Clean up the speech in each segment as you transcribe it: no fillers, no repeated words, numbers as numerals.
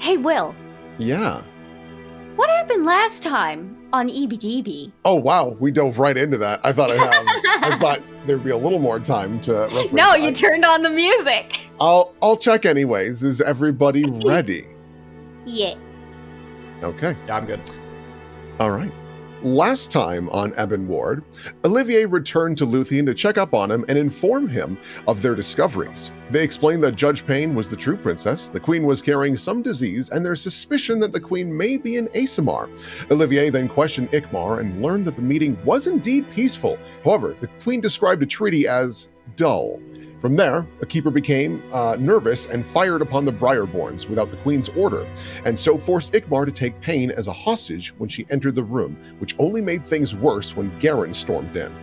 Hey, Will. Yeah. What happened last time on EBDB? Oh, wow. We dove right into that. I thought I thought there'd be a little more time to reference No, that. you turned on the music. I'll check anyways. Is everybody ready? Yeah. Okay. Yeah, I'm good. All right. Last time on Ebon Ward, Olivier returned to Luthien to check up on him and inform him of their discoveries. They explained that Judge Payne was the true princess, the queen was carrying some disease, and their suspicion that the queen may be an Asimar. Olivier then questioned Ikmar and learned that the meeting was indeed peaceful. However, the queen described a treaty as dull. From there, a keeper became nervous and fired upon the Briarborns without the queen's order, and so forced Ikmar to take Payne as a hostage when she entered the room, which only made things worse when Garen stormed in.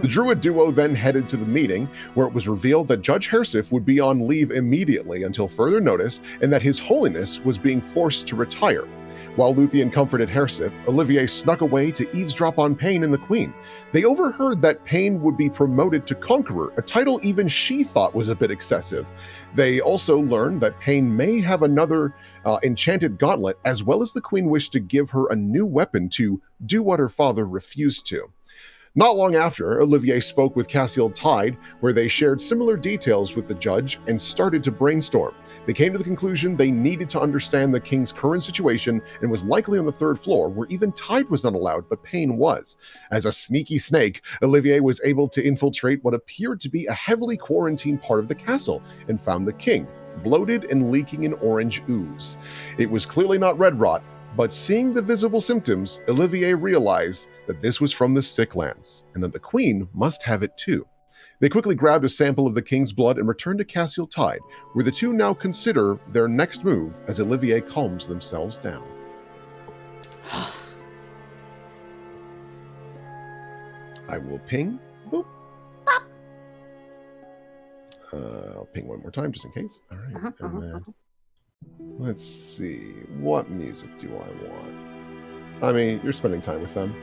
The Druid duo then headed to the meeting, where it was revealed that Judge Hersif would be on leave immediately until further notice, and that His Holiness was being forced to retire. While Luthien comforted Hersif, Olivier snuck away to eavesdrop on Payne and the Queen. They overheard that Payne would be promoted to Conqueror, a title even she thought was a bit excessive. They also learned that Payne may have another enchanted gauntlet, as well as the Queen wished to give her a new weapon to do what her father refused to. Not long after, Olivier spoke with Cassiel Tide, where they shared similar details with the judge and started to brainstorm. They came to the conclusion they needed to understand the king's current situation and was likely on the third floor, where even Tide was not allowed, but Payne was. As a sneaky snake, Olivier was able to infiltrate what appeared to be a heavily quarantined part of the castle and found the king, bloated and leaking an orange ooze. It was clearly not red rot, but seeing the visible symptoms, Olivier realized that this was from the Sicklands, and that the queen must have it too. They quickly grabbed a sample of the king's blood and returned to Cassiel Tide, where the two now consider their next move as Olivier calms themselves down. I will ping. Boop. I'll ping one more time just in case. All right. And then let's see. What music do I want? I mean, you're spending time with them.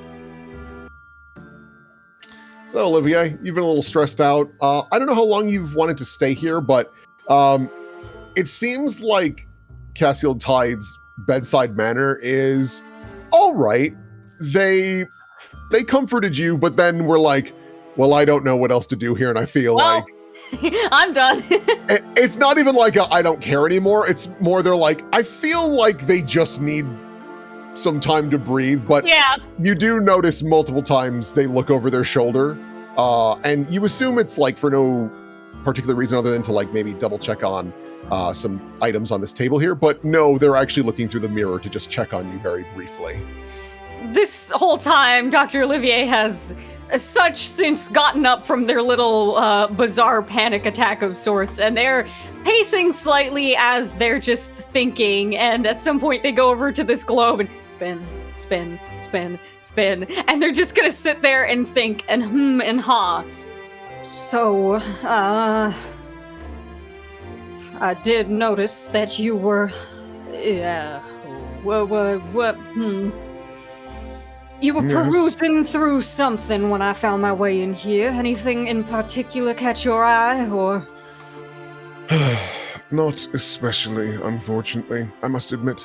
So, Olivier, you've been a little stressed out. I don't know how long you've wanted to stay here, but it seems like Cassiel Tide's bedside manner is all right. They comforted you, but then were like, well, I don't know what else to do here, and I feel like... I'm done. It's not even like I don't care anymore. It's more they're like, I feel like they just need some time to breathe, but yeah. You do notice multiple times they look over their shoulder, and you assume it's like for no particular reason other than to like maybe double check on some items on this table here, but no, they're actually looking through the mirror to just check on you very briefly. This whole time, Dr. Olivier has since gotten up from their little bizarre panic attack of sorts, and they're pacing slightly as they're just thinking, and at some point they go over to this globe and spin, spin, spin, spin, and they're just gonna sit there and think and and ha. So, I did notice that you were, You were perusing through something when I found my way in here. Anything in particular catch your eye, or? Not especially, unfortunately. I must admit,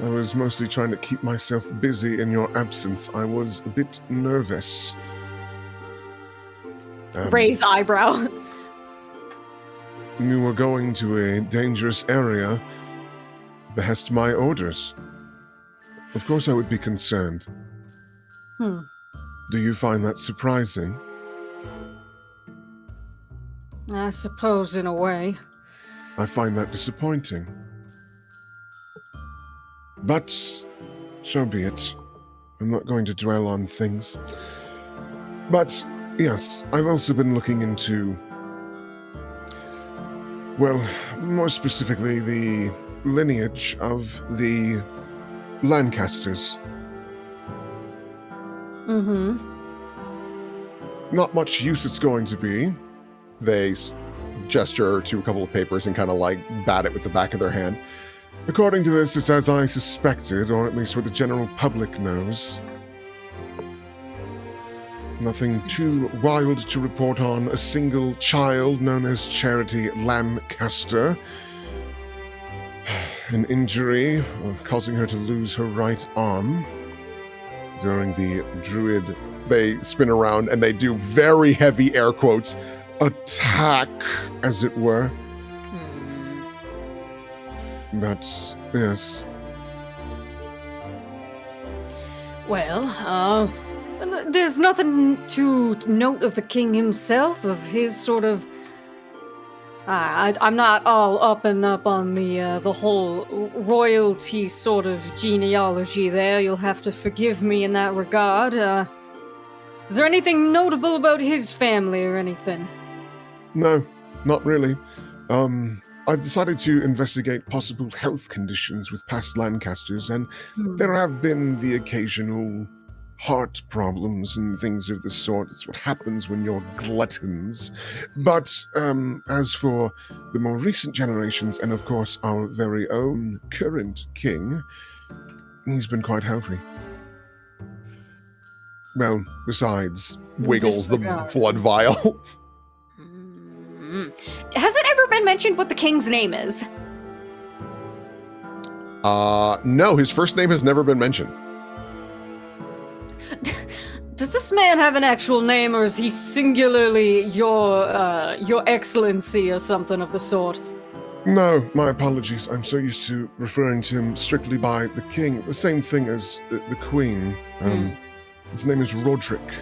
I was mostly trying to keep myself busy in your absence. I was a bit nervous. Raise eyebrow. You were going to a dangerous area. Behest my orders. Of course I would be concerned. Do you find that surprising? I suppose in a way. I find that disappointing. But so be it. I'm not going to dwell on things. But yes, I've also been looking into, well, more specifically, the lineage of the Lancasters. Not much use it's going to be. They gesture to a couple of papers and kind of like bat it with the back of their hand. According to this, it's as I suspected, or at least what the general public knows. Nothing too wild to report on. A single child known as Charity Lancaster. an injury causing her to lose her right arm during the druid. They spin around and they do very heavy air quotes, attack, as it were. But, yes. Well, there's nothing to note of the king himself, of his sort of... I'm not all up and up on the whole royalty sort of genealogy there. You'll have to forgive me in that regard. Is there anything notable about his family or anything? No, not really. I've decided to investigate possible health conditions with past Lancasters, and there have been the occasional heart problems and things of the sort. It's what happens when you're gluttons. But as for the more recent generations, and of course our very own current king, he's been quite healthy. Well, besides wiggles the blood vial. Has it ever been mentioned what the king's name is? No, his first name has never been mentioned. Does this man have an actual name, or is he singularly your excellency or something of the sort? No, my apologies. I'm so used to referring to him strictly by the king. It's the same thing as the queen. His name is Roderick.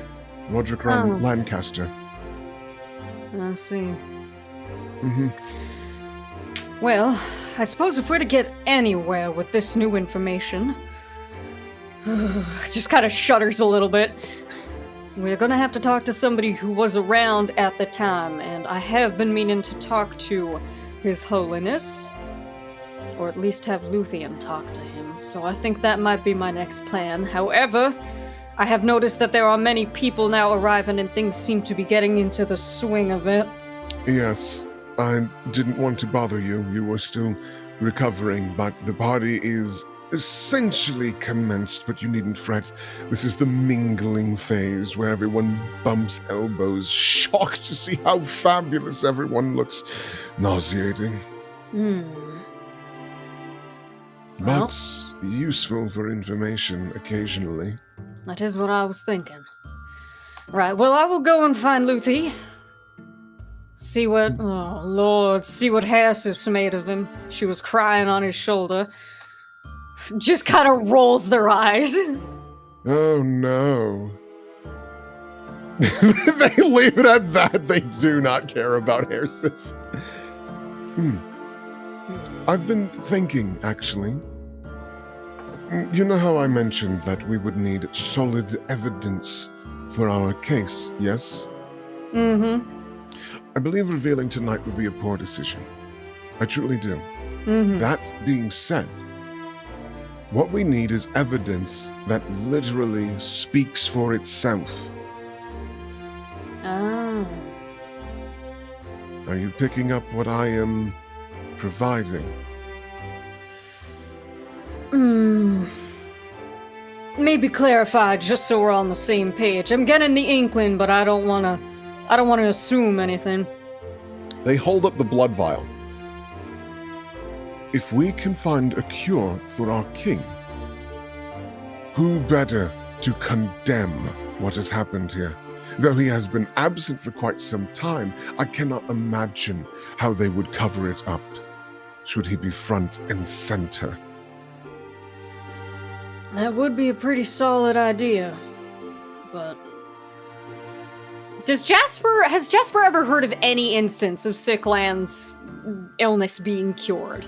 Roderick Lancaster. I see. Mm-hmm. Well, I suppose if we're to get anywhere with this new information... just kind of shudders a little bit. We're gonna have to talk to somebody who was around at the time, and I have been meaning to talk to His Holiness, or at least have Luthien talk to him, so I think that might be my next plan. However, I have noticed that there are many people now arriving and things seem to be getting into the swing of it. Yes, I didn't want to bother you. You were still recovering, but the party is essentially commenced, but you needn't fret. This is the mingling phase where everyone bumps elbows, shocked to see how fabulous everyone looks. Nauseating. But useful for information occasionally. That is what I was thinking. Right, well, I will go and find Luthie. See what... Oh, Lord, see what Hassif's made of him. She was crying on his shoulder. Just kind of rolls their eyes. Oh, no. They leave it at that. They do not care about Hassif. I've been thinking, actually. You know how I mentioned that we would need solid evidence for our case, yes? Mm-hmm. I believe revealing tonight would be a poor decision. I truly do. Mm-hmm. That being said, what we need is evidence that literally speaks for itself. Oh. Are you picking up what I am providing? Maybe clarify just so we're on the same page. I'm getting the inkling, but I don't want to assume anything. They hold up the blood vial. If we can find a cure for our king, who better to condemn what has happened here? Though he has been absent for quite some time, I cannot imagine how they would cover it up, should he be front and center. That would be a pretty solid idea, but... Has Jasper ever heard of any instance of Sickland's illness being cured?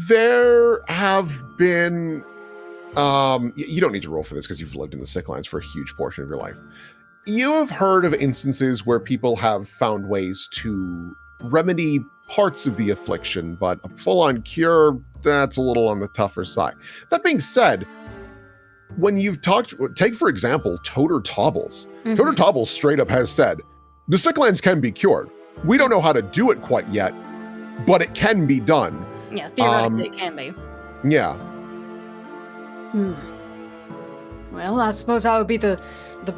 There have been... you don't need to roll for this because you've lived in the Sicklands for a huge portion of your life. You have heard of instances where people have found ways to remedy parts of the affliction, but a full-on cure, that's a little on the tougher side. That being said, when you've talked, take for example, Toter Tobbles. Mm-hmm. Toter Tobbles straight up has said, the Sicklands can be cured. We don't know how to do it quite yet, but it can be done. Yeah, theoretically it can be. Yeah. Well, I suppose I would be the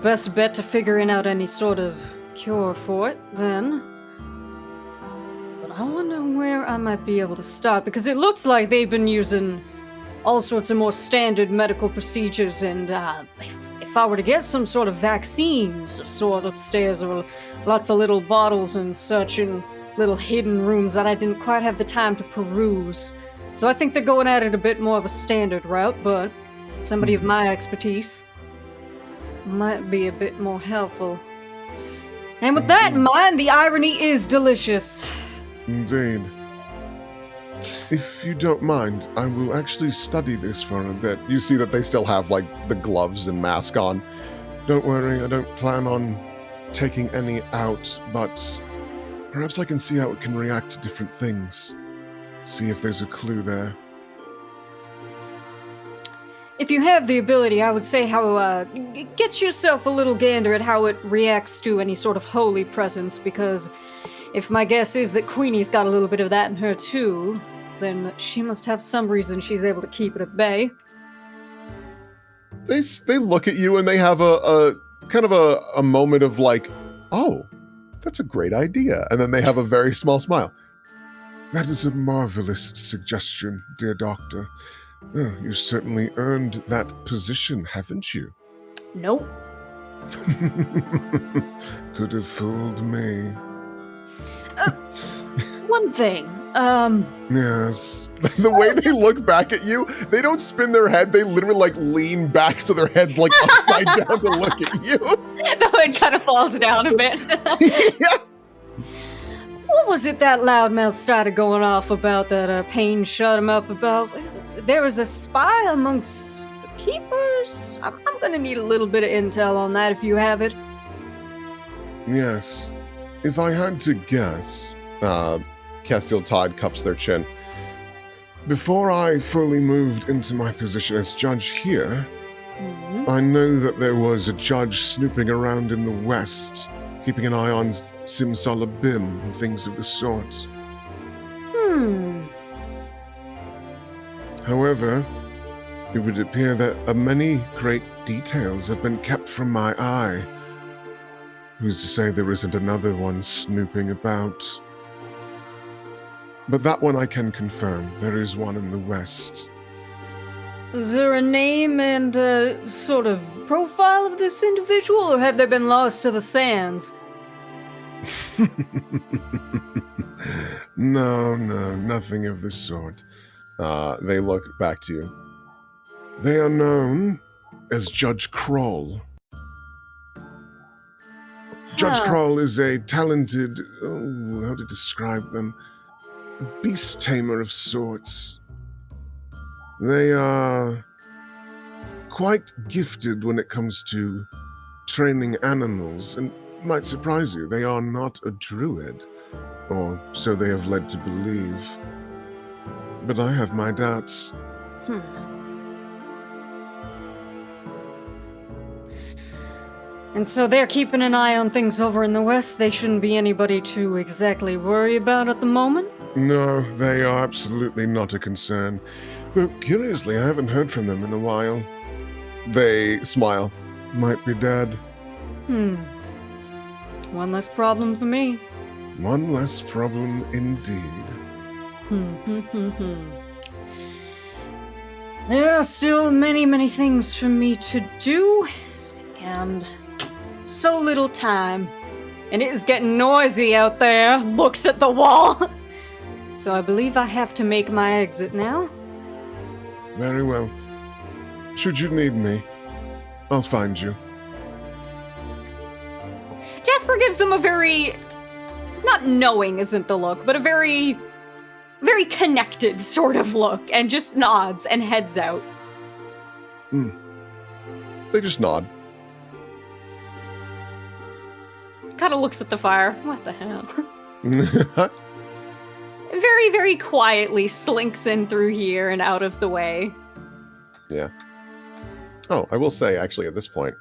best bet to figuring out any sort of cure for it, then. But I wonder where I might be able to start, because it looks like they've been using all sorts of more standard medical procedures, and if I were to get some sort of vaccines of sort upstairs, or lots of little bottles and such in little hidden rooms that I didn't quite have the time to peruse. So I think they're going at it a bit more of a standard route, but somebody of my expertise might be a bit more helpful. And with that in mind, the irony is delicious. Indeed. If you don't mind, I will actually study this for a bit. You see that they still have, like, the gloves and mask on. Don't worry, I don't plan on taking any out, but perhaps I can see how it can react to different things. See if there's a clue there. If you have the ability, I would say get yourself a little gander at how it reacts to any sort of holy presence, because if my guess is that Queenie's got a little bit of that in her too, then she must have some reason she's able to keep it at bay. They look at you and they have a kind of a moment of like, oh, that's a great idea. And then they have a very small smile. That is a marvelous suggestion, dear doctor. Oh, you certainly earned that position, haven't you? Nope. Could have fooled me. One thing, Yes. The way they look back at you, they don't spin their head, they literally like lean back so their head's like upside down to look at you. The hood kind of falls down a bit. Yeah. What was it that loudmouth started going off about that Payne shut him up about? There was a spy amongst the keepers? I'm gonna need a little bit of intel on that if you have it. Yes. If I had to guess, Castiel Todd cups their chin. before I fully moved into my position as judge here, I know that there was a judge snooping around in the west, keeping an eye on Simsalabim and things of the sort. However, it would appear that many great details have been kept from my eye. Who's to say there isn't another one snooping about? But that one I can confirm. There is one in the west. Is there a name and sort of profile of this individual, or have they been lost to the sands? No, nothing of the sort. They look back to you. They are known as Judge Kroll. Judge Kroll is a talented, how to describe them, beast tamer of sorts. They are quite gifted when it comes to training animals, and might surprise you, they are not a druid, or so they have led to believe. But I have my doubts. And so they're keeping an eye on things over in the west. They shouldn't be anybody to exactly worry about at the moment? No, they are absolutely not a concern. Though, curiously, I haven't heard from them in a while. They smile. Might be dead. One less problem for me. One less problem indeed. There are still many, many things for me to do, and so little time. And it is getting noisy out there. Looks at the wall. So I believe I have to make my exit now. Very well. Should you need me, I'll find you. Jasper gives them a very, not knowing isn't the look, but a very, very connected sort of look, and just nods and heads out. They just nod. Kind of looks at the fire. What the hell? Very, very quietly slinks in through here and out of the way. Yeah. Oh, I will say, actually, at this point,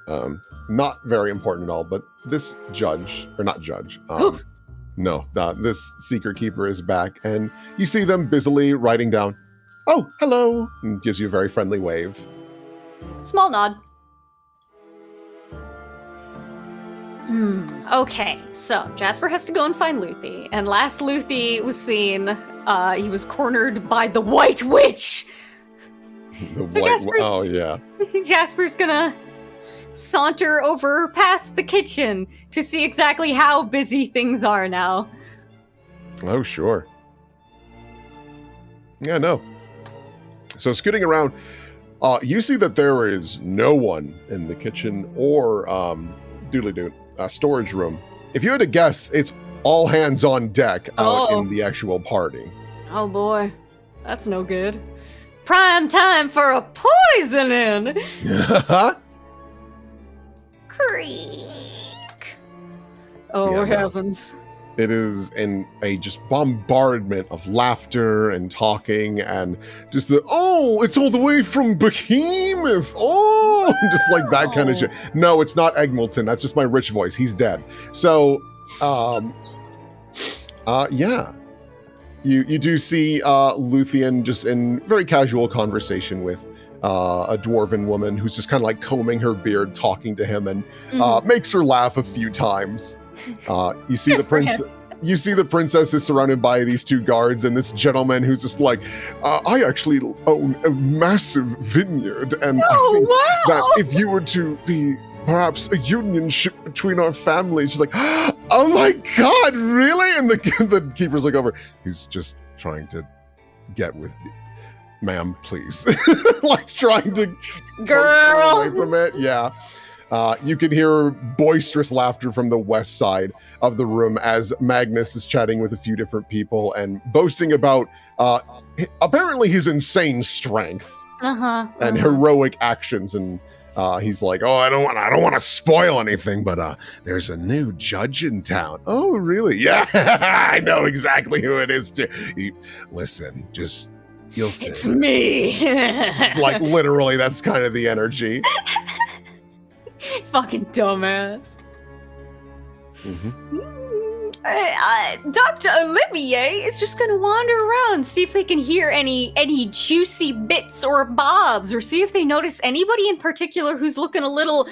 not very important at all, but this judge, or not judge, no, this Secret Keeper is back, and you see them busily writing down, "Oh, hello," and gives you a very friendly wave. Small nod. Okay, so Jasper has to go and find Luthie, and last Luthie was seen, he was cornered by the White Witch. Oh yeah. Jasper's gonna saunter over past the kitchen to see exactly how busy things are now. Oh sure. Yeah, no. So scooting around, you see that there is no one in the kitchen or storage room. If you had to guess, it's all hands on deck out in the actual party. Oh boy, that's no good. Prime time for a poisoning! Creak! Oh heavens. It is in a just bombardment of laughter and talking and just it's all the way from Behemoth. Oh, just like that kind of shit. No, it's not Egmalton. That's just my rich voice. He's dead. So, yeah. You do see Luthien just in very casual conversation with a dwarven woman who's just kind of like combing her beard, talking to him, and makes her laugh a few times. You see the prince. You see the princess is surrounded by these two guards and this gentleman who's just like, I actually own a massive vineyard, and I think that if you were to be perhaps a unionship between our families, she's like, oh my god, really? And the keeper's like over, he's just trying to get with you. Ma'am, please. Like trying to girl away from it. Yeah. You can hear boisterous laughter from the west side of the room as Magnus is chatting with a few different people and boasting about apparently his insane strength and heroic actions. And he's like, I don't want to spoil anything, but there's a new judge in town. Oh, really? Yeah, I know exactly who it is too. Listen, just you'll see. It's me. Like literally, that's kind of the energy. Fucking dumbass. Dr. Olivier is just gonna wander around, see if they can hear any juicy bits or bobs, or see if they notice anybody in particular who's looking a little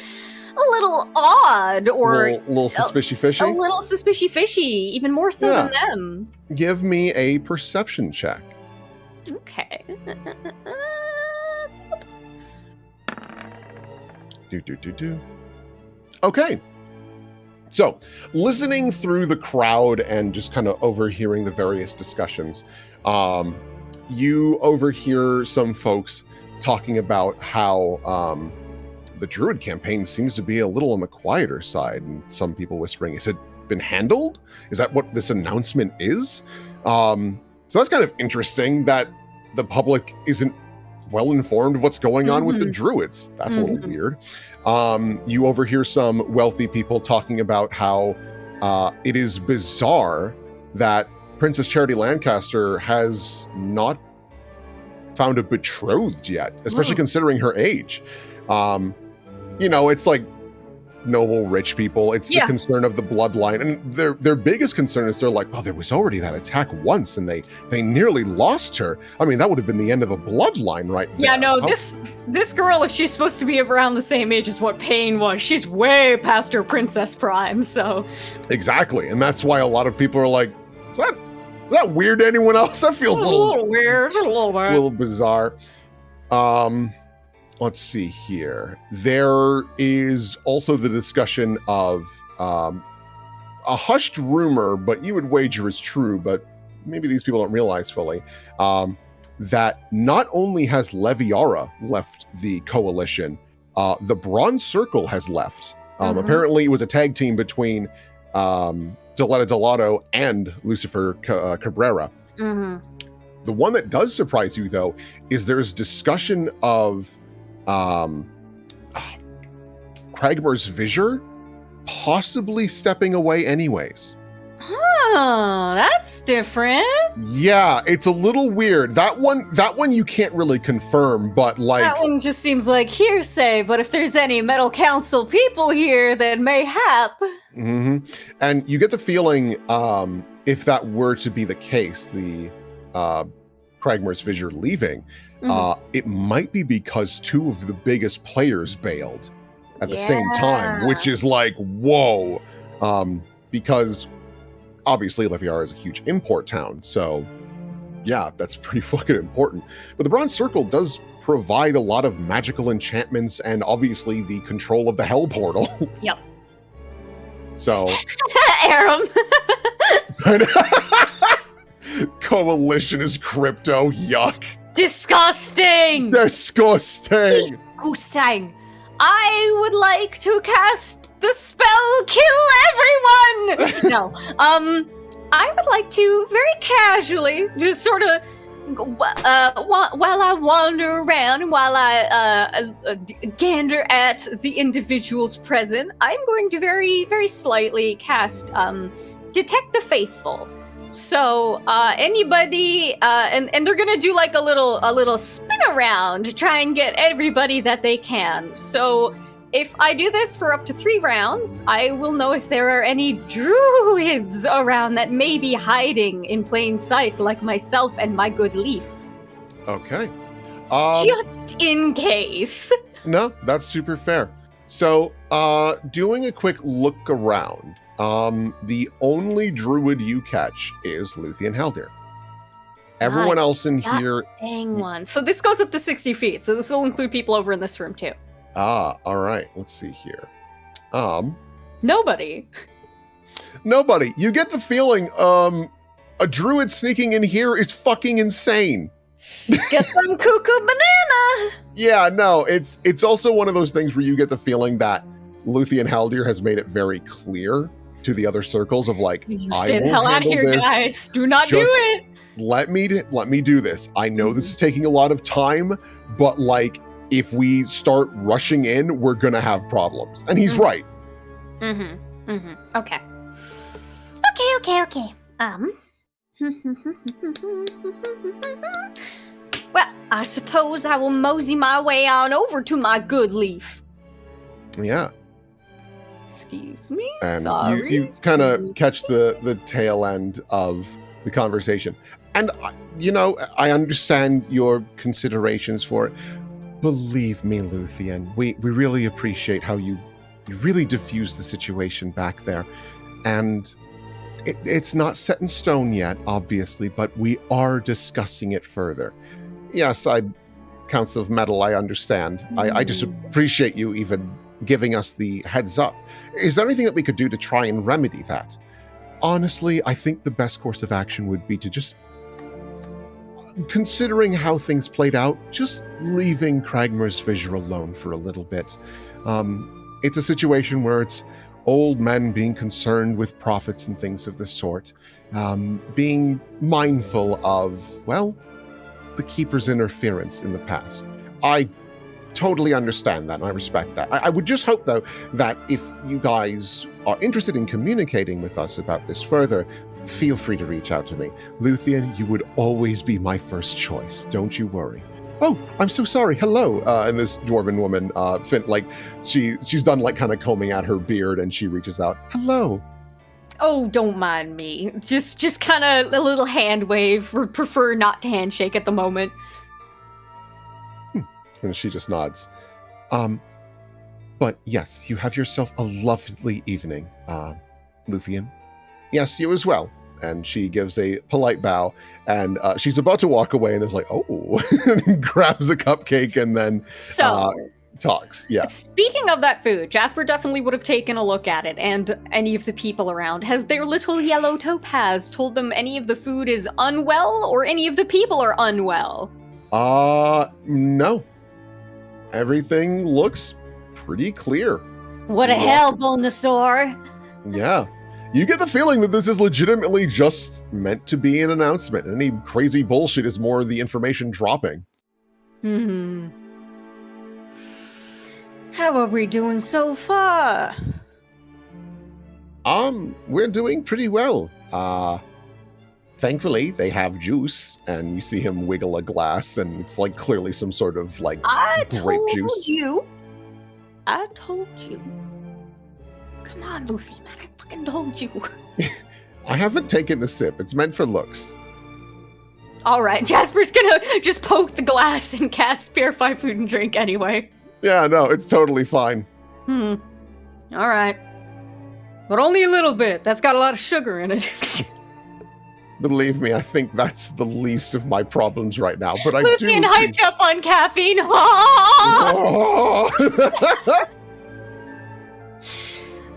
odd, or a little suspicious fishy. A little suspicious fishy, even more so than them. Give me a perception check. Okay. Okay. So, listening through the crowd and just kind of overhearing the various discussions, you overhear some folks talking about how the Druid campaign seems to be a little on the quieter side, and some people whispering, has it been handled? Is that what this announcement is? So that's kind of interesting that the public isn't well informed of what's going on with the Druids. That's a little weird. You overhear some wealthy people talking about how it is bizarre that Princess Charity Lancaster has not found a betrothed yet, especially considering her age. It's like noble rich people. It's the concern of the bloodline, and their biggest concern is they're like, there was already that attack once, and they nearly lost her. I mean, that would have been the end of a bloodline, right? Yeah, no, this girl, if she's supposed to be around the same age as what Payne was, she's way past her princess prime. So exactly, and that's why a lot of people are like, is that weird to anyone else? That feels a little weird, a little bizarre. Let's see here. There is also the discussion of a hushed rumor, but you would wager is true, but maybe these people don't realize fully, that not only has Leviara left the coalition, the Bronze Circle has left. Apparently it was a tag team between Deletta Delato and Lucifer Cabrera. The one that does surprise you, though, is there's discussion of Cragmar's Visor possibly stepping away anyways. Oh, that's different. Yeah, it's a little weird. That one you can't really confirm, but like that one just seems like hearsay. But if there's any Metal Council people here, then mayhap. And you get the feeling, if that were to be the case, the Cragmar's Visor leaving, it might be because two of the biggest players bailed. at the same time, which is like, whoa. Because obviously Leviar is a huge import town, so yeah, that's pretty fucking important. But the Bronze Circle does provide a lot of magical enchantments and obviously the control of the Hell Portal. Yep. So Aram. Coalition is crypto. Yuck. Disgusting. Disgusting. Disgusting. I would like to cast the spell Kill Everyone. No. I would like to very casually just sort of while I wander around and while I gander at the individuals present, I'm going to very, very slightly cast Detect the Faithful. So anybody, and they're gonna do like a little spin around to try and get everybody that they can. So if I do this for up to 3 rounds, I will know if there are any druids around that may be hiding in plain sight, like myself and my good Leaf. Okay. Just in case. No, that's super fair. So, doing a quick look around, the only druid you catch is Luthien Haldir. Everyone else in here... Dang one. So this goes up to 60 feet, so this will include people over in this room too. All right. Let's see here. Nobody. You get the feeling, a druid sneaking in here is fucking insane. Guess I'm cuckoo banana. Yeah, no, it's also one of those things where you get the feeling that Luthien Haldir has made it very clear to the other circles of like, You I stay the will hell out of handle here, this. guys. Do not do Just it. Let me do this. I know this is taking a lot of time, but like, if we start rushing in, we're gonna have problems. And he's right. Okay. Okay. Well, I suppose I will mosey my way on over to my good Leaf. Yeah. Excuse me? And Sorry. you kind of catch the tail end of the conversation. And, I understand your considerations for it. Believe me, Luthien, we really appreciate how you really diffused the situation back there. And it's not set in stone yet, obviously, but we are discussing it further. Yes, Counts of Metal, I understand. I just appreciate you even giving us the heads up. Is there anything that we could do to try and remedy that? Honestly, I think the best course of action would be to just, considering how things played out, just leaving Cragmer's fissure alone for a little bit. It's a situation where it's old men being concerned with profits and things of the sort, being mindful of, well, the Keeper's interference in the past. I totally understand that, and I respect that. I would just hope, though, that if you guys are interested in communicating with us about this further, feel free to reach out to me. Luthien, you would always be my first choice. Don't you worry. Oh, I'm so sorry. Hello. And this dwarven woman, she's done like kind of combing at her beard, and she reaches out. Hello. Oh, don't mind me. Just kind of a little hand wave. Would prefer not to handshake at the moment. And she just nods. But yes, you have yourself a lovely evening, Luthien. Yes, you as well. And she gives a polite bow, and she's about to walk away, and is like, oh, and grabs a cupcake, and then talks. Yeah. Speaking of that food, Jasper definitely would have taken a look at it, and any of the people around. Has their little yellow topaz told them any of the food is unwell, or any of the people are unwell? No. Everything looks pretty clear. What a hell, Bulbasaur. Yeah. You get the feeling that this is legitimately just meant to be an announcement. Any crazy bullshit is more the information dropping. How are we doing so far? We're doing pretty well. Thankfully, they have juice, and you see him wiggle a glass, and it's like clearly some sort of like grape juice. I told you. Come on, Lucy, man, I fucking told you. I haven't taken a sip. It's meant for looks. All right, Jasper's gonna just poke the glass and cast Purify Food and Drink anyway. Yeah, no, it's totally fine. All right. But only a little bit. That's got a lot of sugar in it. Believe me, I think that's the least of my problems right now. But I Luthien do hyped up on caffeine.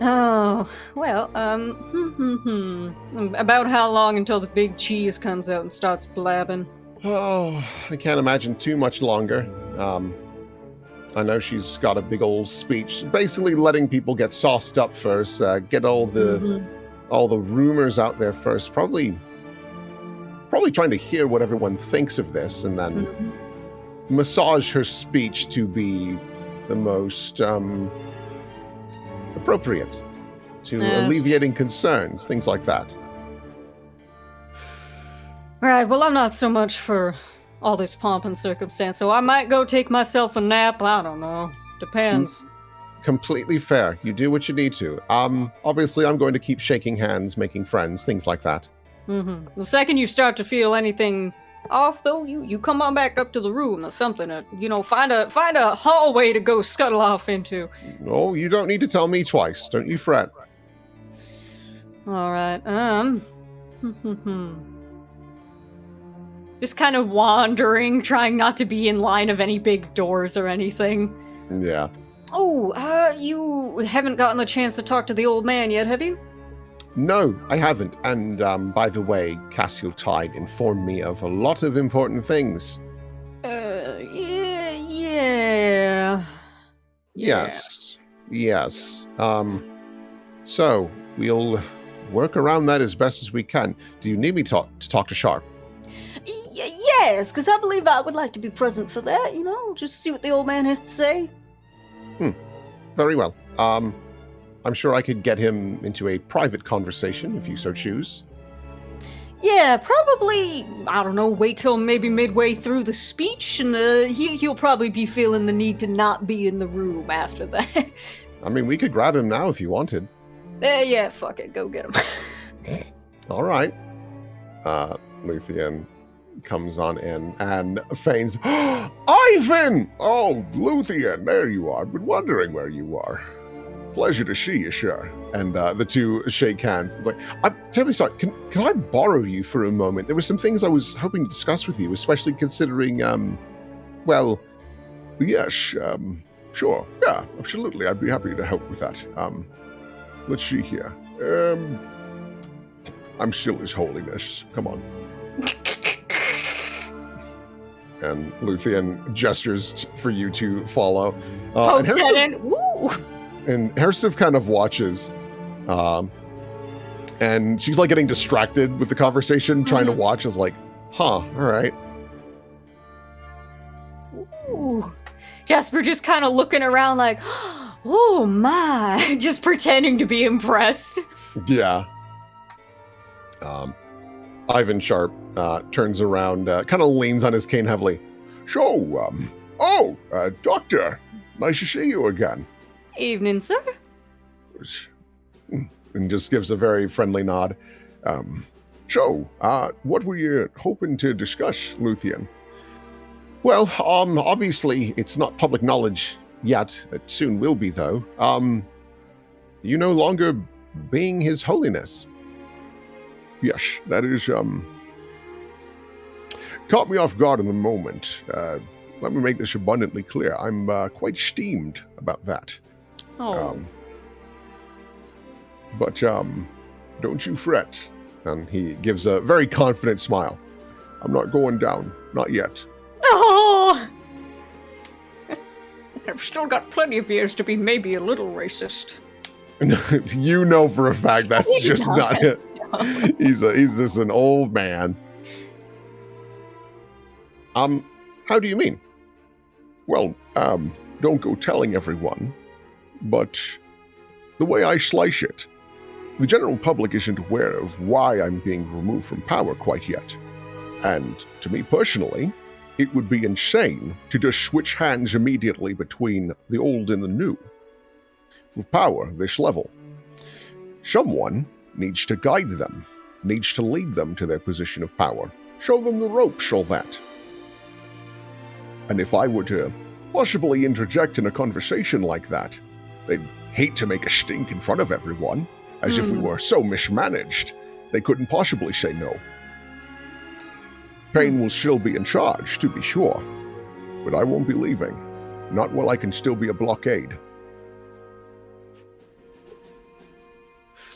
Oh, well, about how long until the big cheese comes out and starts blabbing? Oh, I can't imagine too much longer. I know she's got a big old speech, basically letting people get sauced up first, get all the rumors out there first. Probably trying to hear what everyone thinks of this, and then massage her speech to be the most appropriate to alleviating concerns, things like that. Right, well, I'm not so much for all this pomp and circumstance, so I might go take myself a nap. I don't know. Depends. Completely fair. You do what you need to. Obviously, I'm going to keep shaking hands, making friends, things like that. The second you start to feel anything off, though, you come on back up to the room or something. Find a hallway to go scuttle off into. Oh, you don't need to tell me twice. Don't you fret. All right. Just kind of wandering, trying not to be in line of any big doors or anything. Yeah. Oh, you haven't gotten the chance to talk to the old man yet, have you? No, I haven't. And by the way, Cassiel Tide informed me of a lot of important things. Yeah. Yes. So we'll work around that as best as we can. Do you need me to talk to Sharp? Yes, because I believe I would like to be present for that, just see what the old man has to say. Very well. I'm sure I could get him into a private conversation if you so choose. Yeah, probably, I don't know, wait till maybe midway through the speech, and he'll probably be feeling the need to not be in the room after that. I mean, we could grab him now if you wanted. Yeah, fuck it, go get him. All right. Luthien comes on in and feigns, Ivan! Oh, Luthien, there you are. Been wondering where you are. Pleasure to see you, sure. And the two shake hands. It's like, I'm terribly sorry. Can I borrow you for a moment? There were some things I was hoping to discuss with you, especially considering, well, yes, sure. Yeah, absolutely. I'd be happy to help with that. Let's see here. I'm still His Holiness. Come on. And Luthien gestures for you to follow. Pokes that in. Woo! And Hersif kind of watches, and she's like getting distracted with the conversation, trying to watch. Is like, all right. Ooh. Jasper just kind of looking around like, oh my, just pretending to be impressed. Yeah. Ivan Sharp turns around, kind of leans on his cane heavily. So, Doctor, nice to see you again. Evening, sir. And just gives a very friendly nod. So, what were you hoping to discuss, Luthien? Well, obviously, it's not public knowledge yet. It soon will be, though. You no longer being His Holiness. Yes, that is, caught me off guard in the moment. Let me make this abundantly clear. I'm quite steamed about that. Oh. But don't you fret. And he gives a very confident smile. I'm not going down. Not yet. Oh! I've still got plenty of years to be maybe a little racist. You know for a fact that's just not it. He's just an old man. How do you mean? Well, don't go telling everyone, but the way I slice it, the general public isn't aware of why I'm being removed from power quite yet. And to me personally, it would be insane to just switch hands immediately between the old and the new. For power this level, someone needs to guide them, needs to lead them to their position of power, show them the ropes, all that. And if I were to possibly interject in a conversation like that, They'd hate to make a stink in front of everyone, as if we were so mismanaged. They couldn't possibly say no. Payne will still be in charge, to be sure, but I won't be leaving. Not while I can still be a blockade.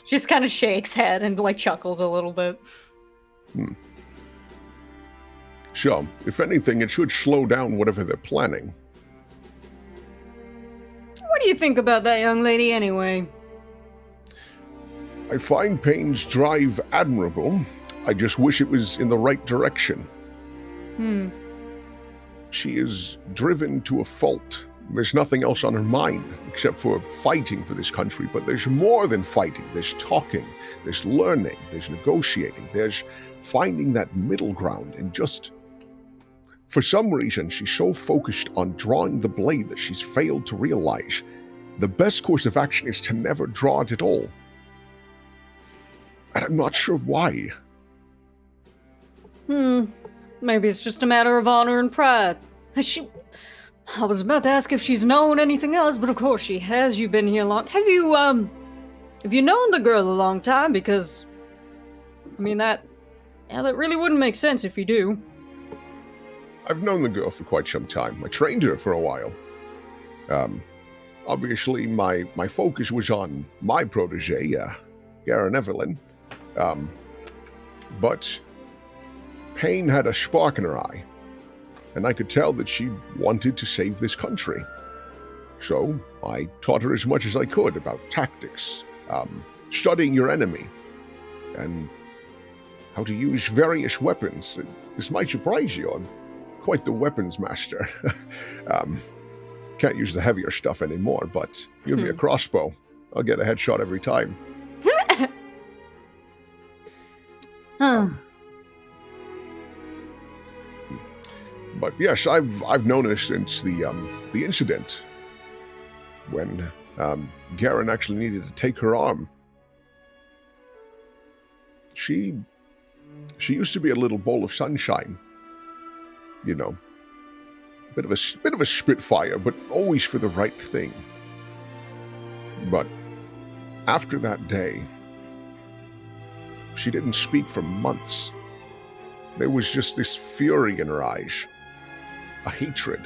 Just kind of shakes head and like chuckles a little bit. So, if anything, it should slow down whatever they're planning. What do you think about that young lady anyway? I find Payne's drive admirable. I just wish it was in the right direction. She is driven to a fault. There's nothing else on her mind except for fighting for this country, but there's more than fighting. There's talking, there's learning, there's negotiating, there's finding that middle ground, and just, for some reason, she's so focused on drawing the blade that she's failed to realize the best course of action is to never draw it at all. And I'm not sure why. Maybe it's just a matter of honor and pride. I was about to ask if she's known anything else, but of course she has. You've been here long. Have you known the girl a long time? Because, I mean, that really wouldn't make sense if you do. I've known the girl for quite some time. I trained her for a while. Obviously, my focus was on my protege, Garen Evelyn. But Payne had a spark in her eye, and I could tell that she wanted to save this country. So I taught her as much as I could about tactics, studying your enemy, and how to use various weapons. This might surprise you. I'm quite the weapons master. Can't use the heavier stuff anymore, but give me a crossbow. I'll get a headshot every time. But yes, I've known her since the incident when Garen actually needed to take her arm. She used to be a little bowl of sunshine, you know, bit of a spitfire, but always for the right thing. But after that day, she didn't speak for months. There was just this fury in her eyes. A hatred.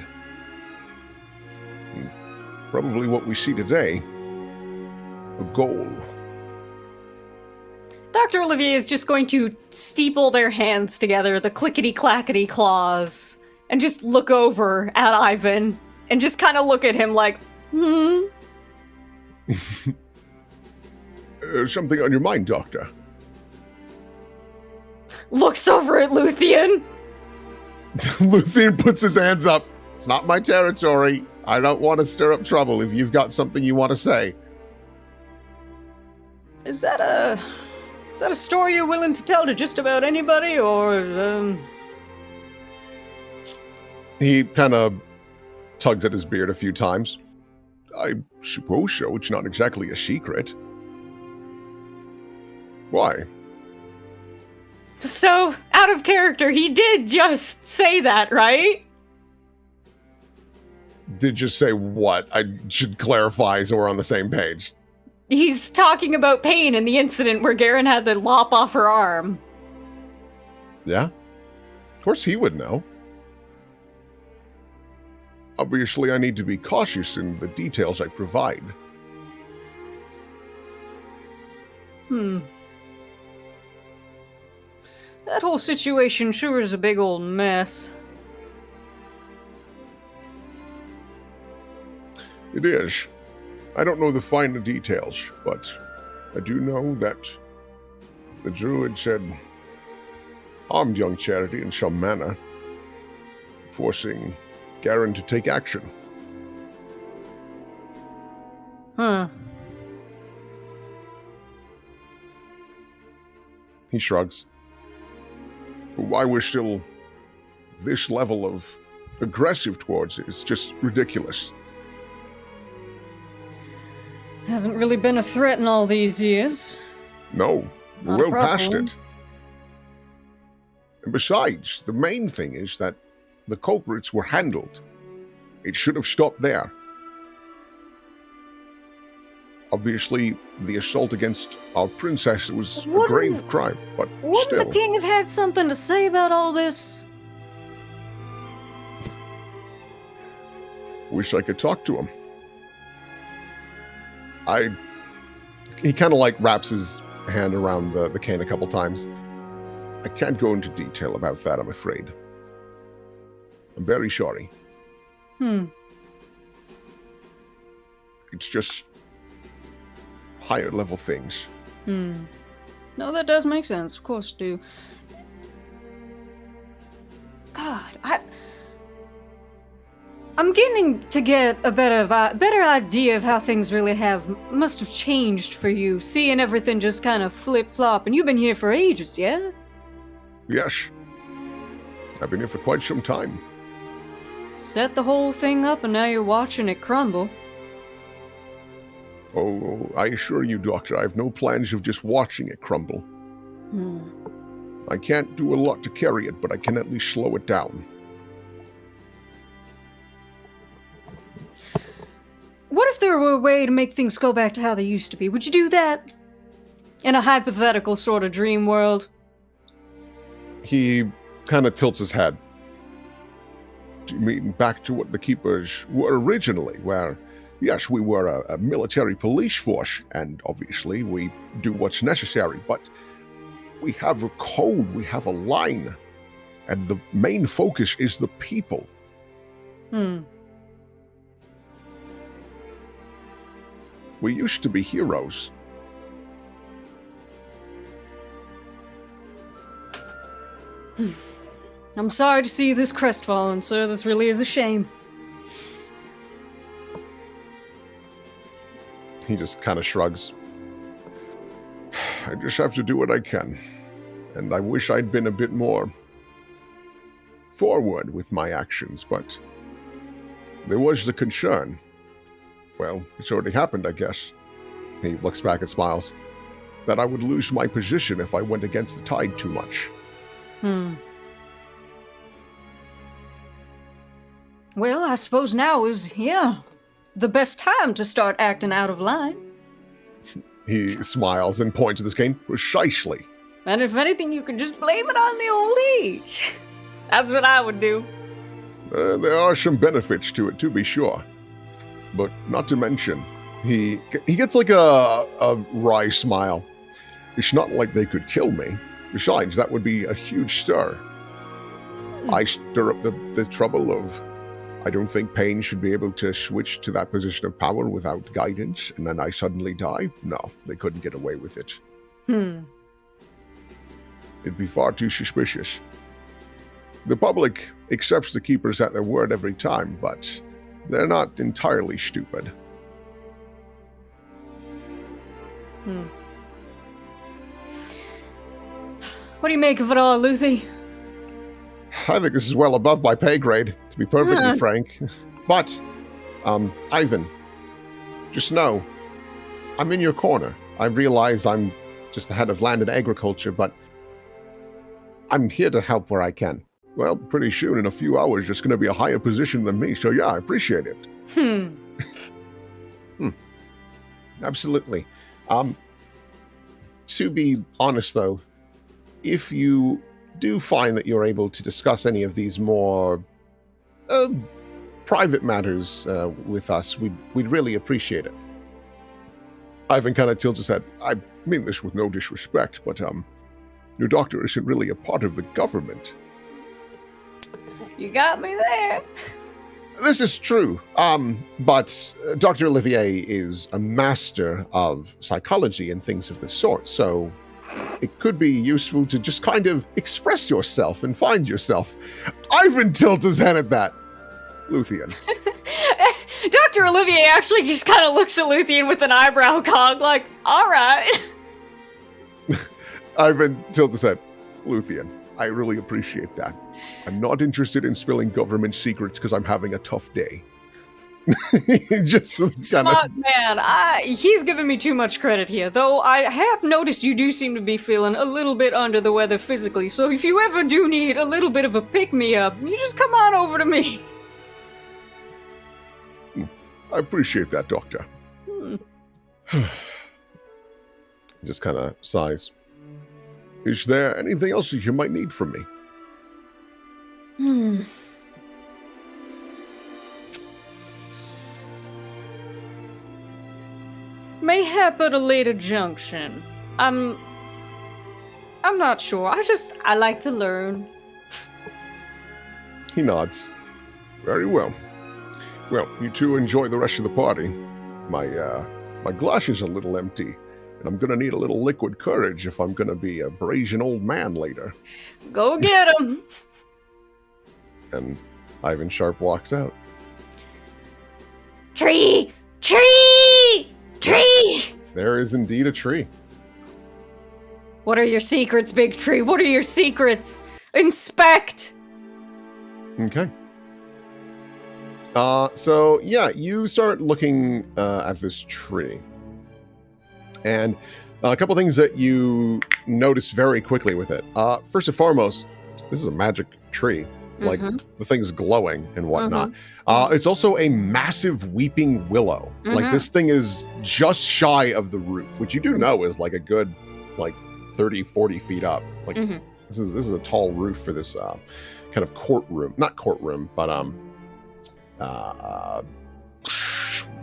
And probably what we see today. A goal. Dr. Olivier is just going to steeple their hands together, the clickety-clackety claws, and just look over at Ivan, and just kind of look at him like, Something on your mind, Doctor? Looks over at Luthien. Luthien puts his hands up. It's not my territory. I don't want to stir up trouble if you've got something you want to say. Is that a story you're willing to tell to just about anybody, or, He kind of tugs at his beard a few times. I suppose so. It's not exactly a secret. Why? So, out of character, he did just say that, right? Did just say what? I should clarify so we're on the same page. He's talking about Payne and the incident where Garen had to lop off her arm. Yeah? Of course he would know. Obviously, I need to be cautious in the details I provide. That whole situation sure is a big old mess. It is. I don't know the finer details, but I do know that the druid said harmed young Charity in some manner, forcing Garen to take action. He shrugs. Why we're still this level of aggressive towards it is just ridiculous. Hasn't really been a threat in all these years. No, we're Not a well past problem. it. And besides, the main thing is that the culprits were handled. It should have stopped there. Obviously, the assault against our princess was a Wouldn't- grave crime, but Wouldn't still. the king have had something to say about all this? Wish I could talk to him. He kind of like wraps his hand around the cane a couple times. I can't go into detail about that, I'm afraid. I'm very sorry. It's just higher level things. No, that does make sense. Of course, do. God, I'm getting to get a better idea of how things really must have changed for you, seeing everything just kind of flip-flop, and you've been here for ages, yeah? Yes. I've been here for quite some time. Set the whole thing up, and now you're watching it crumble. Oh, I assure you, Doctor, I have no plans of just watching it crumble. I can't do a lot to carry it, but I can at least slow it down. What if there were a way to make things go back to how they used to be? Would you do that? In a hypothetical sort of dream world? He kind of tilts his head. Do you mean back to what the Keepers were originally, where, yes, we were a military police force, and obviously we do what's necessary, but we have a code, we have a line, and the main focus is the people. We used to be heroes. I'm sorry to see you this crestfallen, sir. This really is a shame. He just kind of shrugs. I just have to do what I can. And I wish I'd been a bit more forward with my actions, but there was the concern. Well, it's already happened, I guess. He looks back and smiles. That I would lose my position if I went against the tide too much. Well, I suppose now is, the best time to start acting out of line. He smiles and points to this cane. Precisely. And if anything, you can just blame it on the old age. That's what I would do. There are some benefits to it, to be sure. But not to mention, he gets like a wry smile. It's not like they could kill me. Besides, that would be a huge stir. I stir up the trouble of, I don't think Payne should be able to switch to that position of power without guidance, and then I suddenly die? No, they couldn't get away with it. It'd be far too suspicious. The public accepts the Keepers at their word every time, but they're not entirely stupid. What do you make of it all, Luthie? I think this is well above my pay grade, to be perfectly frank. But, Ivan, just know, I'm in your corner. I realize I'm just the head of land and agriculture, but I'm here to help where I can. Well, pretty soon, in a few hours, just going to be a higher position than me, so yeah, I appreciate it. Absolutely. To be honest, though, if you do find that you're able to discuss any of these more private matters with us, we'd really appreciate it. Ivan kind of tilts his head. I mean this with no disrespect, but your doctor isn't really a part of the government. You got me there. This is true, but Dr. Olivier is a master of psychology and things of the sort, so it could be useful to just kind of express yourself and find yourself. Ivan tilts his head at that. Luthien. Dr. Olivier actually just kind of looks at Luthien with an eyebrow cog, like, all right. Ivan tilts his head. Luthien, I really appreciate that. I'm not interested in spilling government secrets because I'm having a tough day. Just smart man. He's giving me too much credit here, though I have noticed you do seem to be feeling a little bit under the weather physically, so if you ever do need a little bit of a pick-me-up, you just come on over to me. I appreciate that, Doctor. Just kind of sighs. Is there anything else that you might need from me? Mayhap at a later junction. I'm not sure. I like to learn. He nods. Very well. Well, you two enjoy the rest of the party. My glass is a little empty, and I'm gonna need a little liquid courage if I'm gonna be a brazen old man later. Go get him! And Ivan Sharp walks out. Tree! Tree! Tree! There is indeed a tree. What are your secrets, Big Tree? What are your secrets? Inspect! Okay. So yeah, you start looking at this tree. And a couple things that you notice very quickly with it. First and foremost, this is a magic tree. Like, the thing's glowing and whatnot. It's also a massive weeping willow. Like, this thing is just shy of the roof, which you do know is like a good, like, 30, 40 feet up. Like, this is a tall roof for this kind of courtroom. Not courtroom, but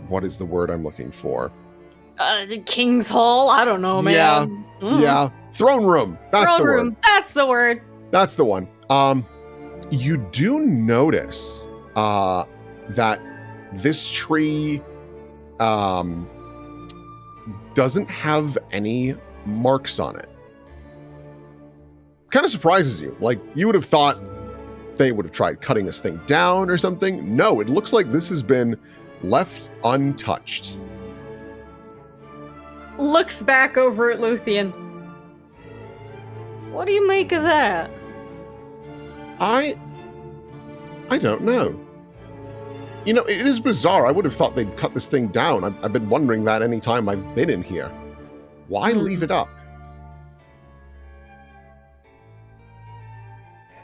what is the word I'm looking for? The King's Hall? I don't know, man. Yeah. Throne room. That's the word. That's the word. That's the one. You do notice that this tree doesn't have any marks on it. Kind of surprises you. Like, you would have thought they would have tried cutting this thing down or something. No, it looks like this has been left untouched. Looks back over at Luthien. What do you make of that? I don't know. You know, it is bizarre. I would have thought they'd cut this thing down. I've been wondering that any time I've been in here. Why leave it up?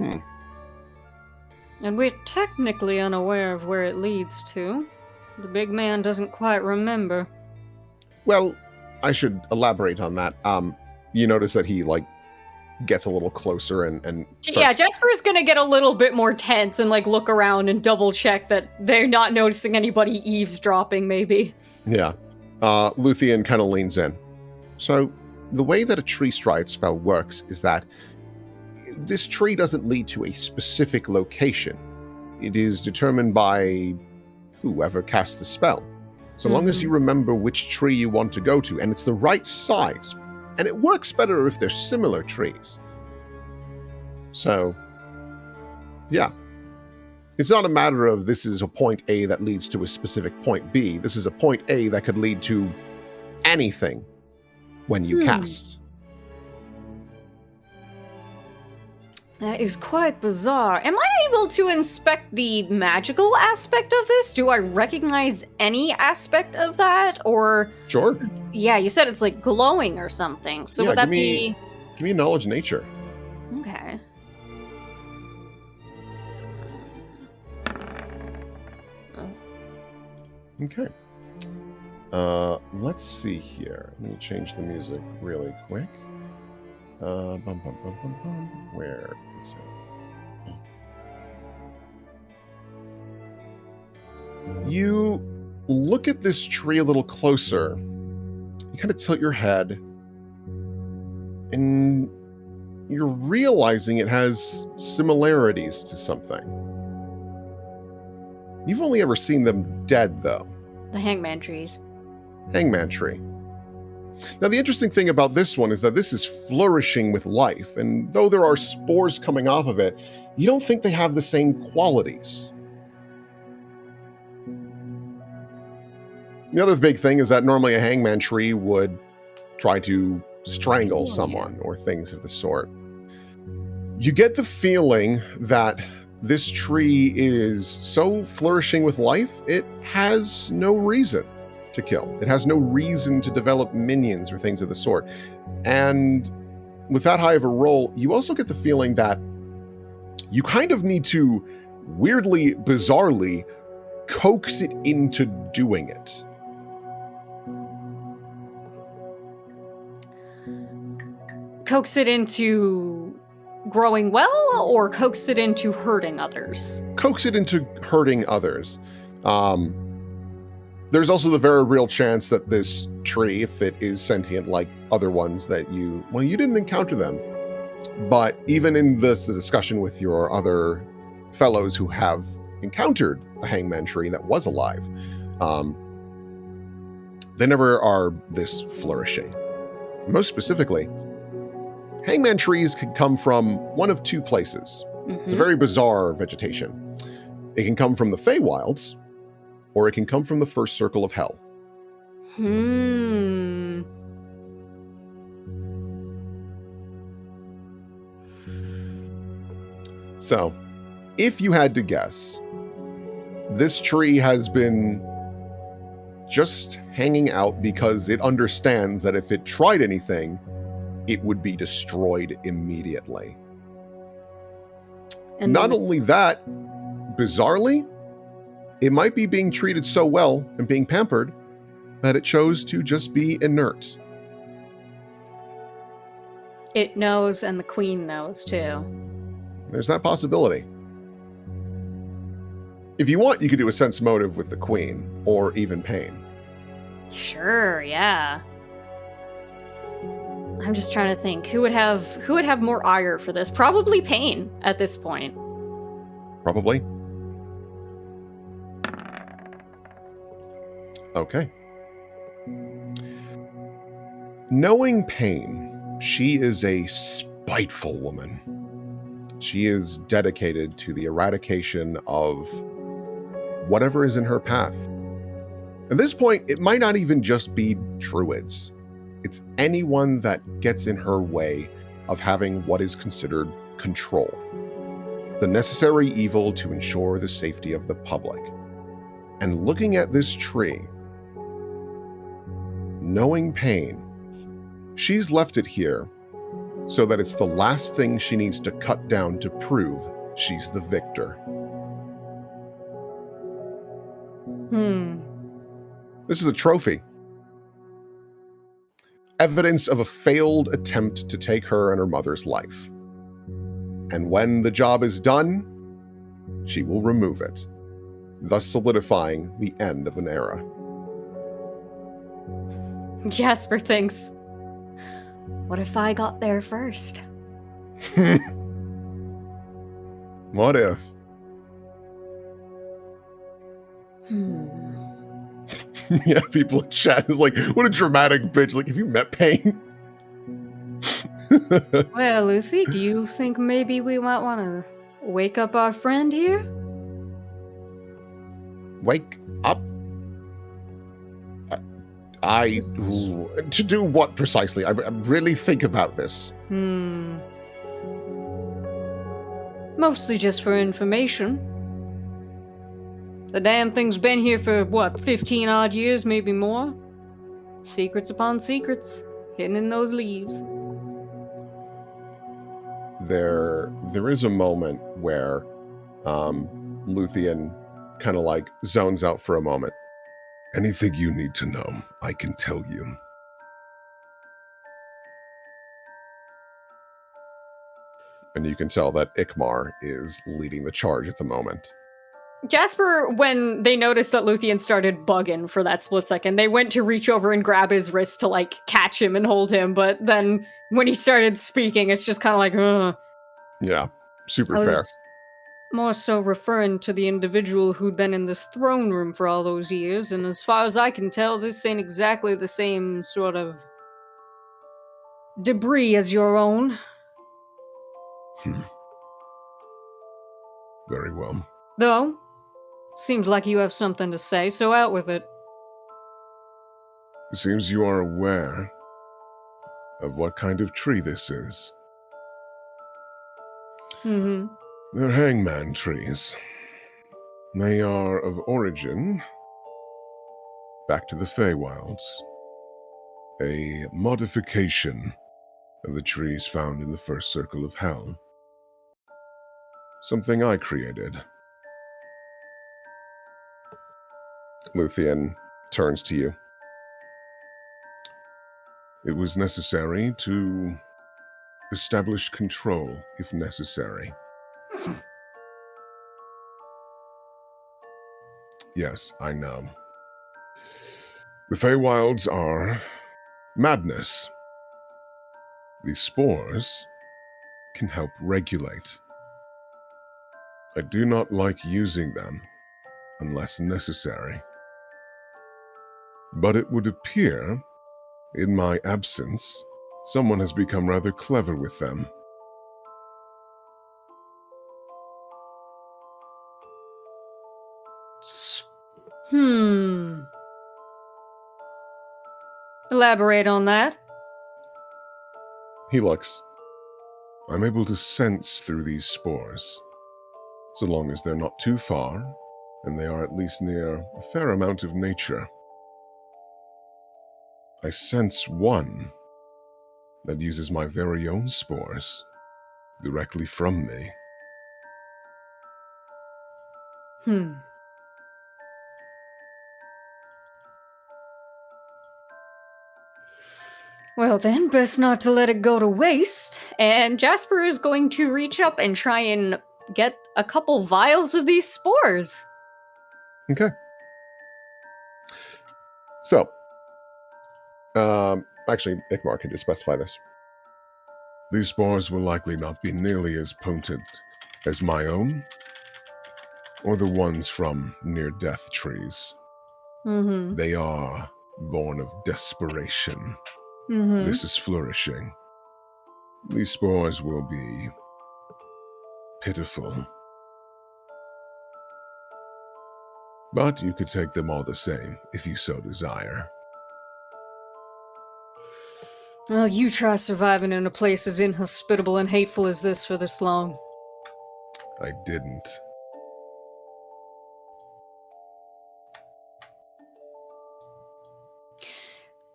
And we're technically unaware of where it leads to. The big man doesn't quite remember. Well, I should elaborate on that. You notice that he, like, gets a little closer and starts... Yeah, Jesper's gonna get a little bit more tense and, like, look around and double check that they're not noticing anybody eavesdropping, maybe. Yeah. Luthien kind of leans in. So, the way that a tree stride spell works is that this tree doesn't lead to a specific location. It is determined by whoever casts the spell. So long as you remember which tree you want to go to, and it's the right size. And it works better if they're similar trees. So, yeah. It's not a matter of this is a point A that leads to a specific point B. This is a point A that could lead to anything when you cast. That is quite bizarre. Am I able to inspect the magical aspect of this? Do I recognize any aspect of that? Or... Sure. Yeah, you said it's like glowing or something. So would that be... Give me a knowledge nature. Okay. Okay. Let's see here. Let me change the music really quick. Where is it? You look at this tree a little closer. You kind of tilt your head, and you're realizing it has similarities to something. You've only ever seen them dead, though. The hangman trees. Hangman tree. Now, the interesting thing about this one is that this is flourishing with life, and though there are spores coming off of it, you don't think they have the same qualities. The other big thing is that normally a hangman tree would try to strangle someone or things of the sort. You get the feeling that this tree is so flourishing with life, it has no reason to kill. It has no reason to develop minions or things of the sort. And with that high of a roll, you also get the feeling that you kind of need to weirdly, bizarrely coax it into doing it. coax it into growing well or coax it into hurting others? Coax it into hurting others. There's also the very real chance that this tree, if it is sentient like other ones that you didn't encounter them, but even in this discussion with your other fellows who have encountered a hangman tree that was alive, they never are this flourishing. Most specifically, hangman trees can come from one of two places. It's a very bizarre vegetation. It can come from the Feywilds, or it can come from the first circle of hell. So, if you had to guess, this tree has been just hanging out because it understands that if it tried anything, it would be destroyed immediately. And not only that, bizarrely, it might be being treated so well and being pampered that it chose to just be inert. It knows, and the queen knows too. There's that possibility. If you want, you could do a sense motive with the queen, or even Payne. Sure, yeah. I'm just trying to think who would have more ire for this. Probably Payne at this point. Probably. Okay. Knowing Payne, she is a spiteful woman. She is dedicated to the eradication of whatever is in her path. At this point, it might not even just be druids. It's anyone that gets in her way of having what is considered control, the necessary evil to ensure the safety of the public. And looking at this tree, knowing Payne, she's left it here so that it's the last thing she needs to cut down to prove she's the victor. This is a trophy. Evidence of a failed attempt to take her and her mother's life. And when the job is done, she will remove it, thus solidifying the end of an era. Jasper thinks, what if I got there first? What if? Yeah, people in chat is like, what a dramatic bitch. Like, have you met Payne? Well, Lucy, do you think maybe we might want to wake up our friend here? Wake up? To do what precisely? I really think about this. Mostly just for information. The damn thing's been here for, 15 odd years, maybe more? Secrets upon secrets, hidden in those leaves. There is a moment where Luthien kind of like zones out for a moment. Anything you need to know, I can tell you. And you can tell that Ikmar is leading the charge at the moment. Jasper, when they noticed that Luthien started bugging for that split second, they went to reach over and grab his wrist to, like, catch him and hold him, but then when he started speaking, it's just kind of like, ugh. Yeah, super fair. More so referring to the individual who'd been in this throne room for all those years, and as far as I can tell, this ain't exactly the same sort of debris as your own. Very well. Though, seems like you have something to say, so out with it. It seems you are aware of what kind of tree this is. They're hangman trees. They are of origin back to the Feywilds. A modification of the trees found in the first circle of hell. Something I created. Luthien turns to you. It was necessary to establish control if necessary. Yes, I know. The Feywilds are madness. These spores can help regulate. I do not like using them unless necessary. But it would appear, in my absence, someone has become rather clever with them. Elaborate on that. He looks. I'm able to sense through these spores, so long as they're not too far, and they are at least near a fair amount of nature. I sense one that uses my very own spores directly from me. Well then, best not to let it go to waste. And Jasper is going to reach up and try and get a couple vials of these spores. Okay. So, actually, Ikmar can just specify this. These spores will likely not be nearly as potent as my own, or the ones from near-death trees. Mm-hmm. They are born of desperation. Mm-hmm. This is flourishing. These spores will be pitiful. But you could take them all the same, if you so desire. Well, you try surviving in a place as inhospitable and hateful as this for this long. I didn't.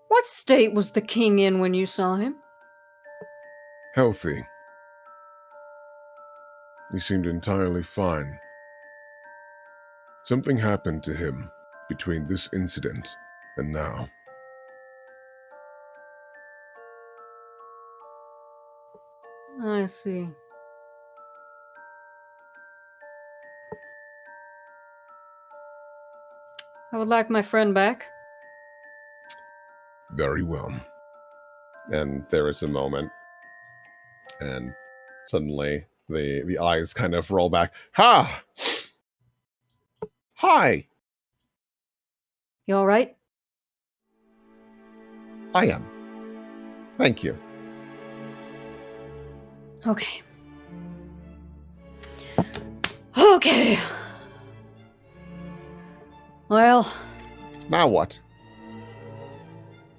What state was the king in when you saw him? Healthy. He seemed entirely fine. Something happened to him between this incident and now. I see. I would like my friend back. Very well. And there is a moment, and suddenly the eyes kind of roll back. Ha! Hi! You alright? I am. Thank you. Okay. Okay. Well, Now what?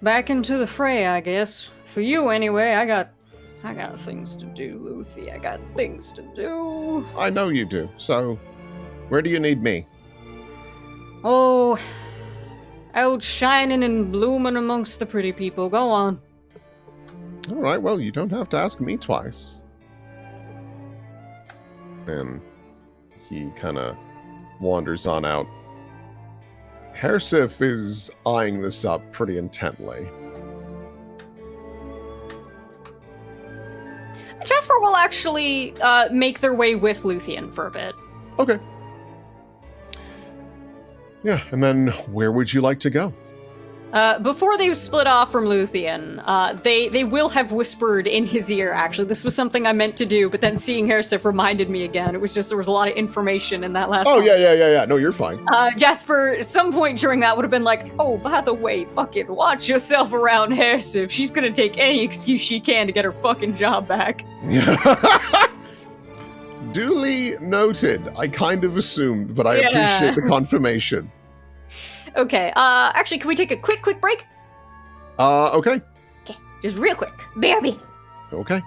back into the fray, I guess. For you, anyway. I got things to do, Luthien. I got things to do. I know you do. So, where do you need me? Oh, out shining and blooming amongst the pretty people. Go on. All right, well, you don't have to ask me twice. And he kind of wanders on out. Hersif is eyeing this up pretty intently. Jasper will actually make their way with Luthien for a bit. Okay. Yeah, and then where would you like to go? Before they split off from Luthien, they will have whispered in his ear, actually. This was something I meant to do, but then seeing Hersif reminded me again. It was just, there was a lot of information in that last one. Yeah. No, you're fine. Jasper, at some point during that would have been like, oh, by the way, fucking watch yourself around Hersif. She's gonna take any excuse she can to get her fucking job back. Duly noted. I kind of assumed, but I appreciate the confirmation. Okay, actually, can we take a quick break? Okay. Okay, just real quick. BRB. Okay.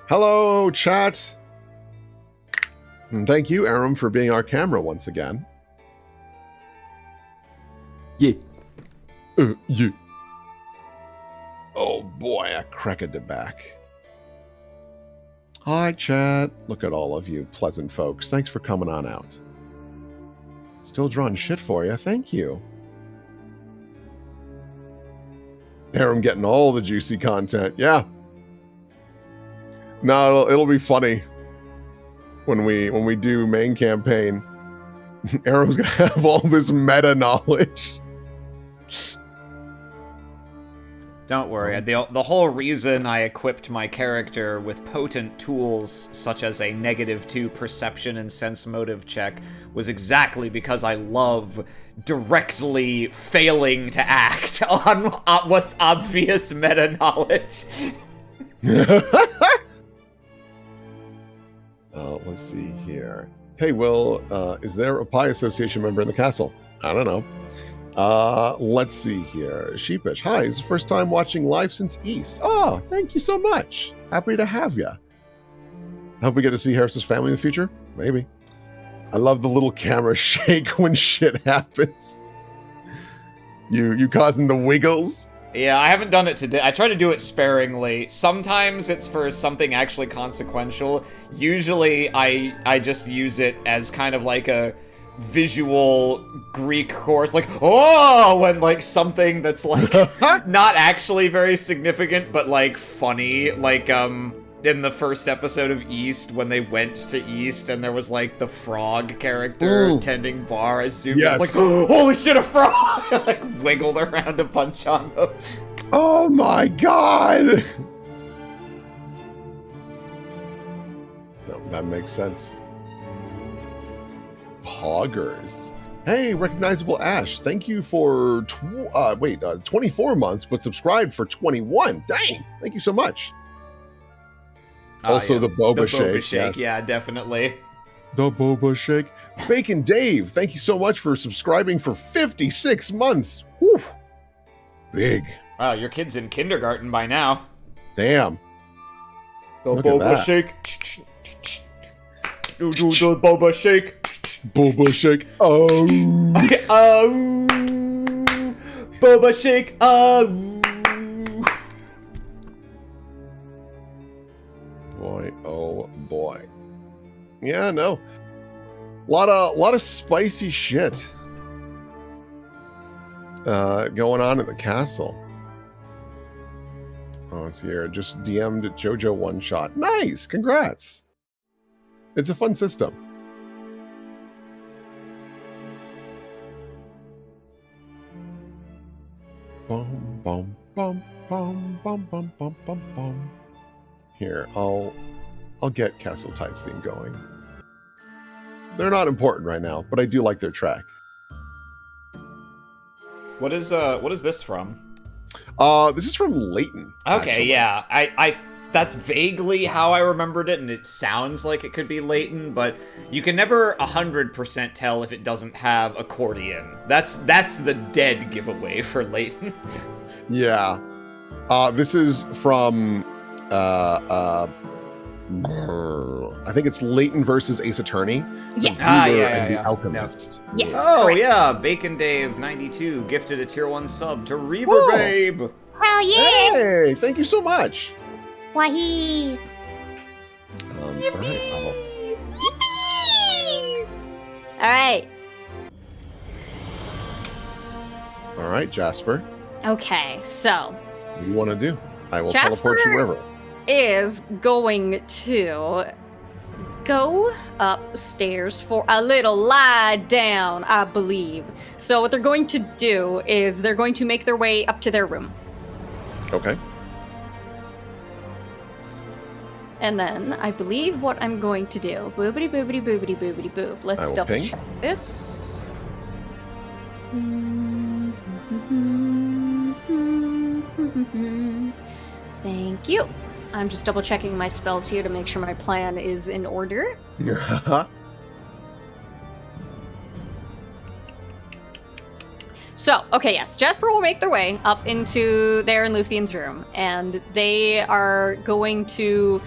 Hello, chat. And thank you, Aram, for being our camera once again. Yeah. Yeah. Oh boy, a crack at the back. Hi, chat. Look at all of you pleasant folks. Thanks for coming on out. Still drawing shit for you. Thank you. Aram getting all the juicy content. Yeah. No, it'll be funny when we do main campaign. Arrow's gonna have all this meta knowledge. Don't worry, the whole reason I equipped my character with potent tools such as a -2 perception and sense motive check was exactly because I love directly failing to act on what's obvious meta knowledge. Let's see here. Hey, Will, is there a Pi Association member in the castle? I don't know. Let's see here. Sheepish. Hi, it's the first time watching live since East. Oh, thank you so much. Happy to have you. Hope we get to see Harris's family in the future. Maybe. I love the little camera shake when shit happens. You causing the wiggles? Yeah, I haven't done it today. I try to do it sparingly. Sometimes it's for something actually consequential. Usually I just use it as kind of like a visual Greek chorus, like, oh, when like something that's like not actually very significant, but like funny, like in the first episode of East when they went to East and there was like the frog character tending bar. I assumed it was like, oh, holy shit, a frog! Like wiggled around a bunch on them. Oh my god! No, that makes sense. Poggers. Hey, recognizable Ash. Thank you for 24 months, but subscribed for 21. Dang! Thank you so much. Also, the Boba Shake. Yes. Yeah, definitely. The Boba Shake. Bacon Dave, thank you so much for subscribing for 56 months. Whew. Big. Wow, your kid's in kindergarten by now. Damn. The Boba Shake. Do the Boba Shake. Boba Shake. Oh. Oh. Boba Shake. Oh. Boy, oh boy. Yeah, no. Lot of spicy shit going on in the castle. Oh, it's here. Just DM'd JoJo one shot. Nice, congrats. It's a fun system. Bum bum bum bum bum bum bum bum bum. Here, I'll get Castle Tides theme going. They're not important right now, but I do like their track. What is this from? This is from Leighton. Okay, actually. yeah. I that's vaguely how I remembered it, and it sounds like it could be Leighton, but you can never 100% tell if it doesn't have accordion. That's the dead giveaway for Leighton. Yeah. This is from I think it's Leighton versus Ace Attorney. Yes. The Alchemist. Yes. Oh, correct. yeah. Bacon Dave 92 gifted a tier 1 sub to Reaver Babe. Hell yeah! Hey, thank you so much. Wahee! Yippee! Yippee! Alright. All right, Jasper. Okay, so What do you want to do? I will Jasper- teleport you wherever. is going to go upstairs for a little lie down, I believe. So what they're going to do is they're going to make their way up to their room. Okay. And then I believe what I'm going to do, boobity boobity boobity boobity boob. Let's I will double ping. check this. Thank you. I'm just double checking my spells here to make sure my plan is in order. So, okay, yes, Jasper will make their way up into there in Luthien's room, and they are going to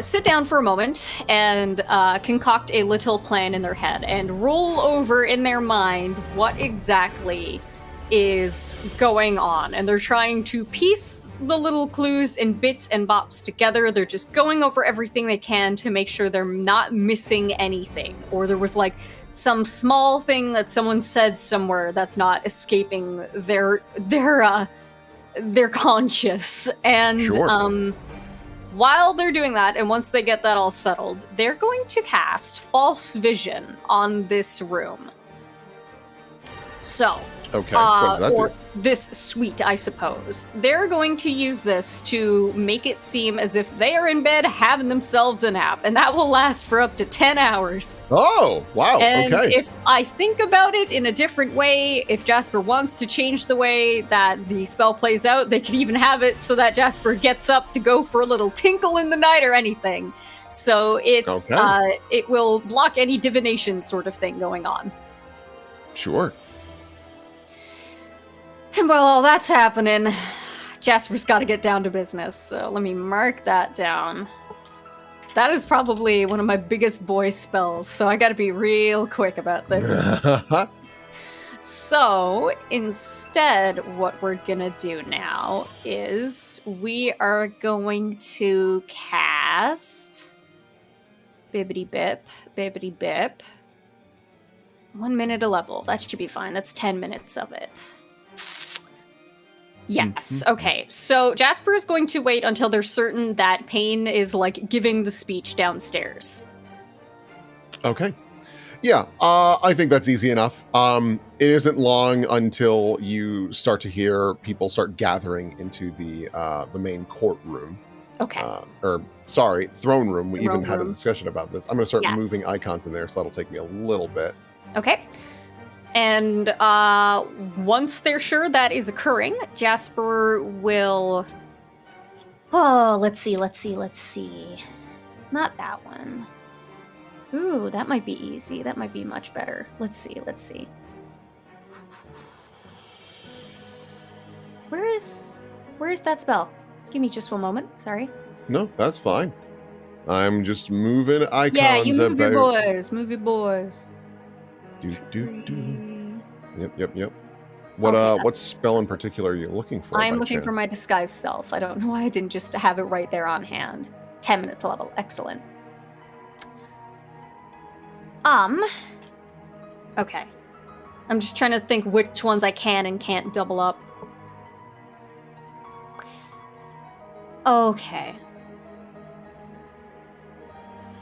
sit down for a moment and concoct a little plan in their head and roll over in their mind what exactly is going on. And they're trying to piece the little clues and bits and bops together. They're just going over everything they can to make sure they're not missing anything, or there was like some small thing that someone said somewhere that's not escaping their conscious. And Sure. while they're doing that, and once they get that all settled, they're going to cast False Vision on this room. So, Okay, what does that or do? this suite, I suppose. They're going to use this to make it seem as if they are in bed having themselves a nap, and that will last for up to 10 hours. Oh, wow, And okay. if I think about it in a different way, if Jasper wants to change the way that the spell plays out, they could even have it so that Jasper gets up to go for a little tinkle in the night or anything. So it's Okay. it will block any divination sort of thing going on. Sure. And while all that's happening, Jasper's got to get down to business. So let me mark that down. That is probably one of my biggest boy spells, so I got to be real quick about this. So instead, what we're gonna do now is we are going to cast Bibbidi Bip, Bibbidi Bip. 1 minute a level. That should be fine. That's 10 minutes of it. Yes. Okay. So Jasper is going to wait until they're certain that Payne is like giving the speech downstairs. Okay. Yeah, I think that's easy enough. It isn't long until you start to hear people start gathering into the main courtroom. Okay. Throne room. We Throne even had a room. discussion about this. I'm going to start Yes. moving icons in there, so that'll take me a little bit. Okay. And once they're sure that is occurring, Jasper will... Oh, let's see. Not that one. Ooh, that might be easy. That might be much better. Let's see. Where is that spell? Give me just one moment. Sorry. No, that's fine. I'm just moving icons. Yeah, you move your about- boys. Move your boys. Do. Yep. Okay, What that's- spell in particular are you looking for? I'm by looking for chance? my disguised self. I don't know why I didn't just have it right there on hand. 10 minutes level. Excellent. Okay. I'm just trying to think which ones I can and can't double up. Okay.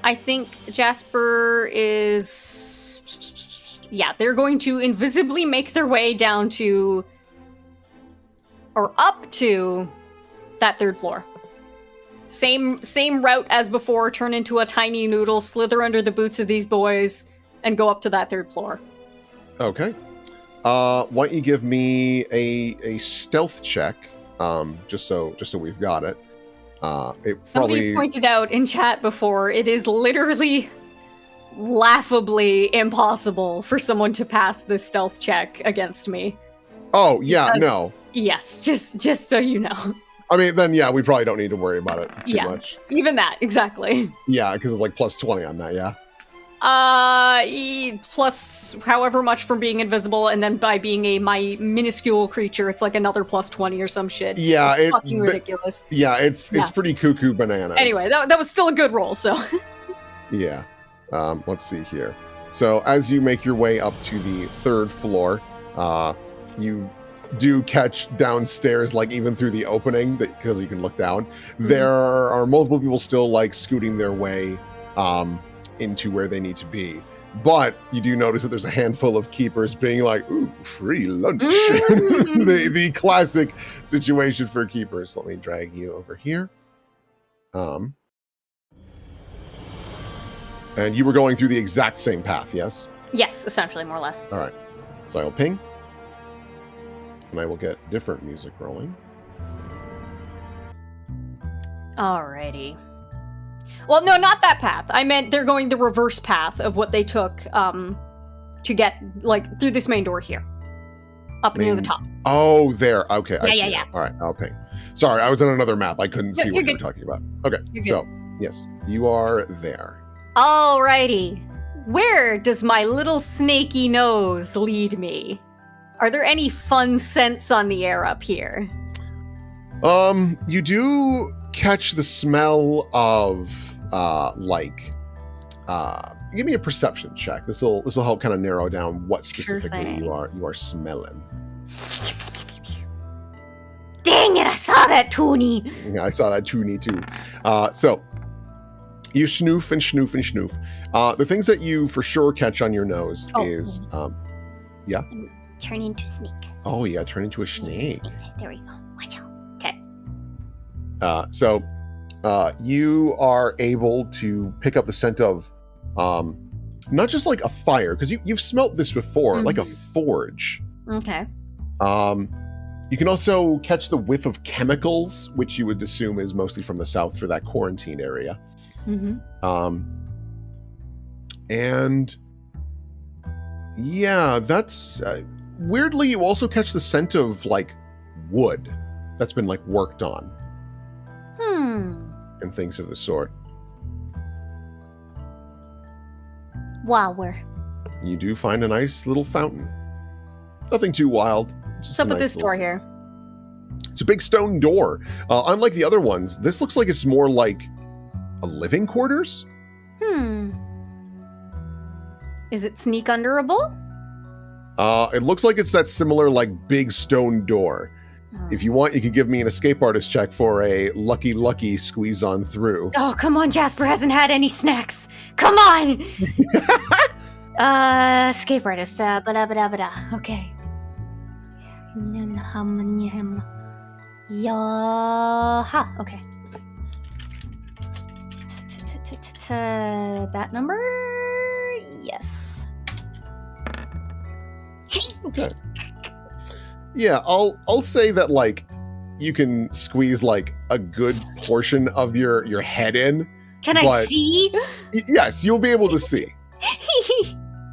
I think Jasper is... Yeah, they're going to invisibly make their way down to... or up to that third floor. Same route as before, turn into a tiny noodle, slither under the boots of these boys, and go up to that third floor. Okay. Why don't you give me a stealth check, just so we've got it. Somebody pointed out in chat before, it is literally laughably impossible for someone to pass this stealth check against me. Oh, yeah, Because- no. Yes, just so you know. I mean, then, yeah, we probably don't need to worry about it too Yeah. much. Even that, exactly. Yeah, because it's like plus 20 on that, yeah? Plus however much from being invisible, and then by being my minuscule creature, it's like another plus 20 or some shit. Yeah, It's fucking ridiculous. Yeah, it's pretty cuckoo bananas. Anyway, that was still a good roll, so. Yeah. Let's see here. So as you make your way up to the third floor, you do catch downstairs, like even through the opening, because you can look down, there are multiple people still like scooting their way into where they need to be. But you do notice that there's a handful of keepers being like, ooh, free lunch. the classic situation for keepers. Let me drag you over here. And you were going through the exact same path, yes? Yes, essentially, more or less. All right. So I will ping. And I will get different music rolling. Alrighty. Well, no, not that path. I meant they're going the reverse path of what they took to get, like, through this main door here. Up near the top. Oh, there. Okay. I see Yeah. it. All right. I'll ping. Sorry, I was on another map. I couldn't see You're what you good. were talking about. Okay. You're good. So, yes, you are there. Alrighty. Where does my little snaky nose lead me? Are there any fun scents on the air up here? You do catch the smell of give me a perception check. This will help kind of narrow down what specifically thing. you are smelling. Dang it, I saw that, Toonie. Yeah, I saw that too. So you snoof and snoof and snoof. The things that you for sure catch on your nose is, Turn into snake. oh yeah, turn into a snake. There we go. Watch out. Okay. So you are able to pick up the scent of not just like a fire, because you've smelt this before, like a forge. Okay. You can also catch the whiff of chemicals, which you would assume is mostly from the south for that quarantine area. And yeah, that's weirdly, you also catch the scent of like wood that's been like worked on and things of the sort. Wow, we're. You do find a nice little fountain. Nothing too wild. What's up with this door here? It's a big stone door. Unlike the other ones, this looks like it's more like a living quarters. Is it sneak underable? It looks like it's that similar like big stone door. If you want, you could give me an escape artist check for a lucky squeeze on through. Oh, come on, Jasper hasn't had any snacks. Come on! Escape artist. Okay. Yaha. Okay. That number? Yes. Okay. Yeah, I'll say that like you can squeeze like a good portion of your head in. Can I see? Yes, you'll be able to see.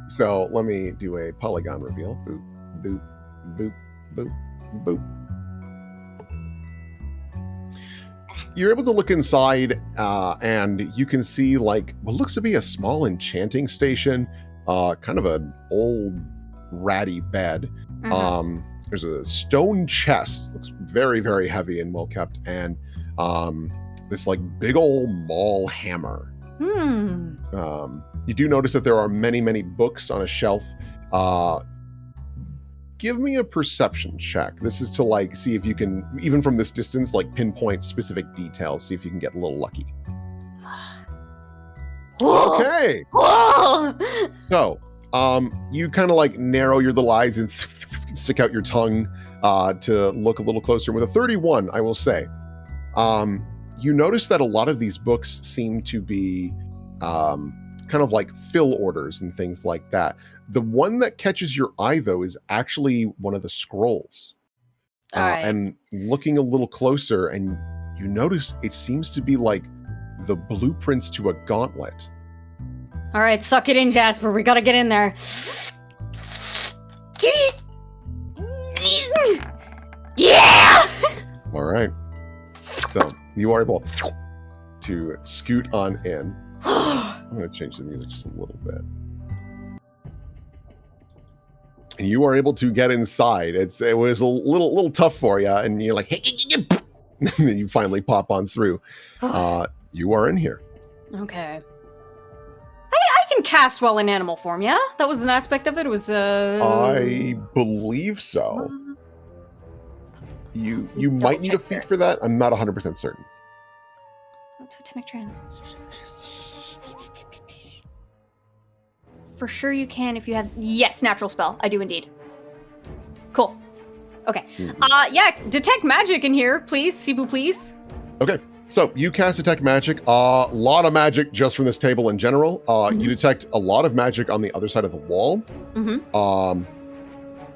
So let me do a polygon reveal. Boop, boop, boop, boop, boop. You're able to look inside and you can see like what looks to be a small enchanting station, kind of an old ratty bed. There's a stone chest, looks very, very heavy and well kept, and this like big old maul hammer. You do notice that there are many, many books on a shelf. Give me a perception check. This is to like see if you can, even from this distance, like pinpoint specific details, see if you can get a little lucky. Okay. So you kind of like narrow your little eyes and stick out your tongue to look a little closer. With a 31, I will say, you notice that a lot of these books seem to be kind of like fill orders and things like that. The one that catches your eye, though, is actually one of the scrolls. And looking a little closer, and you notice it seems to be like the blueprints to a gauntlet. All right, suck it in, Jasper. We gotta get in there. Yeah! All right. So you are able to scoot on in. I'm going to change the music just a little bit. And you are able to get inside. It was a little tough for you, and you're like, hey, and then you finally pop on through. You are in here. Okay. I can cast while in animal form, yeah? That was an aspect of it? It was, I believe so. You might need a feat for that. I'm not 100% certain. Totemic trans. For sure you can if you have... Yes, natural spell. I do indeed. Cool. Okay. Yeah, detect magic in here, please. S'il vous please. Okay. So you cast detect magic. A lot of magic just from this table in general. You detect a lot of magic on the other side of the wall.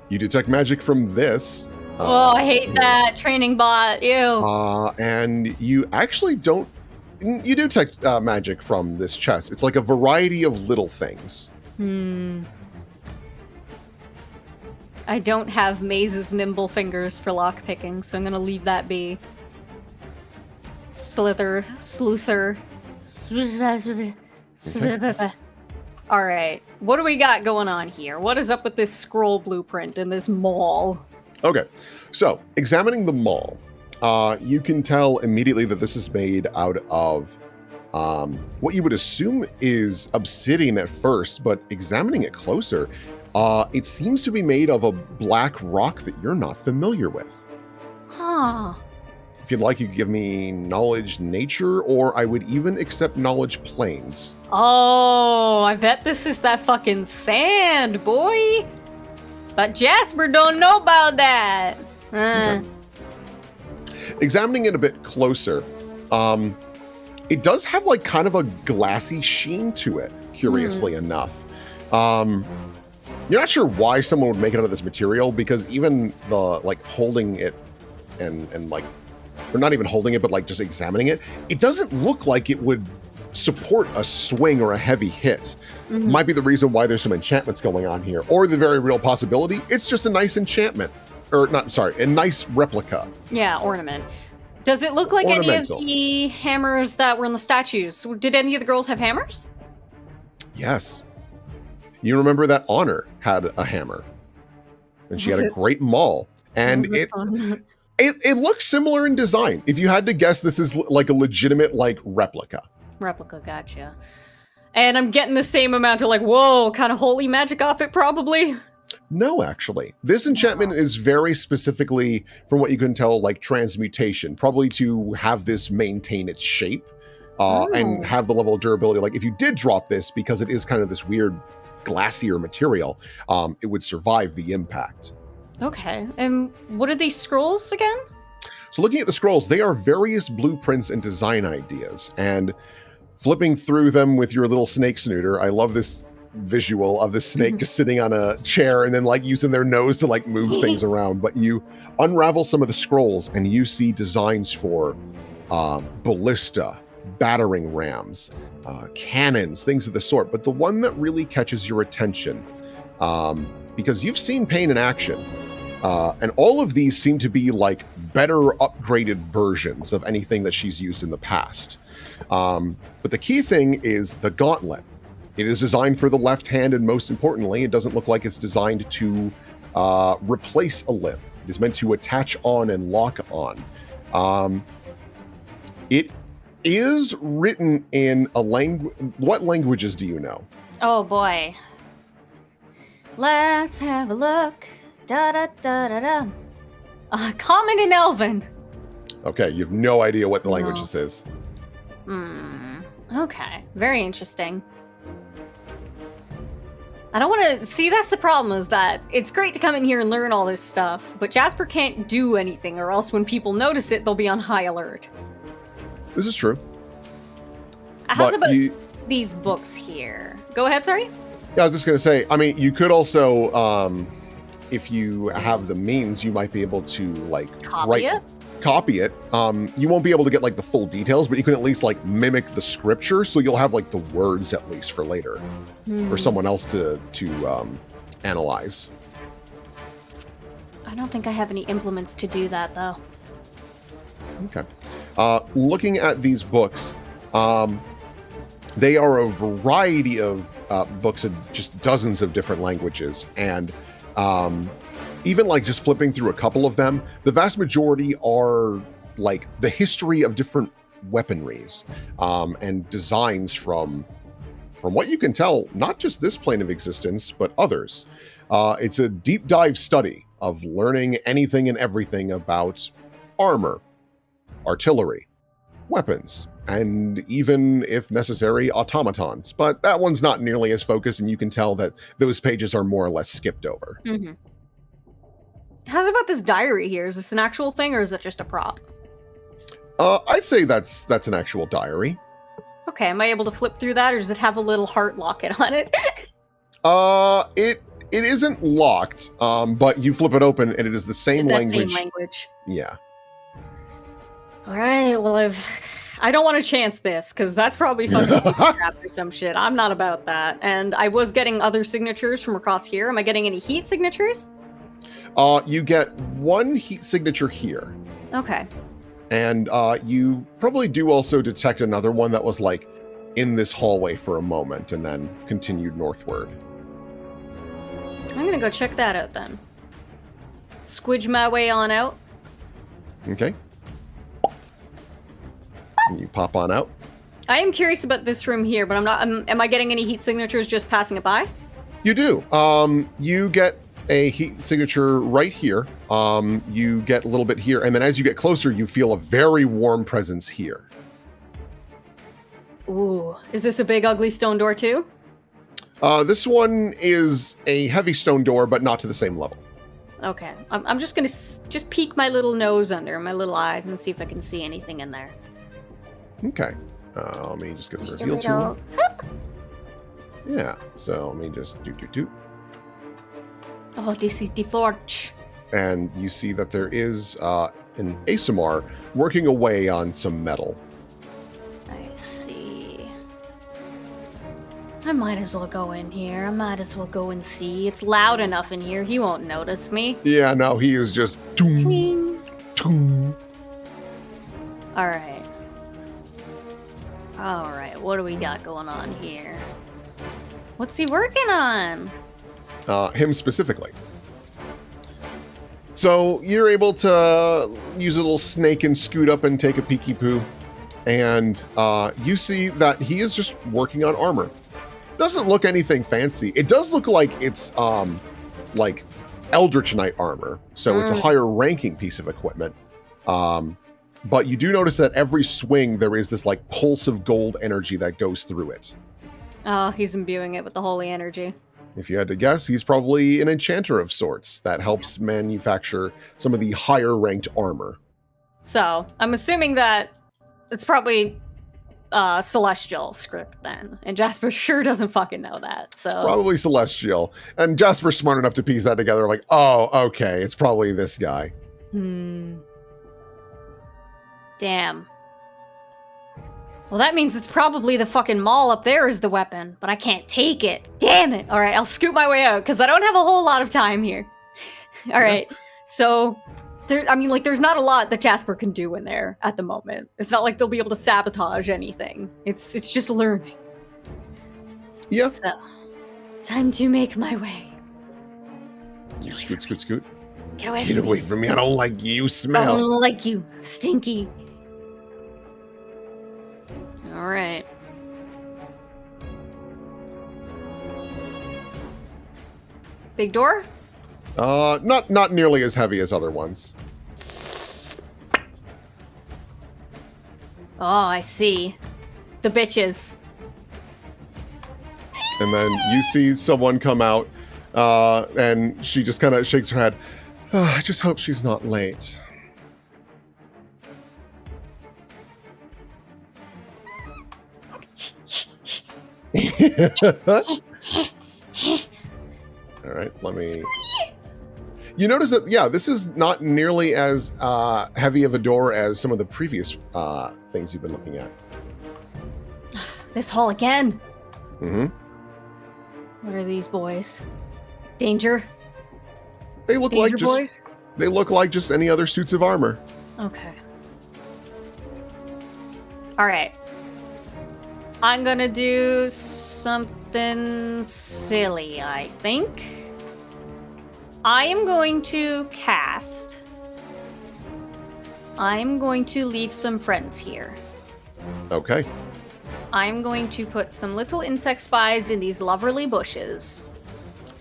You detect magic from this. I hate that training bot. Ew. And you actually don't... You do detect magic from this chest. It's like a variety of little things. I don't have Maze's nimble fingers for lockpicking, so I'm gonna leave that be. Slither. Alright, what do we got going on here? What is up with this scroll blueprint in this mall? Okay, so examining the mall, you can tell immediately that this is made out of what you would assume is obsidian at first, but examining it closer, it seems to be made of a black rock that you're not familiar with. Huh. If you'd like, you could give me knowledge nature, or I would even accept knowledge planes. Oh, I bet this is that fucking sand, boy. But Jasper don't know about that. Okay. Examining it a bit closer, it does have like kind of a glassy sheen to it, curiously enough. You're not sure why someone would make it out of this material, because even the like holding it and like, or not even holding it, but like just examining it, it doesn't look like it would support a swing or a heavy hit. Might be the reason why there's some enchantments going on here, or the very real possibility it's just a nice enchantment, or not, sorry, a nice replica. Yeah, ornament. Does it look like any of the hammers that were in the statues? Did any of the girls have hammers? Yes. You remember that Honor had a hammer, and she had a great maul, and it looks similar in design. If you had to guess, this is like a legitimate like replica. Replica, gotcha. And I'm getting the same amount of like, whoa, kind of holy magic off it, probably. No, actually. This enchantment is very specifically, from what you can tell, like transmutation, probably to have this maintain its shape and have the level of durability. Like if you did drop this, because it is kind of this weird glacier material, it would survive the impact. Okay. And what are these scrolls again? So looking at the scrolls, they are various blueprints and design ideas, and flipping through them with your little snake snooter. I love this visual of the snake just sitting on a chair and then like using their nose to like move things around. But you unravel some of the scrolls and you see designs for ballista, battering rams, cannons, things of the sort. But the one that really catches your attention, because you've seen Payne in action, and all of these seem to be like better upgraded versions of anything that she's used in the past. But the key thing is the gauntlet. It is designed for the left hand, and most importantly, it doesn't look like it's designed to replace a limb. It is meant to attach on and lock on. It is written in a language. What languages do you know? Oh boy. Let's have a look. Da da da da da. Common and Elven. Okay, you have no idea what the language this is. Okay, very interesting. I don't want to see. That's the problem, is that it's great to come in here and learn all this stuff, but Jasper can't do anything, or else when people notice it, they'll be on high alert. This is true. How's about these books here? Go ahead, sorry? Yeah, I was just going to say, I mean, you could also, if you have the means, you might be able to, like, copy it. You won't be able to get, like, the full details, but you can at least, like, mimic the scripture, so you'll have, like, the words, at least, for later, for someone else to analyze. I don't think I have any implements to do that, though. Okay. Looking at these books, they are a variety of books in just dozens of different languages, and even like just flipping through a couple of them, the vast majority are like the history of different weaponries and designs from what you can tell, not just this plane of existence, but others. It's a deep dive study of learning anything and everything about armor, artillery, weapons, and even, if necessary, automatons. But that one's not nearly as focused, and you can tell that those pages are more or less skipped over. How's about this diary here? Is this an actual thing, or is it just a prop? I'd say that's an actual diary. Okay, am I able to flip through that, or does it have a little heart locket on it? It isn't locked, but you flip it open, and it is the same language. Same language. Yeah. All right, well, I don't want to chance this, because that's probably fucking trap or some shit. I'm not about that. And I was getting other signatures from across here. Am I getting any heat signatures? You get one heat signature here. Okay. And you probably do also detect another one that was like in this hallway for a moment and then continued northward. I'm gonna go check that out then. Squidge my way on out. Okay. And you pop on out. I am curious about this room here, but I'm not. Am I getting any heat signatures just passing it by? You do. You get a heat signature right here. You get a little bit here, and then as you get closer, you feel a very warm presence here. Ooh. Is this a big, ugly stone door, too? This one is a heavy stone door, but not to the same level. Okay. I'm just gonna just peek my little nose under my little eyes and see if I can see anything in there. Okay. Let me just get the Just a reveal little tool. hook. Yeah, so let me just do. Oh, this is the forge. And you see that there is an ASMR working away on some metal. I see. I might as well go in here. I might as well go and see. It's loud enough in here. He won't notice me. Yeah, no, he is just... Ting. Toom. All right. All right, what do we got going on here? What's he working on? Him specifically. So you're able to use a little snake and scoot up and take a peeky poo. And you see that he is just working on armor. Doesn't look anything fancy. It does look like it's like Eldritch Knight armor. So it's a higher ranking piece of equipment. But you do notice that every swing there is this like pulse of gold energy that goes through it. Oh, he's imbuing it with the holy energy. If you had to guess, he's probably an enchanter of sorts that helps manufacture some of the higher ranked armor. So, I'm assuming that it's probably celestial script then. And Jasper sure doesn't fucking know that. So Probably celestial. And Jasper's smart enough to piece that together like, oh, okay, it's probably this guy. Damn. Well, that means it's probably the fucking maul up there is the weapon, but I can't take it. Damn it. All right, I'll scoot my way out because I don't have a whole lot of time here. All right. So, there's not a lot that Jasper can do in there at the moment. It's not like they'll be able to sabotage anything. It's just learning. Yeah. So, time to make my way. Scoot. Get away Get from away me. from me. I don't like you. I Smell. don't like you, stinky. All right. Big door? Not nearly as heavy as other ones. Oh, I see. The bitches. And then you see someone come out, and she just kind of shakes her head. I just hope she's not late. All right, let me... You notice that, yeah, this is not nearly as heavy of a door as some of the previous things you've been looking at. This hall again. Mm-hmm. What are these boys? Danger? They look Danger like boys? they look like just any other suits of armor. Okay. Alright. I'm gonna do something silly, I think. I am going to cast. I'm going to leave some friends here. Okay. I'm going to put some little insect spies in these lovely bushes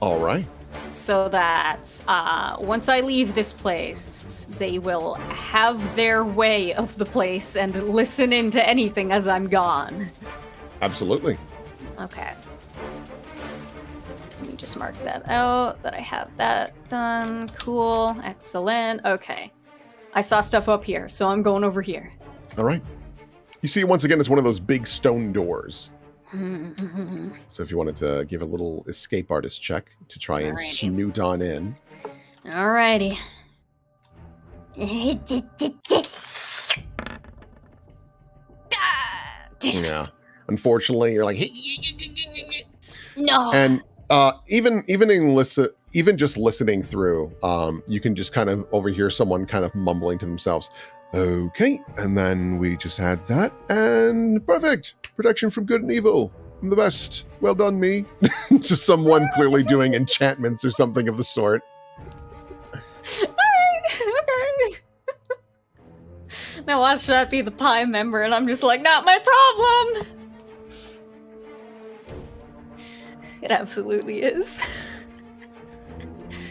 All right. so that once I leave this place, they will have their way of the place and listen into anything as I'm gone. Absolutely. Okay. Let me just mark that out, that I have that done. Cool. Excellent. Okay. I saw stuff up here, so I'm going over here. All right. You see, once again, it's one of those big stone doors. So if you wanted to give a little escape artist check to try and Alrighty. snoot on in. Alrighty. Yeah. Unfortunately, you're like, No. and even just listening through, you can just kind of overhear someone kind of mumbling to themselves. Okay, and then we just had that, and perfect protection from good and evil. I'm the best. Well done, me. To someone clearly doing enchantments or something of the sort. Now watch that be the pie member, and I'm just like, not my problem. It absolutely is.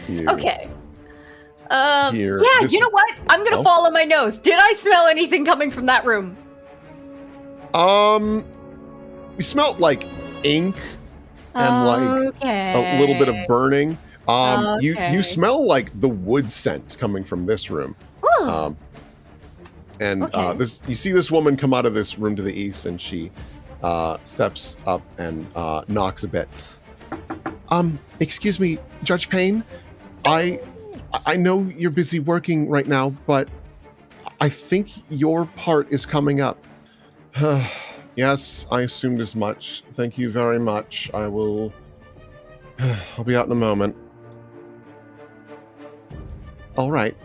Okay. Here, yeah, this- you know what? I'm gonna follow my nose. Did I smell anything coming from that room? You smelled like ink and like a little bit of burning. You smell like the wood scent coming from this room. Ooh. This you see this woman come out of this room to the east, and she steps up and knocks a bit. Excuse me, Judge Payne. I know you're busy working right now, but I think your part is coming up. Yes, I assumed as much. Thank you very much. I'll be out in a moment. All right.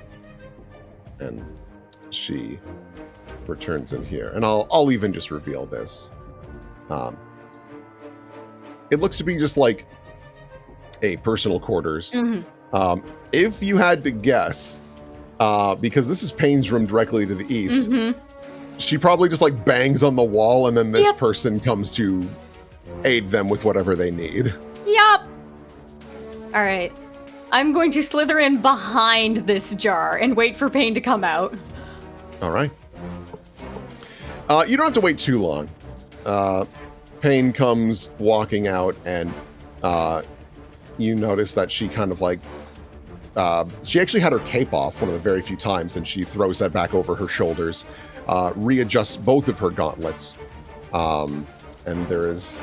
And she returns in here, and I'll even just reveal this. It looks to be just like a personal quarters. Mm-hmm. If you had to guess, because this is Payne's room directly to the east, she probably just like bangs on the wall, and then this person comes to aid them with whatever they need. Yup. All right. I'm going to slither in behind this jar and wait for Payne to come out. All right. You don't have to wait too long. Payne comes walking out, and you notice that she kind of like she actually had her cape off one of the very few times, and she throws that back over her shoulders, readjusts both of her gauntlets, and there is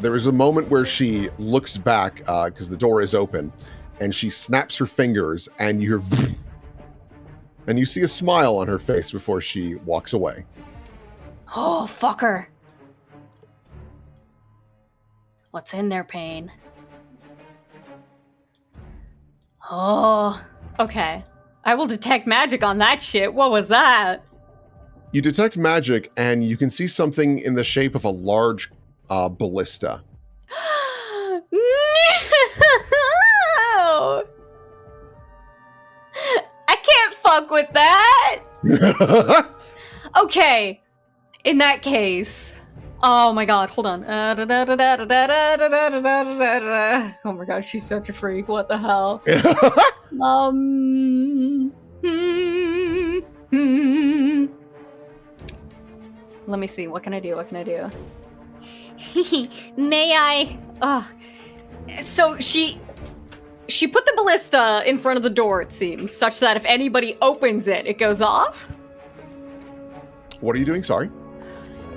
a moment where she looks back because the door is open, and she snaps her fingers, and you hear and you see a smile on her face before she walks away. Oh, fucker. What's in there, Payne? Oh, okay. I will detect magic on that shit. What was that? You detect magic, and you can see something in the shape of a large ballista. No! I can't fuck with that! Okay, in that case... Oh my god, hold on. Oh my god, she's such a freak. What the hell? Let me see. What can I do? May I? So she put the ballista in front of the door, it seems, such that if anybody opens it, it goes off? What are you doing? Sorry?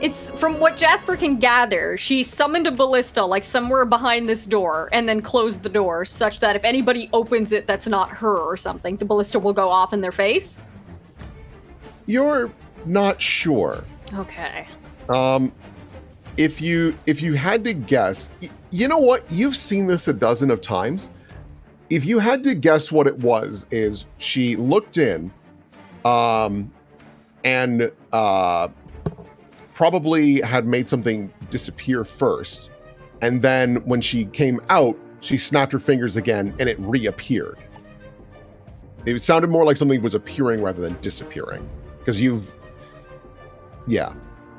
It's from what Jasper can gather, she summoned a ballista like somewhere behind this door and then closed the door such that if anybody opens it that's not her or something, the ballista will go off in their face? You're not sure. Okay. If you had to guess, you know what? You've seen this a dozen of times. If you had to guess what it was, is she looked in, and probably had made something disappear first, and then when she came out, she snapped her fingers again, and it reappeared. It sounded more like something was appearing rather than disappearing, because yeah,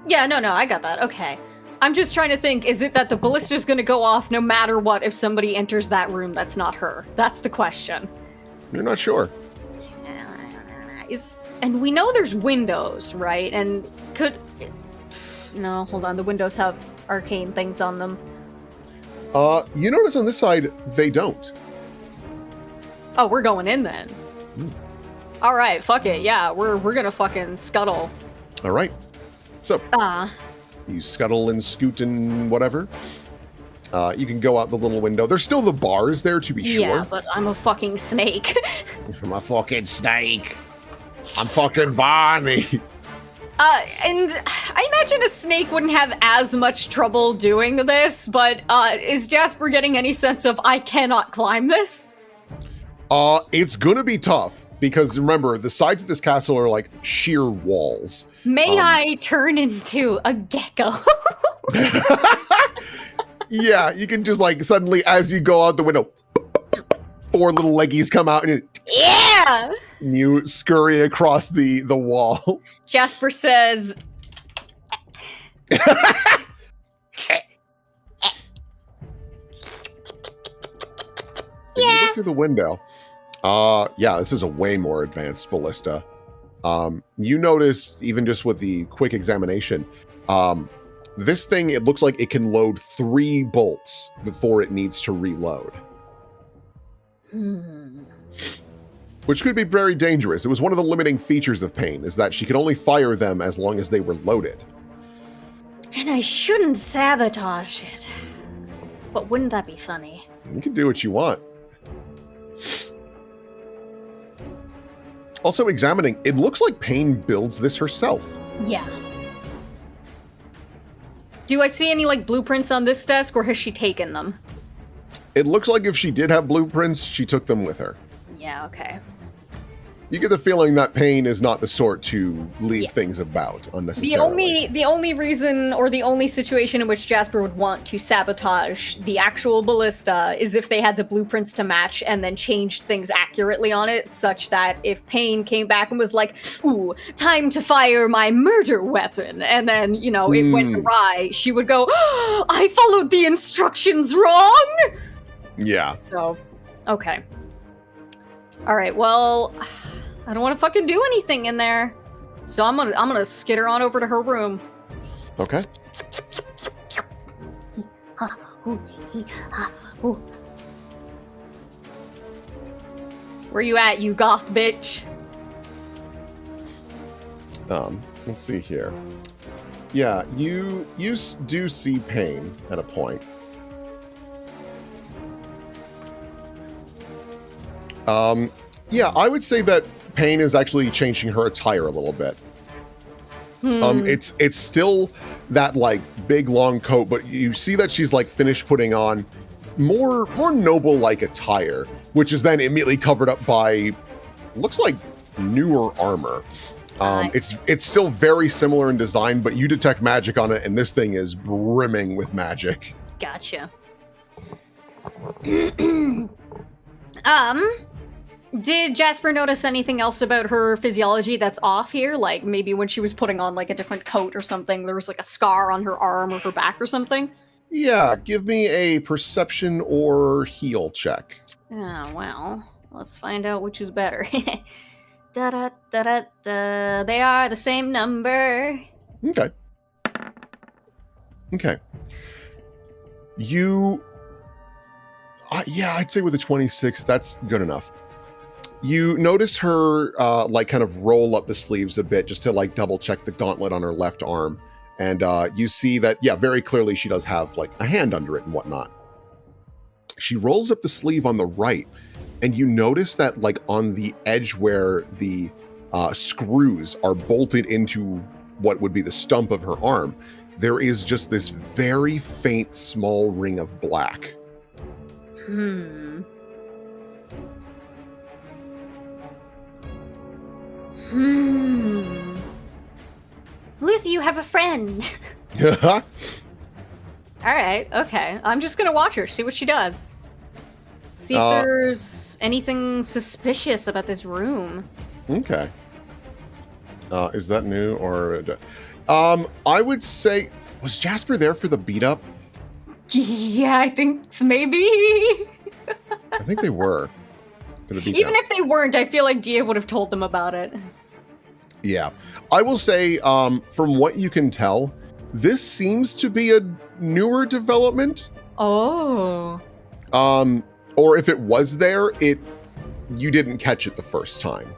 no, I got that. Okay. I'm just trying to think, is it that the ballista's gonna go off no matter what if somebody enters that room that's not her? That's the question. You're not sure. And we know there's windows, right? And no, hold on. The windows have arcane things on them. You notice on this side, they don't. Oh, we're going in then. All right, fuck it. Yeah, we're gonna fucking scuttle. All right. So, you scuttle and scoot and whatever. You can go out the little window. There's still the bars there, to be sure. Yeah, but I'm a fucking snake. I'm a fucking snake. I'm fucking Barney. And I imagine a snake wouldn't have as much trouble doing this, but is Jasper getting any sense of, I cannot climb this? It's gonna be tough, because remember, the sides of this castle are like sheer walls. May I turn into a gecko? Yeah, you can just like suddenly, as you go out the window, 4 little leggies come out and you scurry across the wall. Jasper says, Yeah. Look through the window. Yeah, this is a way more advanced ballista. You notice, even just with the quick examination, this thing, it looks like it can load 3 bolts before it needs to reload. Which could be very dangerous. It was one of the limiting features of Payne, is that she could only fire them as long as they were loaded. And I shouldn't sabotage it. But wouldn't that be funny? You can do what you want. Also examining, it looks like Payne builds this herself. Yeah. Do I see any, like, blueprints on this desk, or has she taken them? It looks like if she did have blueprints, she took them with her. Yeah, okay. You get the feeling that Payne is not the sort to leave things about unnecessarily. The only reason, or the only situation in which Jasper would want to sabotage the actual ballista is if they had the blueprints to match and then changed things accurately on it, such that if Payne came back and was like, ooh, time to fire my murder weapon, and then, you know, it went awry, she would go, oh, I followed the instructions wrong! Yeah. So, okay. Alright, well, I don't want to fucking do anything in there. So I'm gonna skitter on over to her room. Okay. Where you at, you goth bitch? Let's see here. Yeah, you do see Payne at a point. Yeah, I would say that Payne is actually changing her attire a little bit. It's still that like big long coat, but you see that she's like finished putting on more noble like attire, which is then immediately covered up by looks like newer armor. It's still very similar in design, but you detect magic on it, and this thing is brimming with magic. Gotcha. Did Jasper notice anything else about her physiology that's off here? Like maybe when she was putting on like a different coat or something, there was like a scar on her arm or her back or something? Yeah, give me a perception or heal check. Oh, well, let's find out which is better. Da-da-da-da-da. They are the same number. Okay. You... yeah, I'd say with a 26, that's good enough. You notice her, like, kind of roll up the sleeves a bit just to, like, double-check the gauntlet on her left arm. And you see that, yeah, very clearly she does have, like, a hand under it and whatnot. She rolls up the sleeve on the right, and you notice that, like, on the edge where the screws are bolted into what would be the stump of her arm, there is just this very faint, small ring of black. Luthien, you have a friend. Yeah. Alright, okay. I'm just gonna watch her, see what she does. See if there's anything suspicious about this room. Okay. Is that new or... I would say... Was Jasper there for the beat up? Yeah, I think maybe. I think they were. Even if they weren't, I feel like Dia would have told them about it. Yeah. I will say, from what you can tell, this seems to be a newer development. Oh. Or if it was there, you didn't catch it the first time.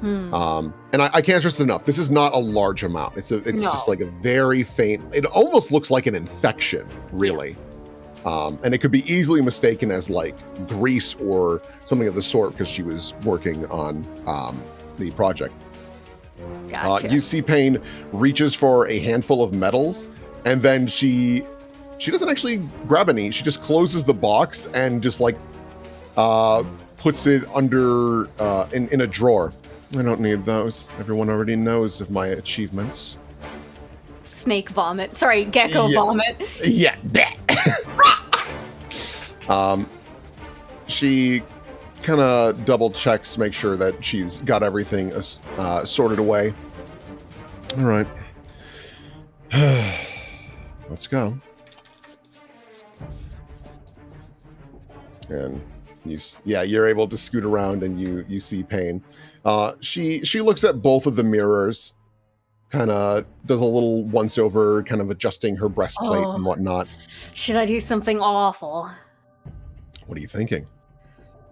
And I can't stress enough, this is not a large amount. It's just like a very faint, it almost looks like an infection, really. And it could be easily mistaken as like grease or something of the sort because she was working on the project. Gotcha. You see Payne reaches for a handful of metals, and then she doesn't actually grab any. She just closes the box and just like puts it under in a drawer. I don't need those. Everyone already knows of my achievements. Snake vomit. Sorry, gecko vomit. Yeah. She kind of double checks, make sure that she's got everything sorted away. All right. Let's go. And You're able to scoot around and you see Payne. She looks at both of the mirrors, kind of does a little once over, kind of adjusting her breastplate and whatnot. Should I do something awful? What are you thinking?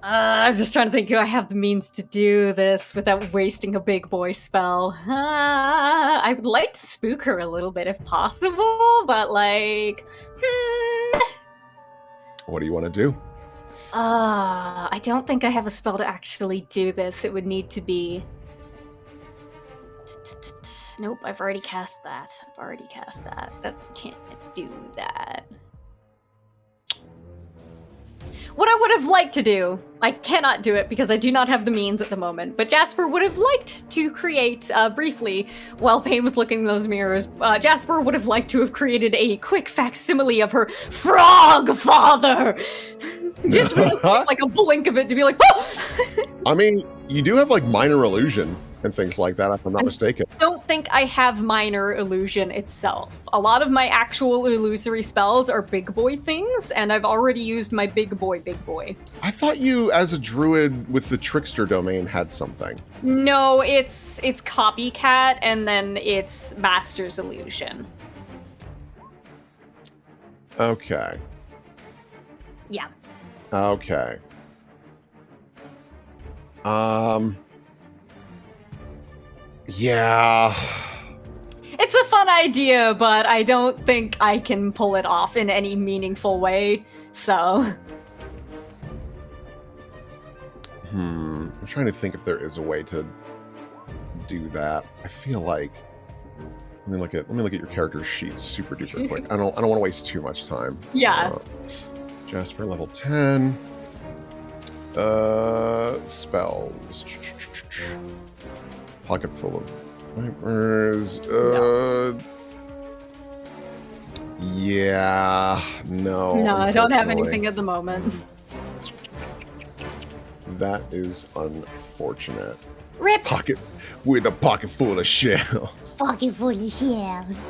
I'm just trying to think, do I have the means to do this without wasting a big boy spell? I would like to spook her a little bit if possible, but like, What do you want to do? I don't think I have a spell to actually do this. It would need to be... Nope, I've already cast that. That can't do that. What I would have liked to do, I cannot do it because I do not have the means at the moment, but Jasper would have liked to create, briefly, while Payne was looking in those mirrors, Jasper would have liked to have created a quick facsimile of her frog father! Just really quick, like a blink of it to be like, oh! I mean, you do have, like, minor illusion and things like that, if I'm not mistaken. I don't think I have minor illusion itself. A lot of my actual illusory spells are big boy things, and I've already used my big boy. I thought you, as a druid with the trickster domain, had something. No, it's copycat, and then it's master's illusion. Okay. Yeah. Okay. Yeah. It's a fun idea, but I don't think I can pull it off in any meaningful way, so... I'm trying to think if there is a way to do that. I feel like... Let me look at your character sheet super duper quick. I don't want to waste too much time. Yeah. Jasper, level 10. Spells. Pocket full of nightmares. Yeah. No. No, I don't have anything at the moment. That is unfortunate. Rip. Pocket with a pocket full of shells. Pocket full of shells.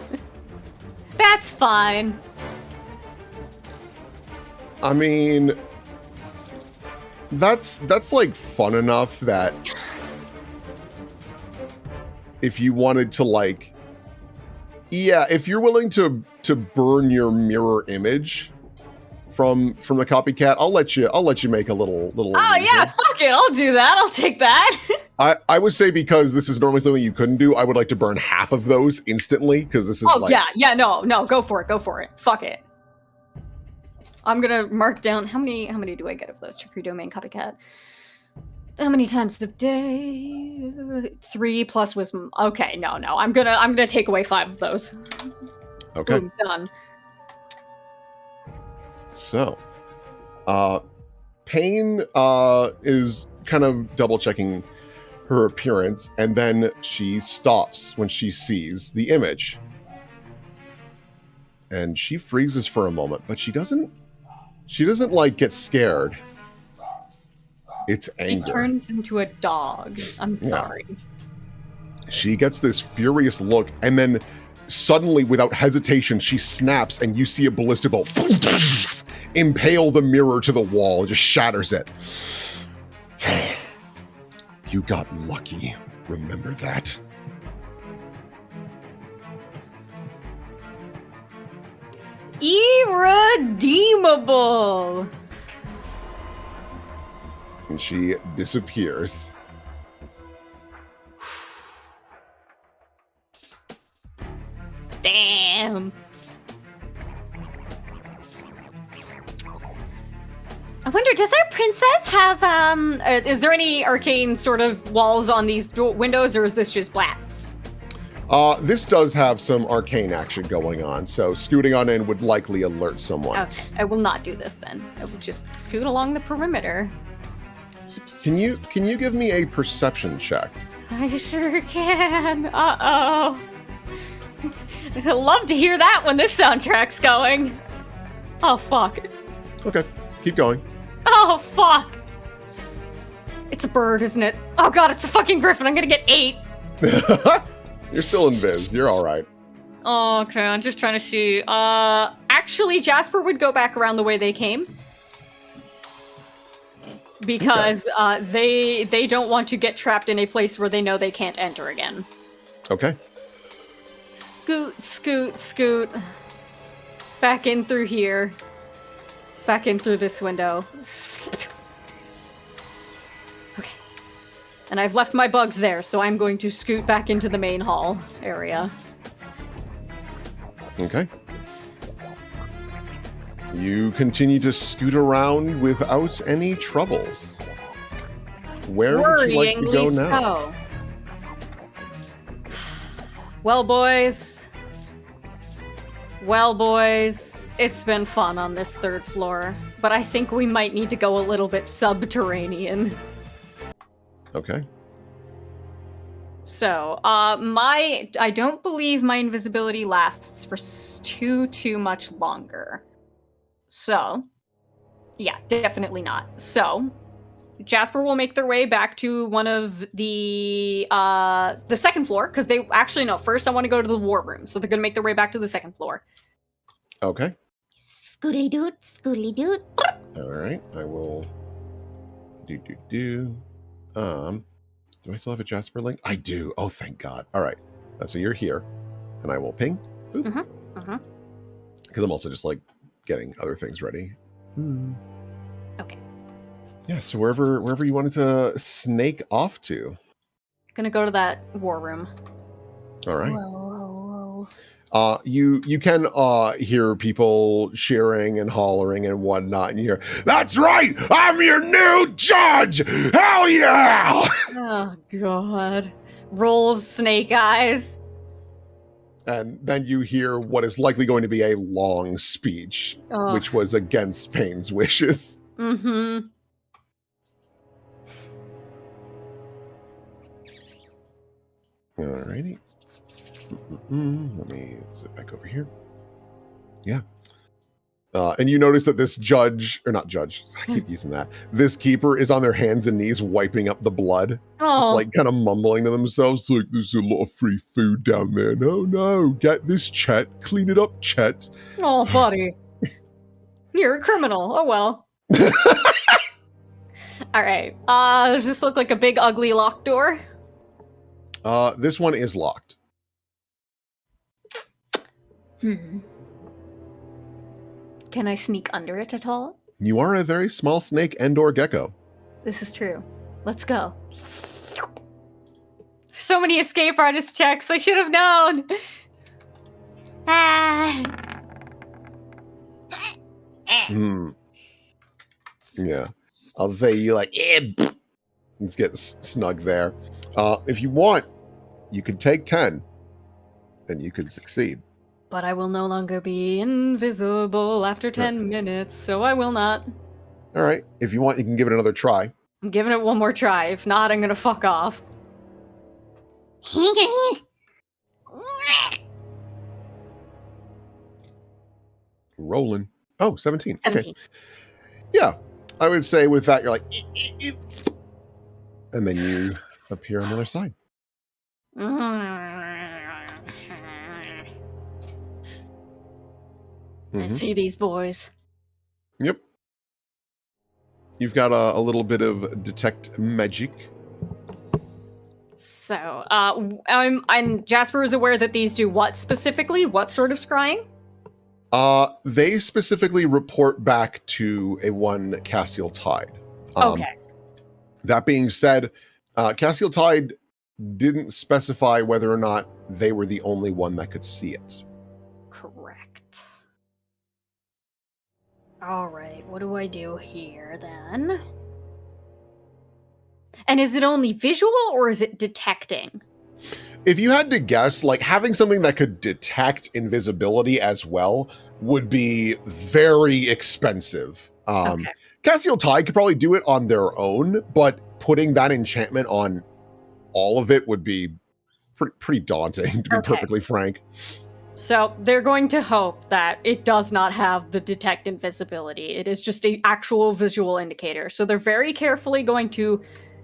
That's fine. I mean, that's like fun enough that if you wanted to, like, yeah, if you're willing to burn your mirror image from the copycat, I'll let you make a little. Oh yeah, fuck it, I'll do that. I'll take that. I would say, because this is normally something you couldn't do, I would like to burn half of those instantly, because this is no, go for it. Fuck it. I'm gonna mark down how many do I get of those trickery domain copycat? How many times a day? 3 plus wisdom. Okay, no. I'm gonna take away 5 of those. Okay. Boom, done. So, Payne is kind of double checking her appearance, and then she stops when she sees the image. And she freezes for a moment, but she doesn't like get scared. It's anger. She turns into a dog. I'm sorry. She gets this furious look, and then suddenly, without hesitation, she snaps, and you see a ballista bolt impale the mirror to the wall. It just shatters it. You got lucky. Remember that. Irredeemable. And she disappears. Damn. I wonder, does our princess have, is there any arcane sort of walls on these windows, or is this just black? This does have some arcane action going on, so scooting on in would likely alert someone. Okay, I will not do this then. I will just scoot along the perimeter. Can you give me a perception check? I sure can. Uh-oh. I'd love to hear that when this soundtrack's going. Oh, fuck. Okay, keep going. Oh, fuck. It's a bird, isn't it? Oh, God, it's a fucking griffin. I'm gonna get 8. You're still in Viz. You're all right. Oh, okay, I'm just trying to see. Actually, Jasper would go back around the way they came. because they don't want to get trapped in a place where they know they can't enter again. Okay. Scoot, scoot, scoot. Back in through here. Back in through this window. Okay. And I've left my bugs there, so I'm going to scoot back into the main hall area. Okay. You continue to scoot around without any troubles. Where would you like to go now? So. Well, boys. Well, boys. It's been fun on this 3rd floor, but I think we might need to go a little bit subterranean. Okay. So, I don't believe my invisibility lasts for too much longer. So, yeah, definitely not. So, Jasper will make their way back to one of the 2nd floor, because they actually no. First, I want to go to the war room, so they're gonna make their way back to the 2nd floor. Okay. Scootly doot, scootly doot. All right. I will. Do I still have a Jasper link? I do. Oh, thank God. All right. So you're here, and I will ping. Because I'm also just like getting other things ready. Okay. Yeah. So wherever you wanted to snake off to. Gonna go to that war room. All right. Whoa. You can hear people cheering and hollering and whatnot, and you hear, "That's right! I'm your new judge! Hell yeah!" Oh God. Rolls snake eyes. And then you hear what is likely going to be a long speech, which was against Payne's wishes. Mm-hmm. Alrighty. Let me sit back over here. Yeah. And you notice that this judge, or not judge, I keep using that. This keeper is on their hands and knees wiping up the blood. Just like kind of mumbling to themselves, like, there's a lot of free food down there. No, get this, Chet. Clean it up, Chet. Oh, buddy. You're a criminal. Oh, well. All right. Does this look like a big, ugly locked door? This one is locked. Can I sneak under it at all? You are a very small snake and/or gecko. This is true. Let's go. So many escape artist checks. I should have known. Yeah. I'll say you like, let's get snug there. If you want, you could take 10 and you could succeed. But I will no longer be invisible after 10 minutes, so I will not. All right. If you want, you can give it another try. I'm giving it one more try. If not, I'm gonna fuck off. Rolling. Oh, 17. 17. Okay. Yeah. I would say with that, you're like, and then you appear on the other side. I see these boys. Yep. You've got a little bit of detect magic. So, I'm Jasper is aware that these do what specifically? What sort of scrying? They specifically report back to a one Cassiel Tide. Okay. That being said, Cassiel Tide didn't specify whether or not they were the only one that could see it. Correct. All right, what do I do here then? And is it only visual or is it detecting? If you had to guess, like having something that could detect invisibility as well would be very expensive. Okay. Cassiel Tide could probably do it on their own, but putting that enchantment on all of it would be pretty daunting, to be perfectly frank. So they're going to hope that it does not have the detect invisibility. It is just an actual visual indicator. So they're very carefully going to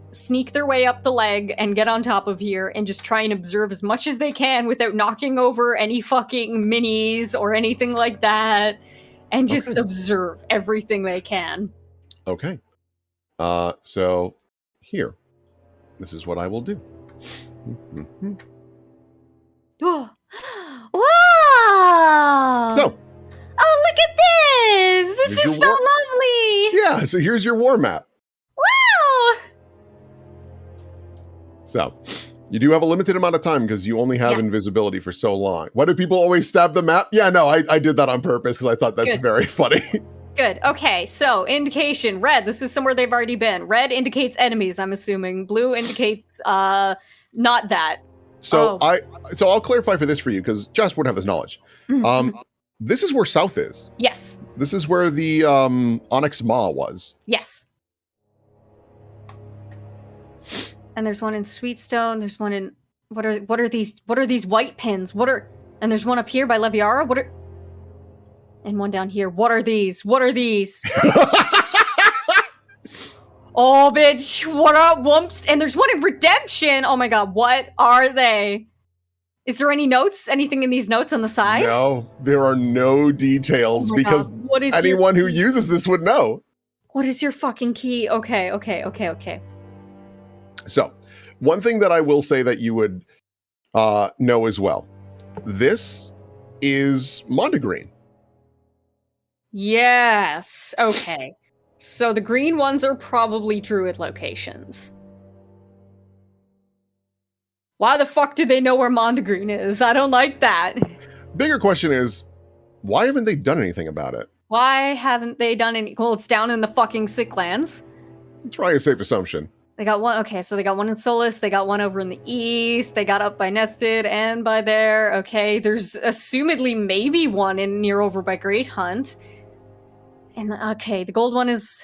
sneak their way up the leg and get on top of here and just try and observe as much as they can without knocking over any fucking minis or anything like that, and just observe everything they can. Okay. So here, this is what I will do. Wow! So, Oh, look at this! This Here's is your so lovely! yeah, so here's your war map. Wow! So, you do have a limited amount of time because you only have Yes. invisibility for so long. Why do people always stab the map? Yeah, no, I did that on purpose because I thought that's Good. very funny. Good. Okay, so indication red. This is somewhere they've already been. Red indicates enemies, I'm assuming. Blue indicates not that. So Oh. I'll clarify for this for you because Jasper would have this knowledge. Mhm. This is where south is. Yes. This is where the Onyx Maw was. Yes. And there's one in Sweetstone. There's one in what are these white pins? And there's one up here by Leviara. And one down here. What are these? Oh, bitch. What up, whoops? And there's one in Redemption. Oh my god, what are they? Is there any notes? Anything in these notes on the side? No, there are no details Oh my because God, what is anyone your who key? uses this would know. What is your fucking key? Okay. So, one thing that I will say that you would know as well. This is Mondegreen. Yes. Okay. So the green ones are probably druid locations. Why the fuck do they know where Mondegreen is? I don't like that. Bigger question is, why haven't they done anything about it? Why haven't they done any? Well, it's down in the fucking Sicklands. It's probably a safe assumption. They got one. Okay, so they got one in Solus. They got one over in the east. They got up by Nested and by there. Okay, there's assumedly maybe one in near over by Great Hunt. And okay, the gold one's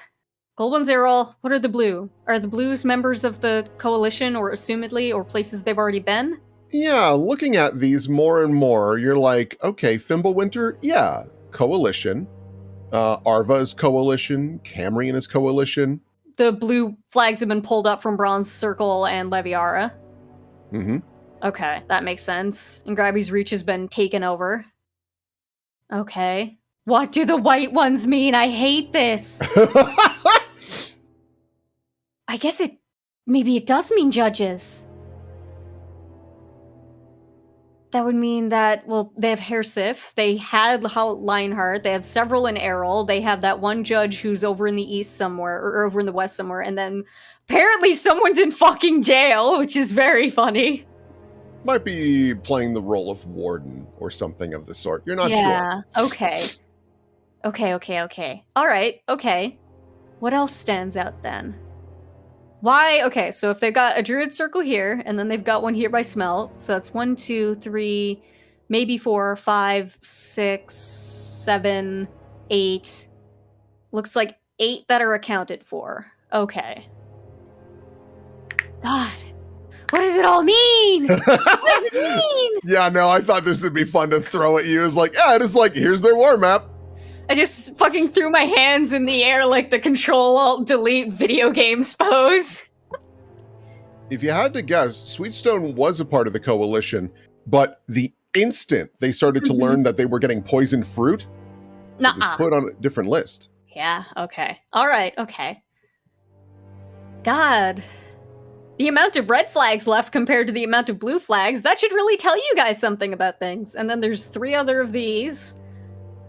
Errol. What are the blue? Are the blues members of the coalition, or assumedly, or places they've already been? Yeah, looking at these more and more, you're like, okay, Fimbulwinter, yeah, coalition. Arva is coalition. Camrian is coalition. The blue flags have been pulled up from Bronze Circle and Leviara. Mm-hmm. Okay, that makes sense. And Grabby's Reach has been taken over. Okay. What do the white ones mean? I hate this. I guess maybe it does mean judges. That would mean that, well, they have Hersif, they had Lionheart, they have several in Errol, they have that one judge who's over in the east somewhere, or over in the west somewhere, and then apparently someone's in fucking jail, which is very funny. Might be playing the role of warden or something of the sort. You're not sure. Yeah, okay. Okay. Alright, okay. What else stands out then? Why? Okay, so if they've got a druid circle here, and then they've got one here by Smelt, so that's 1, 2, 3, maybe 4, 5, 6, 7, 8. Looks like 8 that are accounted for. Okay. God. What does it all mean? What does it mean? Yeah, no, I thought this would be fun to throw at you. It's like, yeah, it's like, here's their war map. I just fucking threw my hands in the air like the Control-Alt-Delete video games pose. If you had to guess, Sweetstone was a part of the coalition, but the instant they started to learn that they were getting poisoned fruit, it was Nuh-uh. put on a different list. Yeah, okay. Alright, okay. God. The amount of red flags left compared to the amount of blue flags, that should really tell you guys something about things. And then there's 3 other of these.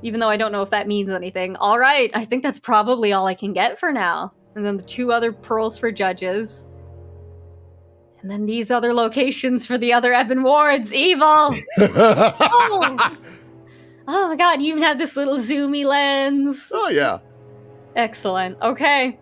Even though I don't know if that means anything. Alright, I think that's probably all I can get for now. And then the 2 other pearls for judges. And then these other locations for the other Ebon wards. Evil! Oh! Oh my god, you even have this little zoomy lens. Oh, yeah. Excellent. Okay.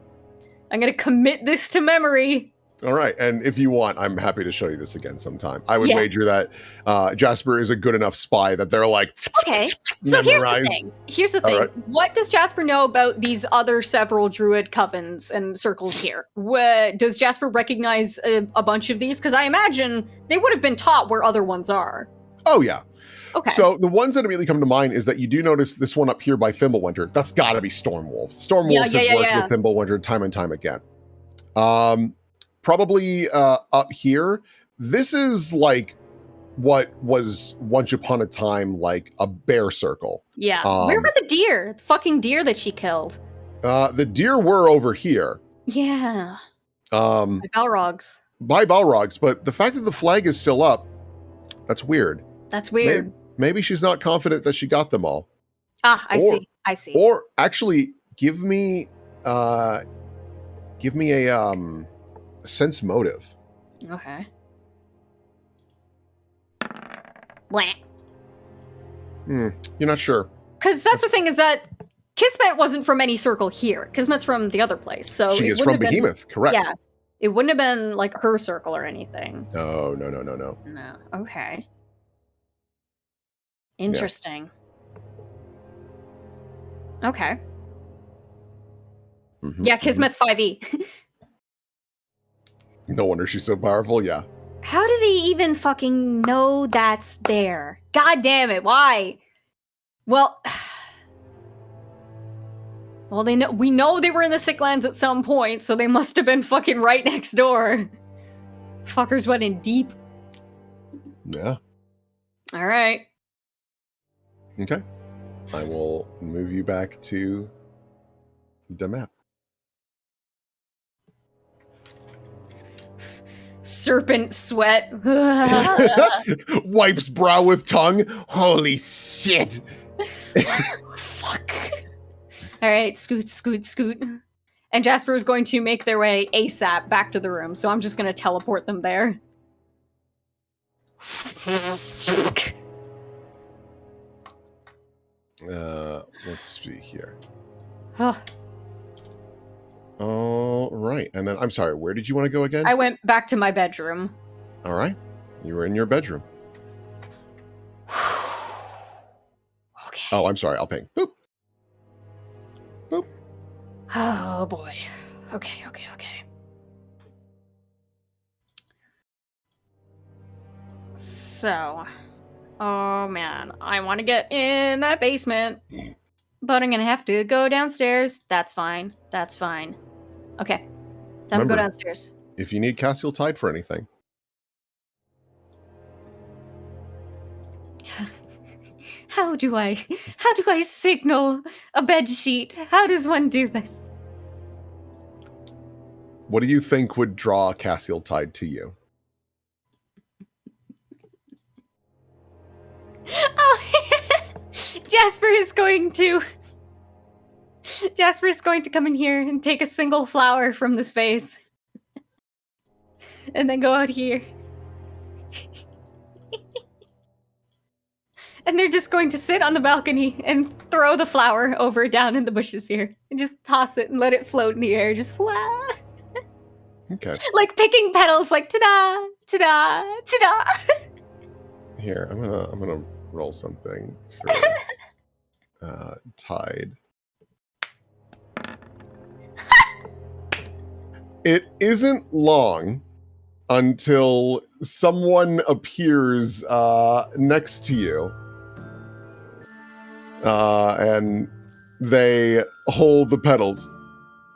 I'm gonna commit this to memory. All right. And if you want, I'm happy to show you this again sometime. I would Yeah. wager that Jasper is a good enough spy that they're like, Okay. So here's the memorize. thing. Here's the All thing. right. What does Jasper know about these other several druid covens and circles here? Does Jasper recognize a bunch of these? Because I imagine they would have been taught where other ones are. Oh, yeah. Okay. So the ones that immediately come to mind is that you do notice this one up here by Fimbulwinter. That's got to be Stormwolves. Stormwolves Yeah, have worked yeah. with Fimbulwinter time and time again. Probably up here, this is like what was once upon a time like a bear circle. Yeah. Where were the deer? The fucking deer that she killed. The deer were over here. Yeah. Um, Like Balrogs. by Balrogs, but the fact that the flag is still up, that's weird. That's weird. Maybe she's not confident that she got them all. Ah, I see. I see. Or actually, give me a sense motive. Okay. Blah. You're not sure. Because that's the thing is that Kismet wasn't from any circle here. Kismet's from the other place. So She it is wouldn't from have been- Behemoth, correct? Yeah. It wouldn't have been like her circle or anything. Oh, no. No. Okay. Interesting. Okay. Yeah, Kismet's 5e. No wonder she's so powerful, yeah. How do they even fucking know that's there? God damn it, why? Well, we know they were in the Sicklands at some point, so they must have been fucking right next door. Fuckers went in deep. Yeah. All right. Okay. I will move you back to the map. Serpent sweat. Wipes brow with tongue. Holy shit. Fuck. All right, scoot. And Jasper is going to make their way ASAP back to the room, so I'm just going to teleport them there. Let's see here. Huh. All right. And then, I'm sorry, where did you want to go again? I went back to my bedroom. All right. You were in your bedroom. Okay. Oh, I'm sorry. I'll ping. Boop. Boop. Oh boy. Okay. So, oh man, I want to get in that basement, but I'm gonna have to go downstairs. That's fine. Okay, time to go downstairs. If you need Castiel Tide for anything. How do I signal a bed sheet? How does one do this? What do you think would draw Castiel Tide to you? Oh, Jasper is going to come in here and take a single flower from this vase. And then go out here. And they're just going to sit on the balcony and throw the flower over down in the bushes here. And just toss it and let it float in the air. Just wah. Okay. Like picking petals, like ta-da, ta-da, ta-da. Here, I'm gonna roll something for Tide. It isn't long until someone appears next to you. And they hold the petals.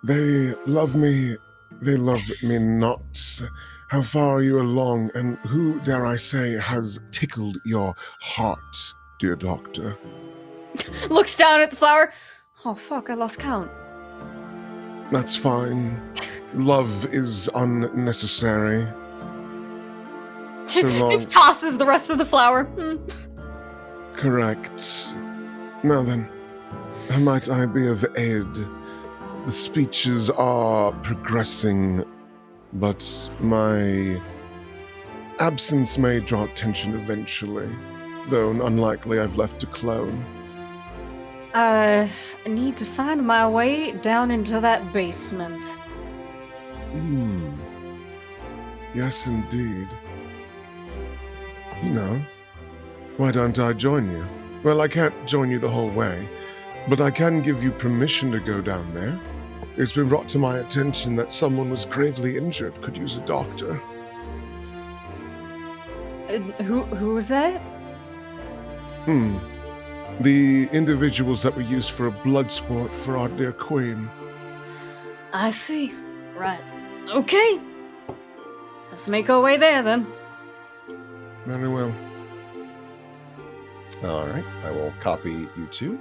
They love me not. How far are you along, and who, dare I say, has tickled your heart, dear doctor? Looks down at the flower. Oh fuck, I lost count. That's fine. Love is unnecessary. So long. Just tosses the rest of the flower. Correct. Now then, how might I be of aid? The speeches are progressing, but my absence may draw attention eventually, though unlikely I've left a clone. I need to find my way down into that basement. Yes, indeed. You know, why don't I join you? Well, I can't join you the whole way, but I can give you permission to go down there. It's been brought to my attention that someone was gravely injured, could use a doctor. Who was that? The individuals that were used for a blood sport for our dear queen. I see. Right. Okay. Let's make our way there then. Very well. All right, I will copy you two.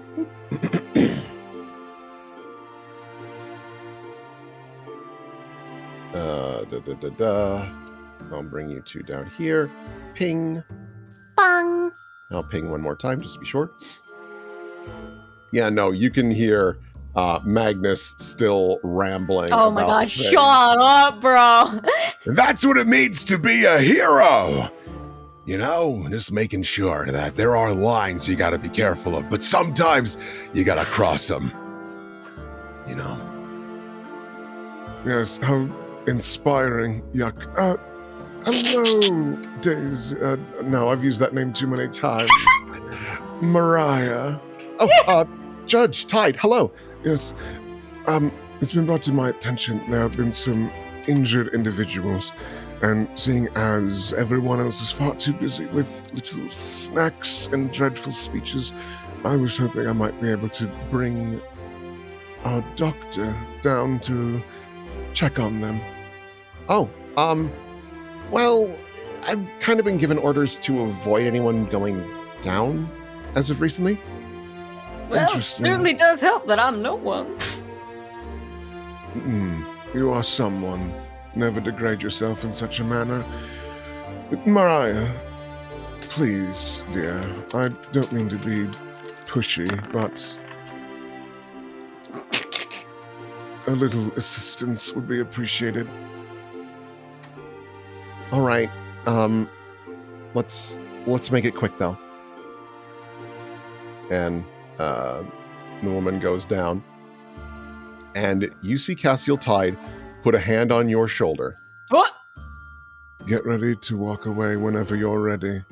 I'll bring you two down here. Ping. Bang. I'll ping one more time just to be sure. Yeah, no, you can hear Magnus still rambling. Oh my about god, things. shut up, bro. That's what it means to be a hero. You know, just making sure that there are lines you gotta be careful of, but sometimes you gotta cross them. You know? Yes, how inspiring. Yuck. Hello, Daisy. No, I've used that name too many times. Mariah. Oh, Judge Tide, hello. Yes. It's been brought to my attention there have been some injured individuals, and seeing as everyone else is far too busy with little snacks and dreadful speeches, I was hoping I might be able to bring our doctor down to check on them. Oh, well, I've kind of been given orders to avoid anyone going down as of recently. Well, it Interesting. certainly does help that I'm no one. You are someone. Never degrade yourself in such a manner. Mariah, please, dear. I don't mean to be pushy, but a little assistance would be appreciated. All right. Let's make it quick though. And the woman goes down, and you see Cassiel Tide put a hand on your shoulder. What? Get ready to walk away whenever you're ready.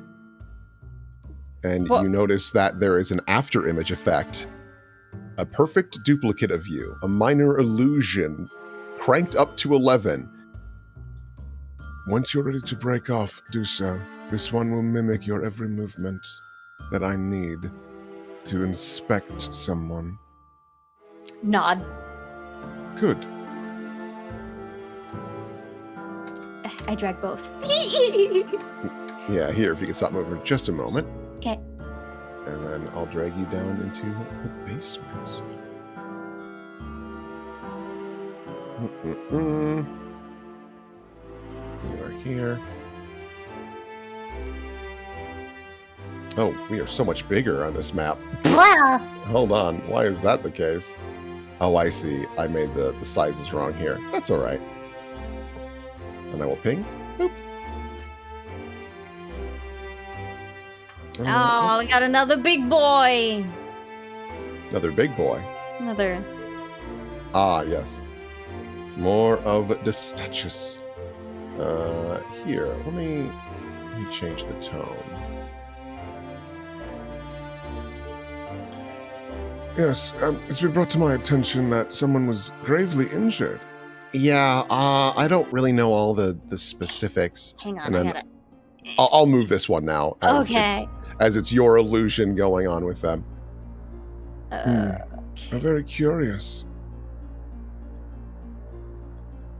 And What? you notice that there is an after image effect, a perfect duplicate of you, a minor illusion, cranked up to 11. Once you're ready to break off, do so. This one will mimic your every movement that I need to inspect someone. Nod. Good. I drag both. Yeah, here, if you can stop moving for just a moment. Okay. And then I'll drag you down into the basement. You are here. Oh, we are so much bigger on this map. Wow. Hold on, why is that the case? Oh, I see. I made the sizes wrong here. That's all right. And I will ping. Boop. Oh, we got another big boy. Another big boy. Another. Ah, yes. More of the statues. Here, let me change the tone. Yes, it's been brought to my attention that someone was gravely injured. Yeah, I don't really know all the specifics. Hang on, And I then got it. I'll move this one now. Okay. As it's your illusion going on with them. I'm very curious.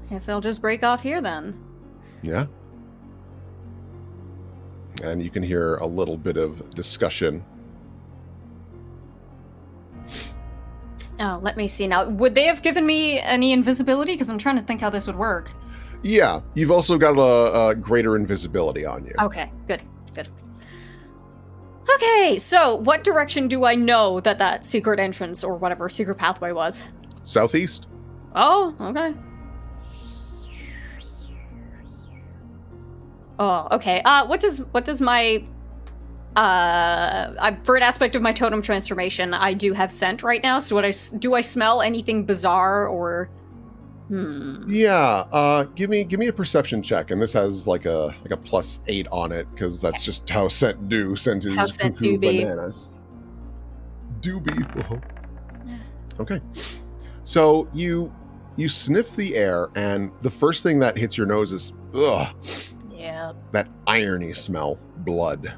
Guess I'll just break off here then. Yeah. And you can hear a little bit of discussion. Oh, let me see now. Would they have given me any invisibility? Because I'm trying to think how this would work. Yeah, you've also got a greater invisibility on you. Okay, good. Okay, so what direction do I know that secret entrance or whatever secret pathway was? Southeast? Oh, okay. Oh, okay. What does my for an aspect of my totem transformation, I do have scent right now. So do I smell anything bizarre or? Yeah. Give me a perception check, and this has like a +8 on it because that's just how scent do. Scent is How scent cuckoo do be. bananas. Do be. Okay. So you sniff the air, and the first thing that hits your nose is Yeah. that irony smell, blood.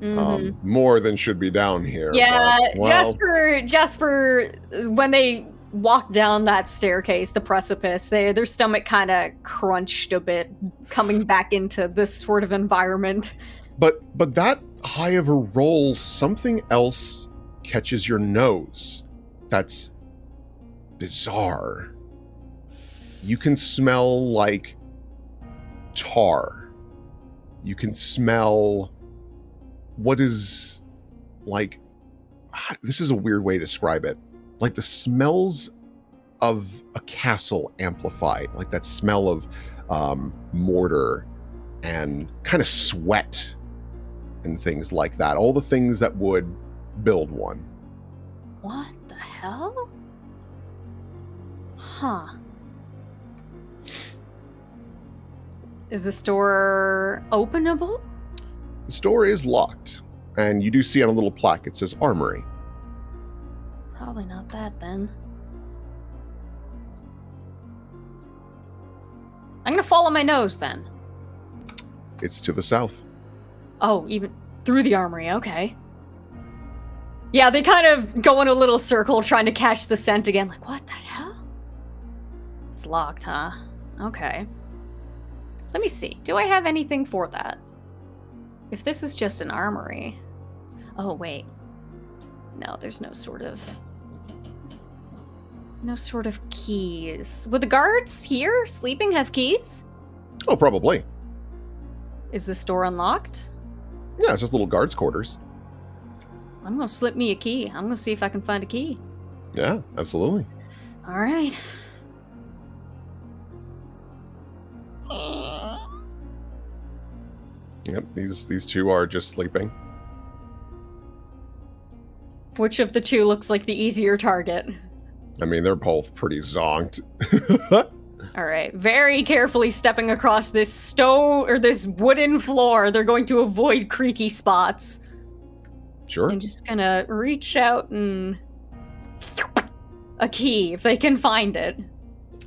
Mhm. More than should be down here. Yeah, but, well, Jasper, when they walked down that staircase, the precipice, their stomach kind of crunched a bit, coming back into this sort of environment. But that high of a roll, something else catches your nose. That's bizarre. you can smell like tar. You can smell what is like, this is a weird way to describe it. Like the smells of a castle amplified, like that smell of mortar and kind of sweat and things like that. All the things that would build one. What the hell? Huh. Is the store openable? The store is locked, and you do see on a little plaque it says Armory. Probably not that then. I'm gonna follow my nose then. It's to the south. Oh, even through the armory, okay. Yeah, they kind of go in a little circle trying to catch the scent again. Like, what the hell? It's locked, huh? Okay. Let me see. Do I have anything for that? If this is just an armory... Oh, wait. No, there's no sort of... No sort of keys. Would the guards here, sleeping, have keys? Oh, probably. Is the store unlocked? Yeah, it's just little guards' quarters. I'm gonna slip me a key. I'm gonna see if I can find a key. Yeah, absolutely. All right. Yep, these two are just sleeping. Which of the two looks like the easier target? I mean, they're both pretty zonked. All right, very carefully stepping across this stone or this wooden floor. They're going to avoid creaky spots. Sure. I'm just gonna reach out and a key if they can find it.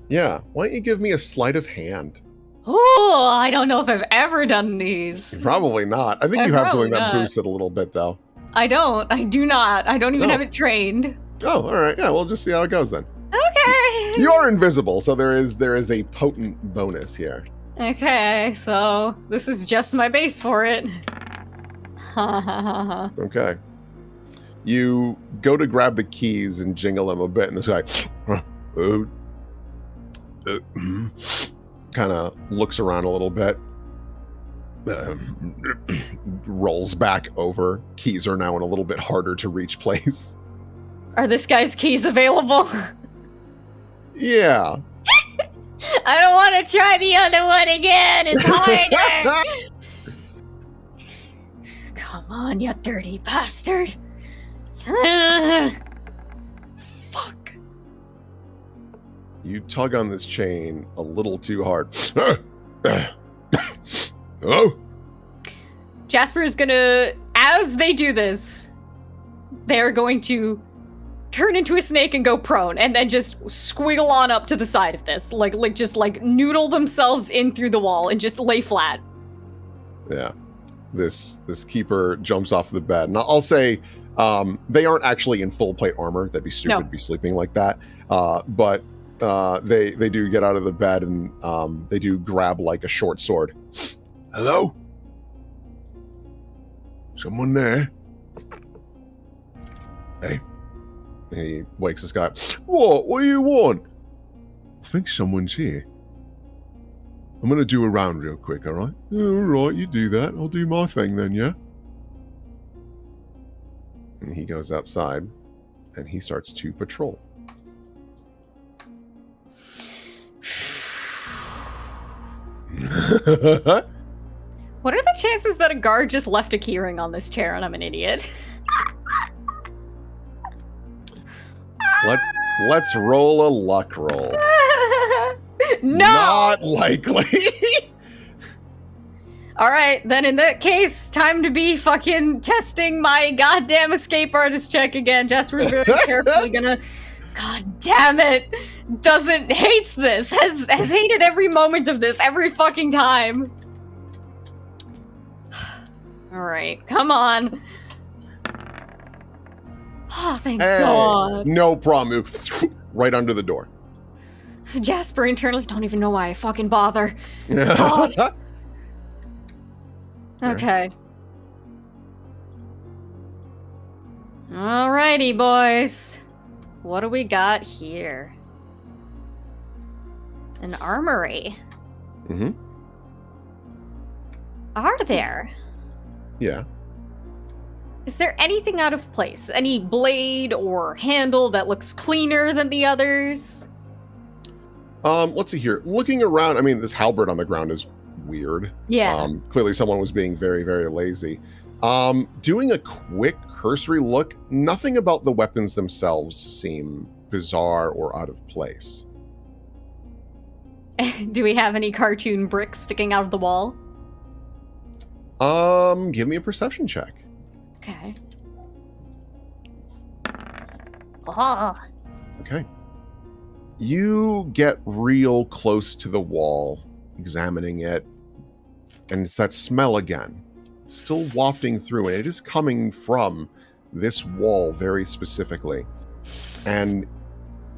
Yeah, why don't you give me a sleight of hand? Oh, I don't know if I've ever done these. Probably not. I think you have Probably something that not. boosts it a little bit, though. I don't. I do not. I don't even No. have it trained. Oh, all right. Yeah, we'll just see how it goes then. Okay. You are invisible, so there is a potent bonus here. Okay, so this is just my base for it. Okay. You go to grab the keys and jingle them a bit, and this guy kind of looks around a little bit, rolls back over. Keys are now in a little bit harder to reach place. Are this guy's keys available? Yeah. I don't want to try the other one again. It's harder. Come on, you dirty bastard. Fuck. You tug on this chain a little too hard. Oh. Jasper is gonna, as they do this, they're going to turn into a snake and go prone, and then just squiggle on up to the side of this, like noodle themselves in through the wall and just lay flat. Yeah. This keeper jumps off the bed, and I'll say they aren't actually in full plate armor. That'd be stupid to be sleeping like that. But they do get out of the bed, and they do grab like a short sword. Hello? Someone there? Hey. He wakes this guy up. What do you want? I think someone's here. I'm going to do a round real quick, all right? All right, you do that. I'll do my thing then, yeah? And he goes outside, and he starts to patrol. What are the chances that a guard just left a keyring on this chair and I'm an idiot? Let's roll a luck roll. No! Not likely. Alright, then in that case, time to be fucking testing my goddamn escape artist check again. Jasper's very carefully gonna... God damn it! Hates this. Has hated every moment of this, every fucking time. Alright, come on. Oh, thank God. No problem. Right under the door. Jasper internally, don't even know why I fucking bother. God. Okay. Alrighty, boys. What do we got here? An armory. Mm-hmm. Are there? Yeah. Is there anything out of place? Any blade or handle that looks cleaner than the others? Let's see here. Looking around, I mean, this halberd on the ground is weird. Yeah. Clearly someone was being very, very lazy. Doing a quick cursory look, nothing about the weapons themselves seem bizarre or out of place. Do we have any cartoon bricks sticking out of the wall? Give me a perception check. Okay. Oh, Okay. You get real close to the wall, examining it, and it's that smell again. It's still wafting through, and it is coming from this wall very specifically. And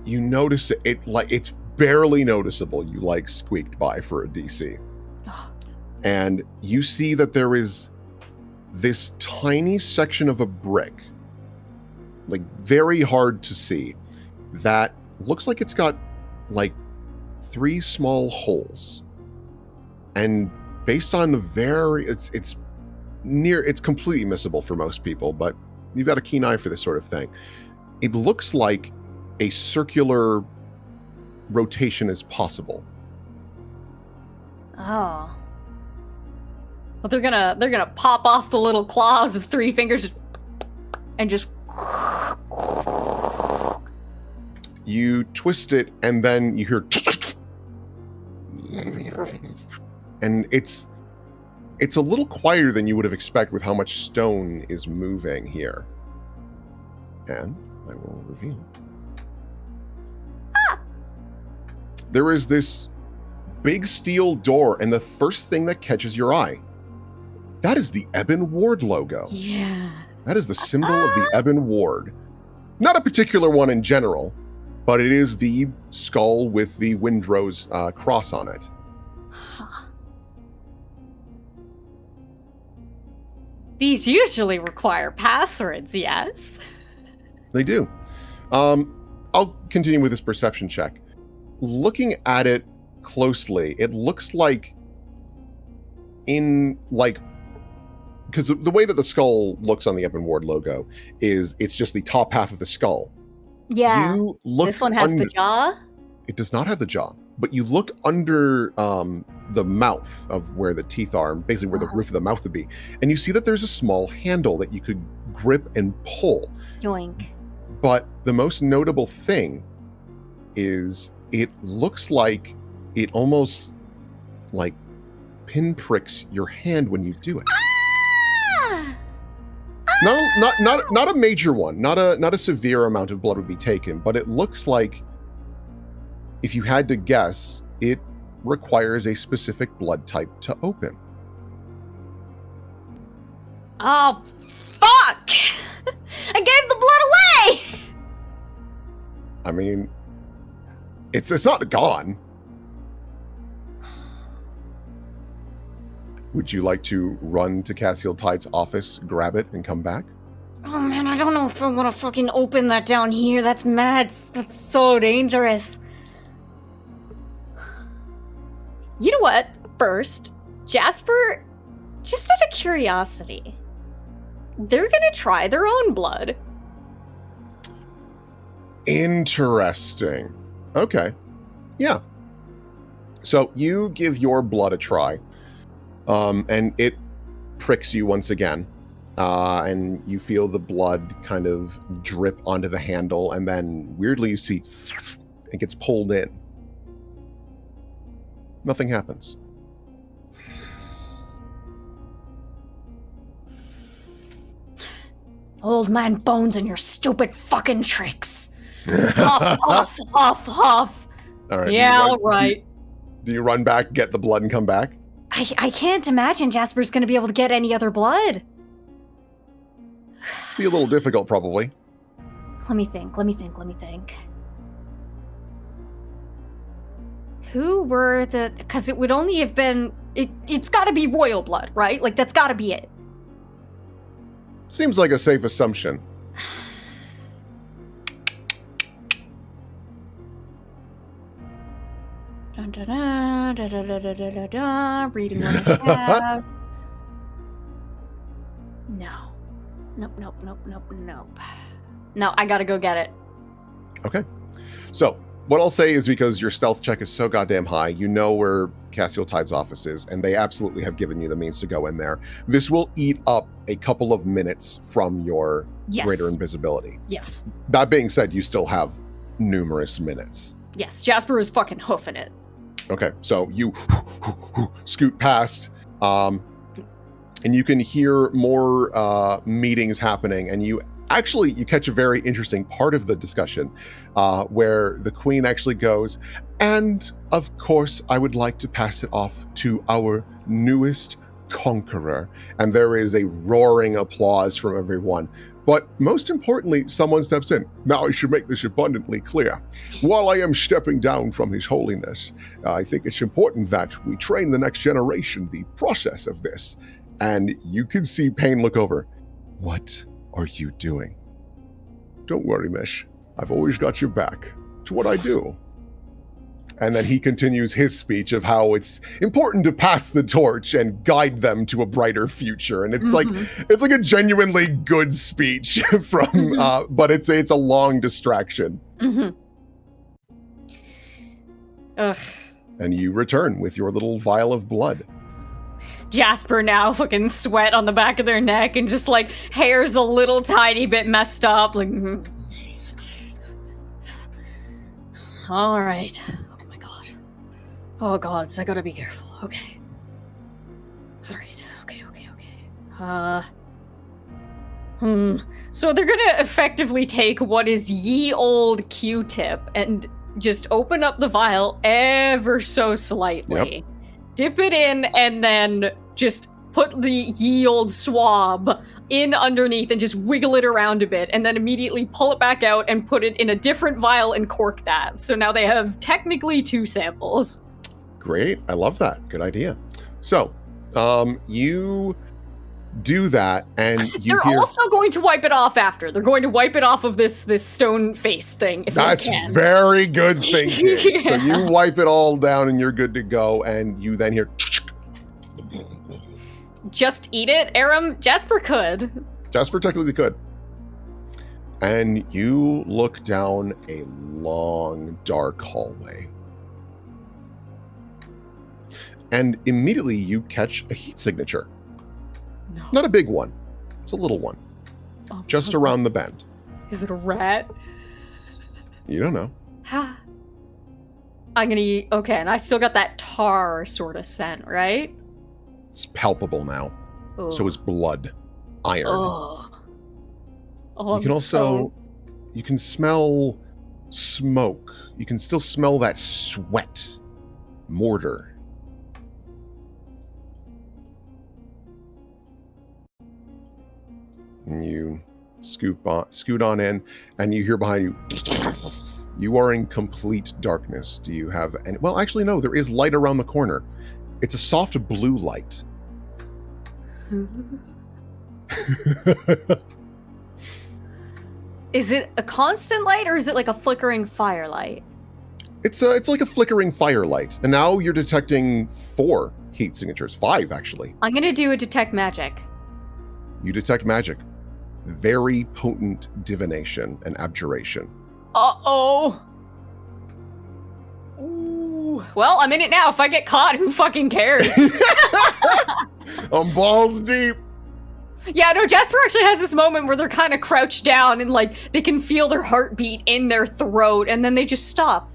you notice it like it's barely noticeable. You like squeaked by for a DC. And you see that there is this tiny section of a brick, like very hard to see, that looks like it's got like 3 small holes. And based on the it's completely missable for most people, but you've got a keen eye for this sort of thing. It looks like a circular rotation is possible. Oh. Well, they're gonna pop off the little claws of 3 fingers and just. You twist it, and then you hear, and it's a little quieter than you would have expected with how much stone is moving here. And I will reveal. There is this big steel door, and the first thing that catches your eye, that is the Ebon Ward logo. Yeah. That is the symbol of the Ebon Ward. Not a particular one in general, but it is the skull with the Windrose cross on it. These usually require passwords, yes? They do. I'll continue with this perception check. Looking at it closely, it looks like because the way that the skull looks on the Ebon Ward logo is it's just the top half of the skull. Yeah. You look This one has the jaw? It does not have the jaw, but you look under the mouth of where the teeth are, basically where the roof of the mouth would be, and you see that there's a small handle that you could grip and pull. Yoink. But the most notable thing is it looks like it almost like pinpricks your hand when you do it. Not a major one, not a severe amount of blood would be taken, but it looks like, if you had to guess, it requires a specific blood type to open. Oh, fuck! I gave the blood away! I mean, it's not gone. Would you like to run to Cassiel Tide's office, grab it, and come back? Oh man, I don't know if I want to fucking open that down here. That's mad. That's so dangerous. You know what? First, Jasper, just out of curiosity, they're gonna try their own blood. Interesting. Okay. Yeah. So you give your blood a try. And it pricks you once again, and you feel the blood kind of drip onto the handle, and then weirdly you see it gets pulled in. Nothing happens. Old man Bones and your stupid fucking tricks. Huff, huff, huff, huff. All right. Yeah, all right. Do you run back, get the blood, and come back? I can't imagine Jasper's gonna be able to get any other blood. Be a little difficult, probably. Let me think. Who were the... Because it would only have been... It's gotta be royal blood, right? Like, that's gotta be it. Seems like a safe assumption. Dun, Reading what I have. No. Nope. No, I gotta go get it. Okay. So, what I'll say is because your stealth check is so goddamn high, you know where Cassiel Tide's office is, and they absolutely have given you the means to go in there. This will eat up a couple of minutes from your greater invisibility. Yes. That being said, you still have numerous minutes. Yes, Jasper is fucking hoofing it. Okay, so you scoot past, and you can hear more meetings happening, and you catch a very interesting part of the discussion where the queen actually goes, and of course I would like to pass it off to our newest conqueror. And there is a roaring applause from everyone. But most importantly, someone steps in. Now I should make this abundantly clear. While I am stepping down from His Holiness, I think it's important that we train the next generation the process of this. And you can see Payne look over. What are you doing? Don't worry, Mish. I've always got your back. It's what I do. And then he continues his speech of how it's important to pass the torch and guide them to a brighter future. And it's like a genuinely good speech from, but it's a long distraction. Ugh. And you return with your little vial of blood. Jasper now fucking sweat on the back of their neck and just like hair's a little tiny bit messed up. Like, all right. Oh gods, I gotta be careful. Okay. Alright, okay. So they're gonna effectively take what is ye old Q-tip and just open up the vial ever so slightly. Yep. Dip it in and then just put the ye old swab in underneath and just wiggle it around a bit and then immediately pull it back out and put it in a different vial and cork that. So now they have technically 2 samples. Great. I love that. Good idea. So, you do that, and They're also going to wipe it off after. They're going to wipe it off of this stone face thing, if that's they can. very good thinking. Yeah. So you wipe it all down, and you're good to go, and you then hear... Just eat it, Aram? Jasper could. Jasper technically could. And you look down a long, dark hallway. And immediately you catch a heat signature. No. Not a big one. It's a little one. Oh, just around the bend. Is it a rat? You don't know. I'm gonna eat... Okay, and I still got that tar sort of scent, right? It's palpable now. Oh. So is blood. Iron. Oh, you can also... You can smell smoke. You can still smell that sweat. Mortar. And you scoot on in, and you hear behind you, you are in complete darkness. Do you have any... Well, actually, no, there is light around the corner. It's a soft blue light. Is it a constant light, or is it like a flickering firelight? It's like a flickering firelight. And now you're detecting 4 heat signatures. 5, actually. I'm gonna do a detect magic. You detect magic. Very potent divination and abjuration. Uh-oh. Ooh. Well, I'm in it now. If I get caught, who fucking cares? I'm balls deep. Yeah, no, Jasper actually has this moment where they're kind of crouched down and, like, they can feel their heartbeat in their throat, and then they just stop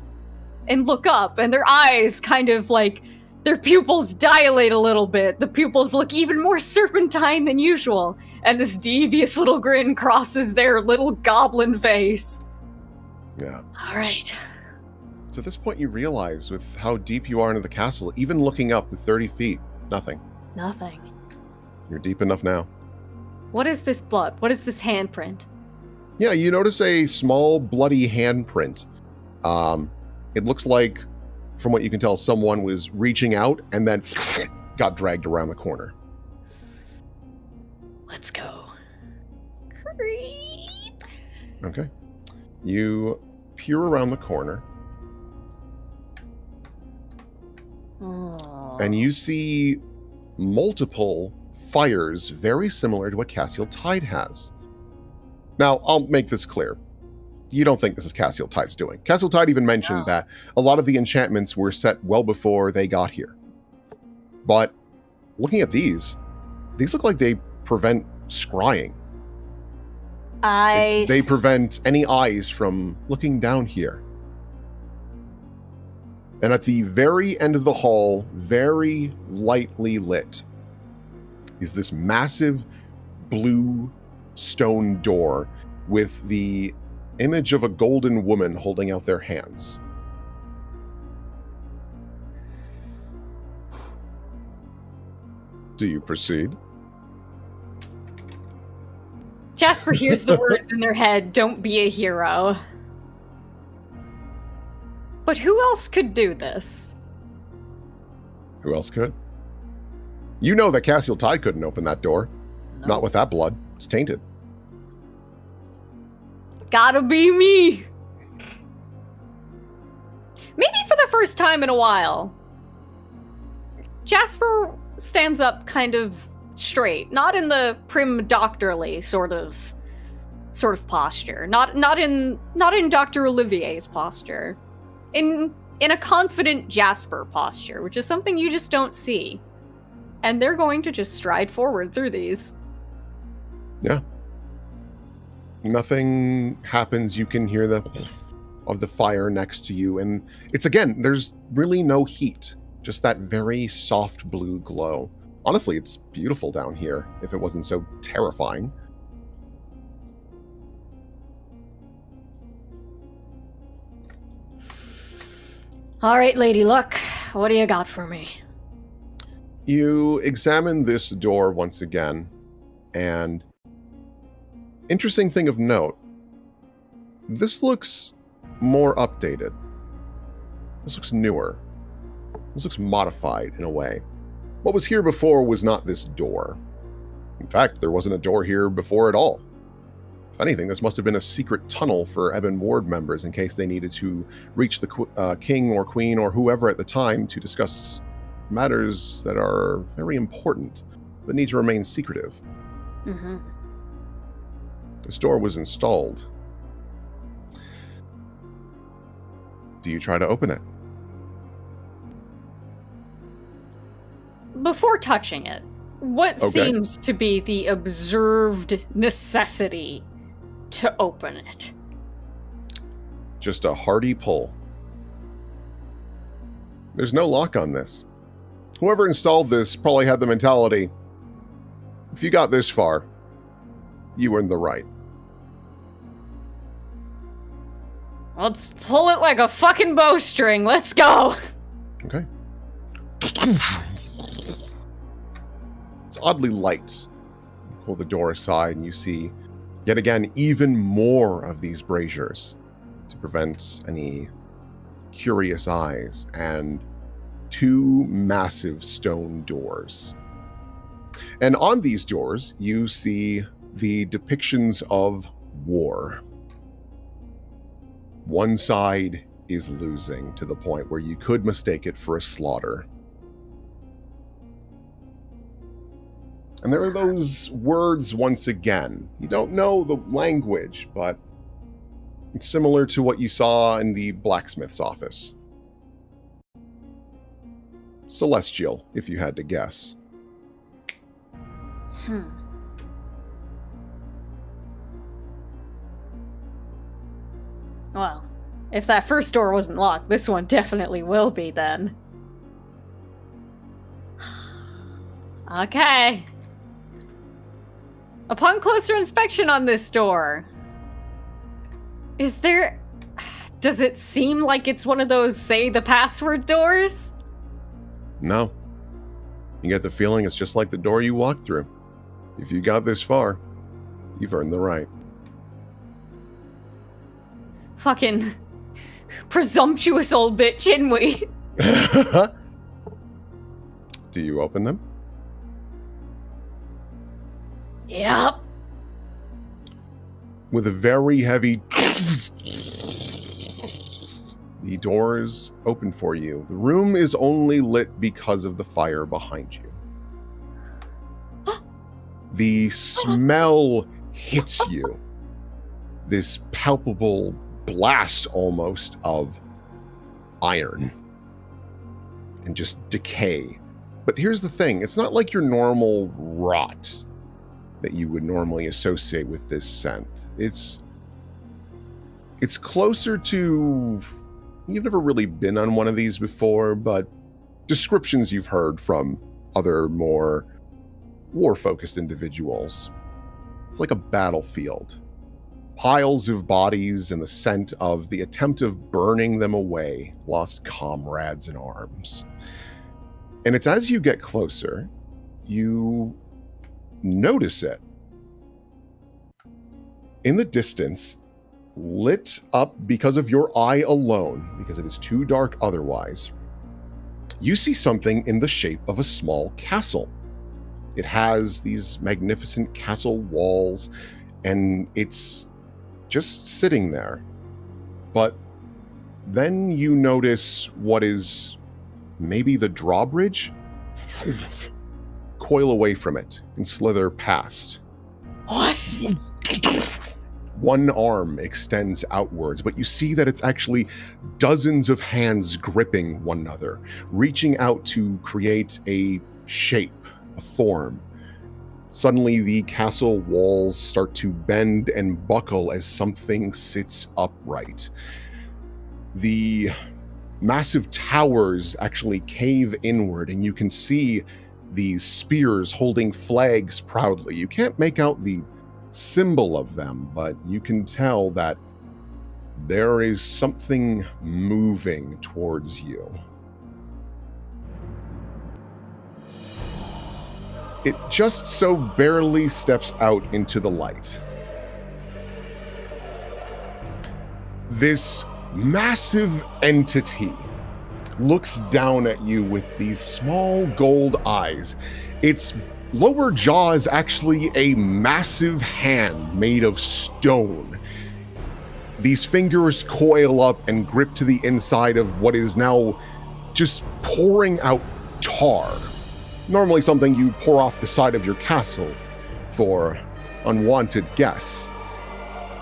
and look up, and their eyes kind of, like, their pupils dilate a little bit. The pupils look even more serpentine than usual, and this devious little grin crosses their little goblin face. Yeah. All right. So at this point, you realize with how deep you are into the castle, even looking up with 30 feet, nothing. Nothing. You're deep enough now. What is this blood? What is this handprint? Yeah, you notice a small bloody handprint. It looks like, from what you can tell, someone was reaching out and then got dragged around the corner. Let's go. Creep. Okay. You peer around the corner. And you see multiple fires very similar to what Cassiel Tide has. Now, I'll make this clear. You don't think this is Cassiel Tide's doing. Cassiel Tide even mentioned that a lot of the enchantments were set well before they got here. But looking at these look like they prevent scrying. They prevent any eyes from looking down here. And at the very end of the hall, very lightly lit, is this massive blue stone door with the image of a golden woman holding out their hands. Do you proceed? Jasper hears the words in their head, "Don't be a hero." But who else could do this? Who else could? You know that Cassiel Tide couldn't open that door. No. Not with that blood. It's tainted. Gotta be me. Maybe for the first time in a while, Jasper stands up kind of straight, not in the prim doctorly sort of posture, not in Dr. Olivier's posture, in a confident Jasper posture, which is something you just don't see. And they're going to just stride forward through these. Yeah. Nothing happens. You can hear the of the fire next to you, and it's, again, there's really no heat, just that very soft blue glow. Honestly, it's beautiful down here, if it wasn't so terrifying. All right, Lady Luck, what do you got for me? You examine this door once again, and interesting thing of note, this looks more updated. This looks newer. This looks modified in a way. What was here before was not this door. In fact, there wasn't a door here before at all. If anything, this must have been a secret tunnel for Ebon Ward members in case they needed to reach the king or queen or whoever at the time to discuss matters that are very important but need to remain secretive. Mm-hmm. This door was installed. Do you try to open it? Before touching it, what seems to be the observed necessity to open it? Just a hearty pull. There's no lock on this. Whoever installed this probably had the mentality, if you got this far, you were in the right. Let's pull it like a fucking bowstring. Let's go. Okay. It's oddly light. You pull the door aside and you see, yet again, even more of these braziers to prevent any curious eyes, and two massive stone doors. And on these doors, you see the depictions of war. One side is losing to the point where you could mistake it for a slaughter. And there are those words once again. You don't know the language, but it's similar to what you saw in the blacksmith's office. Celestial, if you had to guess. Well, if that first door wasn't locked, this one definitely will be then. Okay. Upon closer inspection on this door, does it seem like it's one of those say the password doors? No. You get the feeling it's just like the door you walked through. If you got this far, you've earned the right. Fucking presumptuous old bitch, ain't we? Do you open them? Yep. With a very heavy The doors open for you. The room is only lit because of the fire behind you. The smell hits you. This palpable blast almost of iron and just decay. But here's the thing. It's not like your normal rot that you would normally associate with this scent. It's closer to... You've never really been on one of these before, but descriptions you've heard from other more war-focused individuals. It's like a battlefield. Piles of bodies and the scent of the attempt of burning them away, lost comrades in arms. And it's as you get closer, you notice it. In the distance, lit up because of your eye alone, because it is too dark otherwise, you see something in the shape of a small castle. It has these magnificent castle walls, and it's just sitting there. But then you notice what is maybe the drawbridge coil away from it and slither past. What? One arm extends outwards, but you see that it's actually dozens of hands gripping one another, reaching out to create a shape, a form. Suddenly, the castle walls start to bend and buckle as something sits upright. The massive towers actually cave inward, and you can see these spears holding flags proudly. You can't make out the symbol of them, but you can tell that there is something moving towards you. It just so barely steps out into the light. This massive entity looks down at you with these small gold eyes. Its lower jaw is actually a massive hand made of stone. These fingers coil up and grip to the inside of what is now just pouring out tar. Normally something you pour off the side of your castle for unwanted guests.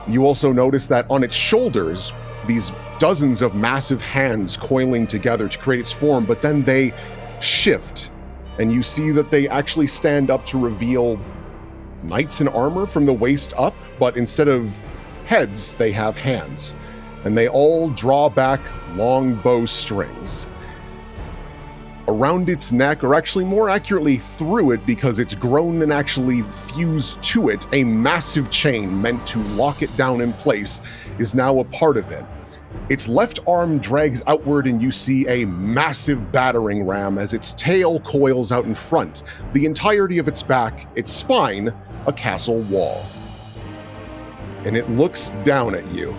You also notice that on its shoulders, these dozens of massive hands coiling together to create its form, but then they shift, and you see that they actually stand up to reveal knights in armor from the waist up, but instead of heads, they have hands, and they all draw back long bow strings. Around its neck, or actually more accurately through it because it's grown and actually fused to it, a massive chain meant to lock it down in place is now a part of it. Its left arm drags outward and you see a massive battering ram as its tail coils out in front. The entirety of its back, its spine, a castle wall. And it looks down at you.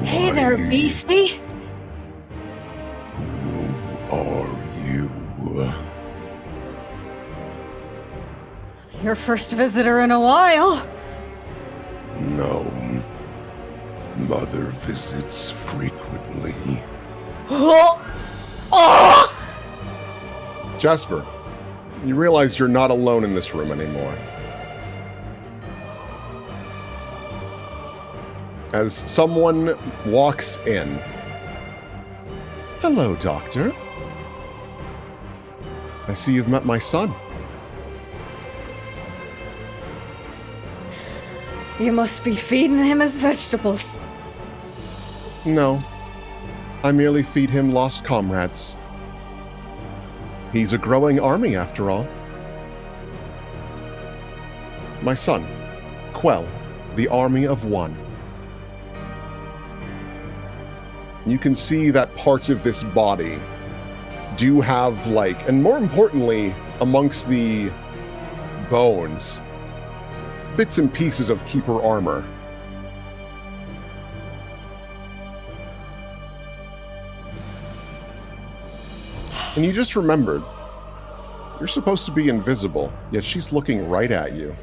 Hey there, beastie. Who are you? Your first visitor in a while. No. Mother visits frequently. Oh! Oh! Jasper, you realize you're not alone in this room anymore. As someone walks in. Hello, Doctor. I see you've met my son. You must be feeding him his vegetables. No, I merely feed him lost comrades. He's a growing army, after all. My son, Quell, the army of one. You can see that parts of this body do have, like, and more importantly, amongst the bones, bits and pieces of keeper armor. And you just remembered, you're supposed to be invisible, yet she's looking right at you.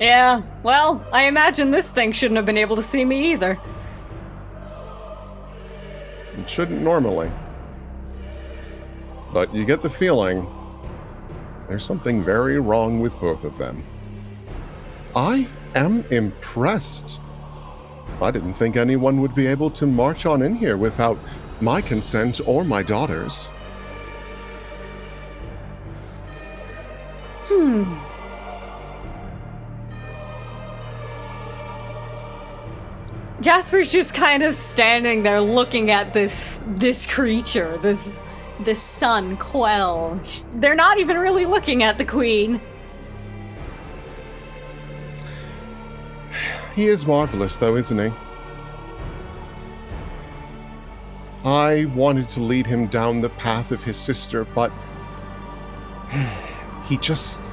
Yeah, well, I imagine this thing shouldn't have been able to see me either. It shouldn't normally. But you get the feeling there's something very wrong with both of them. I am impressed. I didn't think anyone would be able to march on in here without my consent or my daughter's. Jasper's just kind of standing there looking at this creature, this son, Quell. They're not even really looking at the queen. He is marvelous, though, isn't he? I wanted to lead him down the path of his sister, but he just,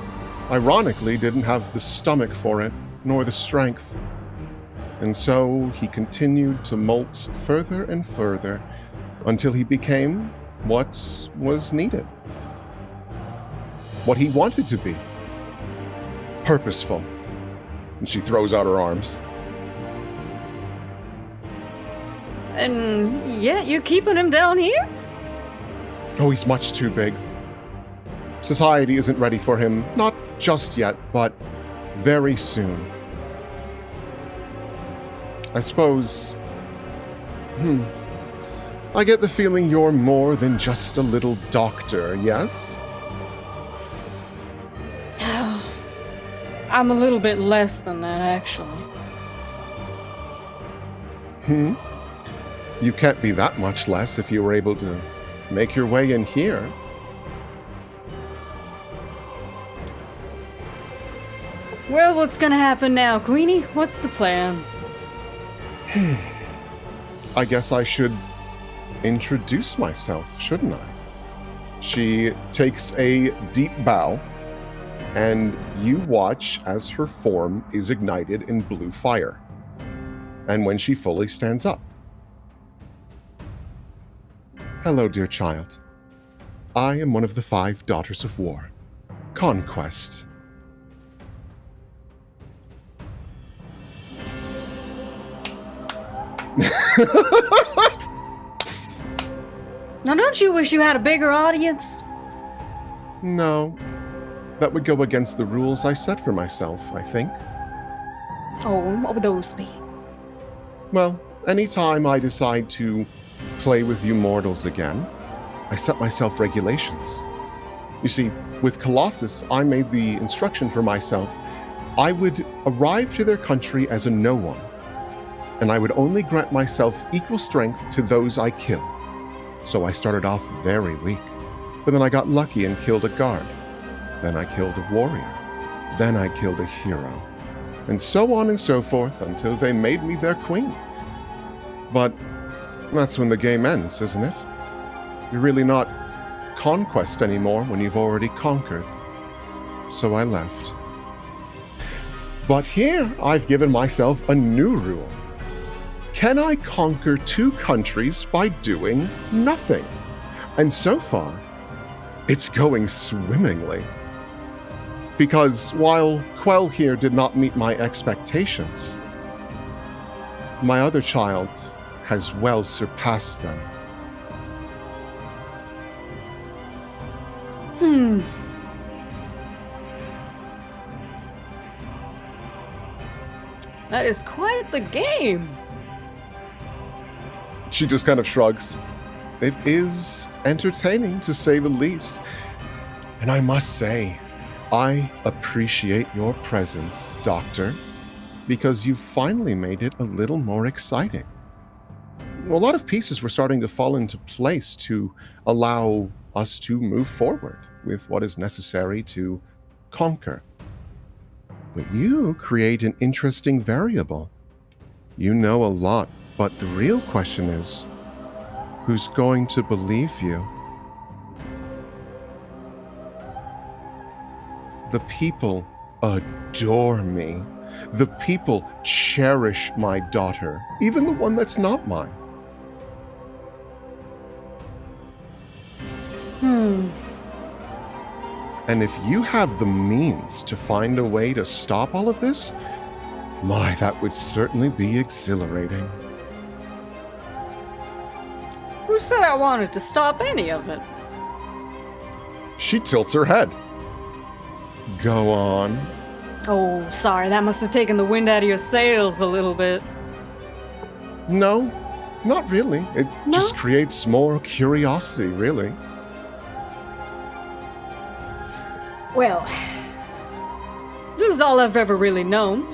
ironically, didn't have the stomach for it, nor the strength. And so he continued to molt further and further until he became what was needed. What he wanted to be. Purposeful. And she throws out her arms. And yet you're keeping him down here? Oh, he's much too big. Society isn't ready for him, not just yet, but very soon. I suppose... I get the feeling you're more than just a little doctor, yes? I'm a little bit less than that, actually. You can't be that much less if you were able to make your way in here. Well, what's gonna happen now, Queenie? What's the plan? I guess I should introduce myself, shouldn't I? She takes a deep bow, and you watch as her form is ignited in blue fire. And when she fully stands up. Hello, dear child. I am one of the 5 Daughters of War. Conquest. Now, don't you wish you had a bigger audience? No. That would go against the rules I set for myself, I think. Oh, what would those be? Well, anytime I decide to play with you mortals again, I set myself regulations. You see, with Colossus, I made the instruction for myself. I would arrive to their country as a no one, and I would only grant myself equal strength to those I kill. So I started off very weak, but then I got lucky and killed a guard. Then I killed a warrior. Then I killed a hero. And so on and so forth until they made me their queen. But that's when the game ends, isn't it? You're really not conquest anymore when you've already conquered. So I left. But here I've given myself a new rule. Can I conquer 2 countries by doing nothing? And so far, it's going swimmingly. Because while Quell here did not meet my expectations, my other child has well surpassed them. That is quite the game. She just kind of shrugs. It is entertaining, to say the least. And I must say, I appreciate your presence, Doctor, because you finally made it a little more exciting. A lot of pieces were starting to fall into place to allow us to move forward with what is necessary to conquer. But you create an interesting variable. You know a lot, but the real question is, who's going to believe you? The people adore me. The people cherish my daughter, even the one that's not mine. And if you have the means to find a way to stop all of this, my, that would certainly be exhilarating. Who said I wanted to stop any of it? She tilts her head. Go on. Oh, sorry, that must have taken the wind out of your sails a little bit. No, not really. It No? just creates more curiosity, really. Well, this is all I've ever really known.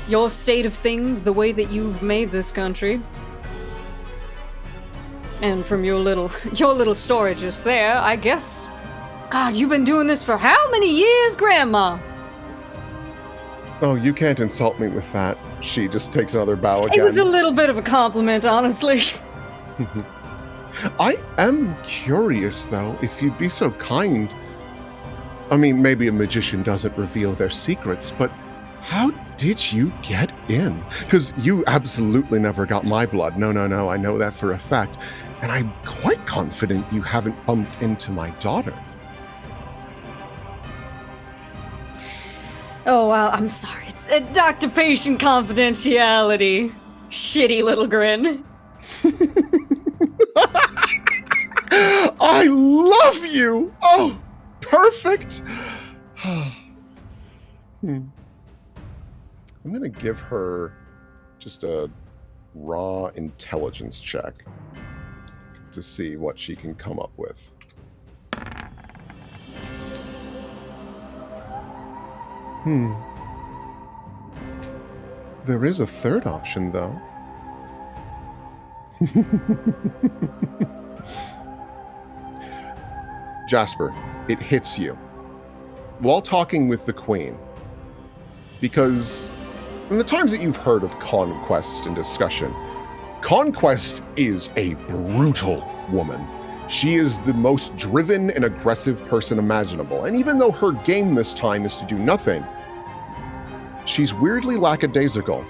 Your state of things, the way that you've made this country. And from your little story just there, I guess... God, you've been doing this for how many years, Grandma? Oh, you can't insult me with that. She just takes another bow again. It was a little bit of a compliment, honestly. I am curious, though, if you'd be so kind. I mean, maybe a magician doesn't reveal their secrets, but how did you get in? Because you absolutely never got my blood. No, I know that for a fact. And I'm quite confident you haven't bumped into my daughter. Oh, wow, I'm sorry. It's a doctor-patient confidentiality. Shitty little grin. I love you! Oh, perfect! I'm gonna give her just a raw intelligence check to see what she can come up with. There is a third option, though. Jasper, it hits you while talking with the Queen. Because in the times that you've heard of Conquest and discussion, Conquest is a brutal woman. She is the most driven and aggressive person imaginable. And even though her game this time is to do nothing, she's weirdly lackadaisical.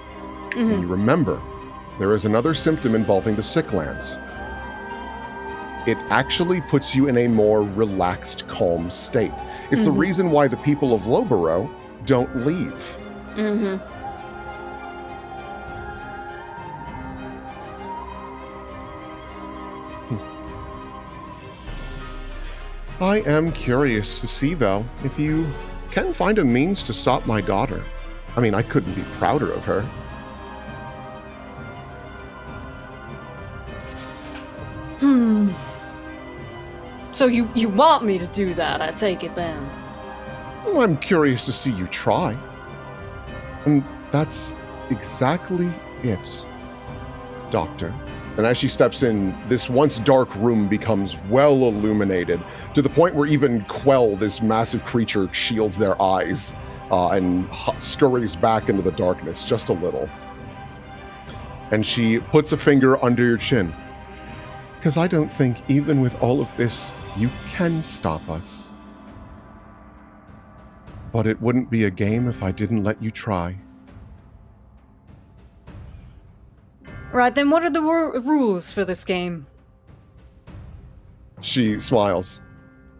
And you remember, there is another symptom involving the sick lands. It actually puts you in a more relaxed, calm state. It's the reason why the people of Loboro don't leave. I am curious to see, though, if you can find a means to stop my daughter. I mean, I couldn't be prouder of her. So you want me to do that, I take it then? Well, I'm curious to see you try. And that's exactly it, Doctor. And as she steps in, this once dark room becomes well illuminated to the point where even Quell, this massive creature, shields their eyes and scurries back into the darkness just a little. And she puts a finger under your chin. Because I don't think even with all of this, you can stop us. But it wouldn't be a game if I didn't let you try. Right, then what are the rules for this game? She smiles.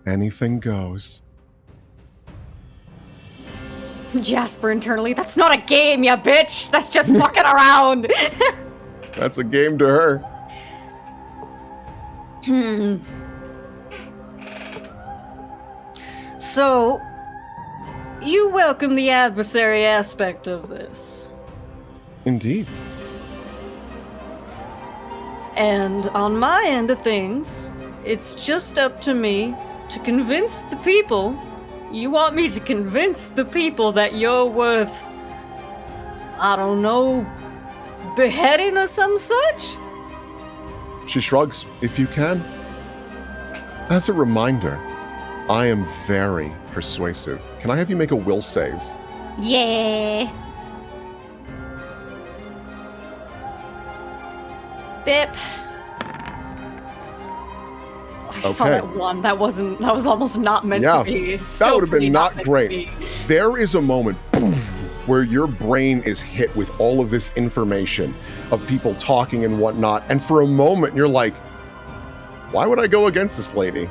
Anything goes. Jasper internally, that's not a game, ya bitch! That's just fucking around! That's a game to her. So, you welcome the adversary aspect of this. Indeed. And on my end of things, it's just up to me to convince the people. You want me to convince the people that you're worth, I don't know, beheading or some such? She shrugs. If you can. As a reminder, I am very persuasive. Can I have you make a will save? Yeah. Bip. I saw that one. That was almost not meant to be. That would have been not great. There is a moment where your brain is hit with all of this information of people talking and whatnot, and for a moment you're like, why would I go against this lady?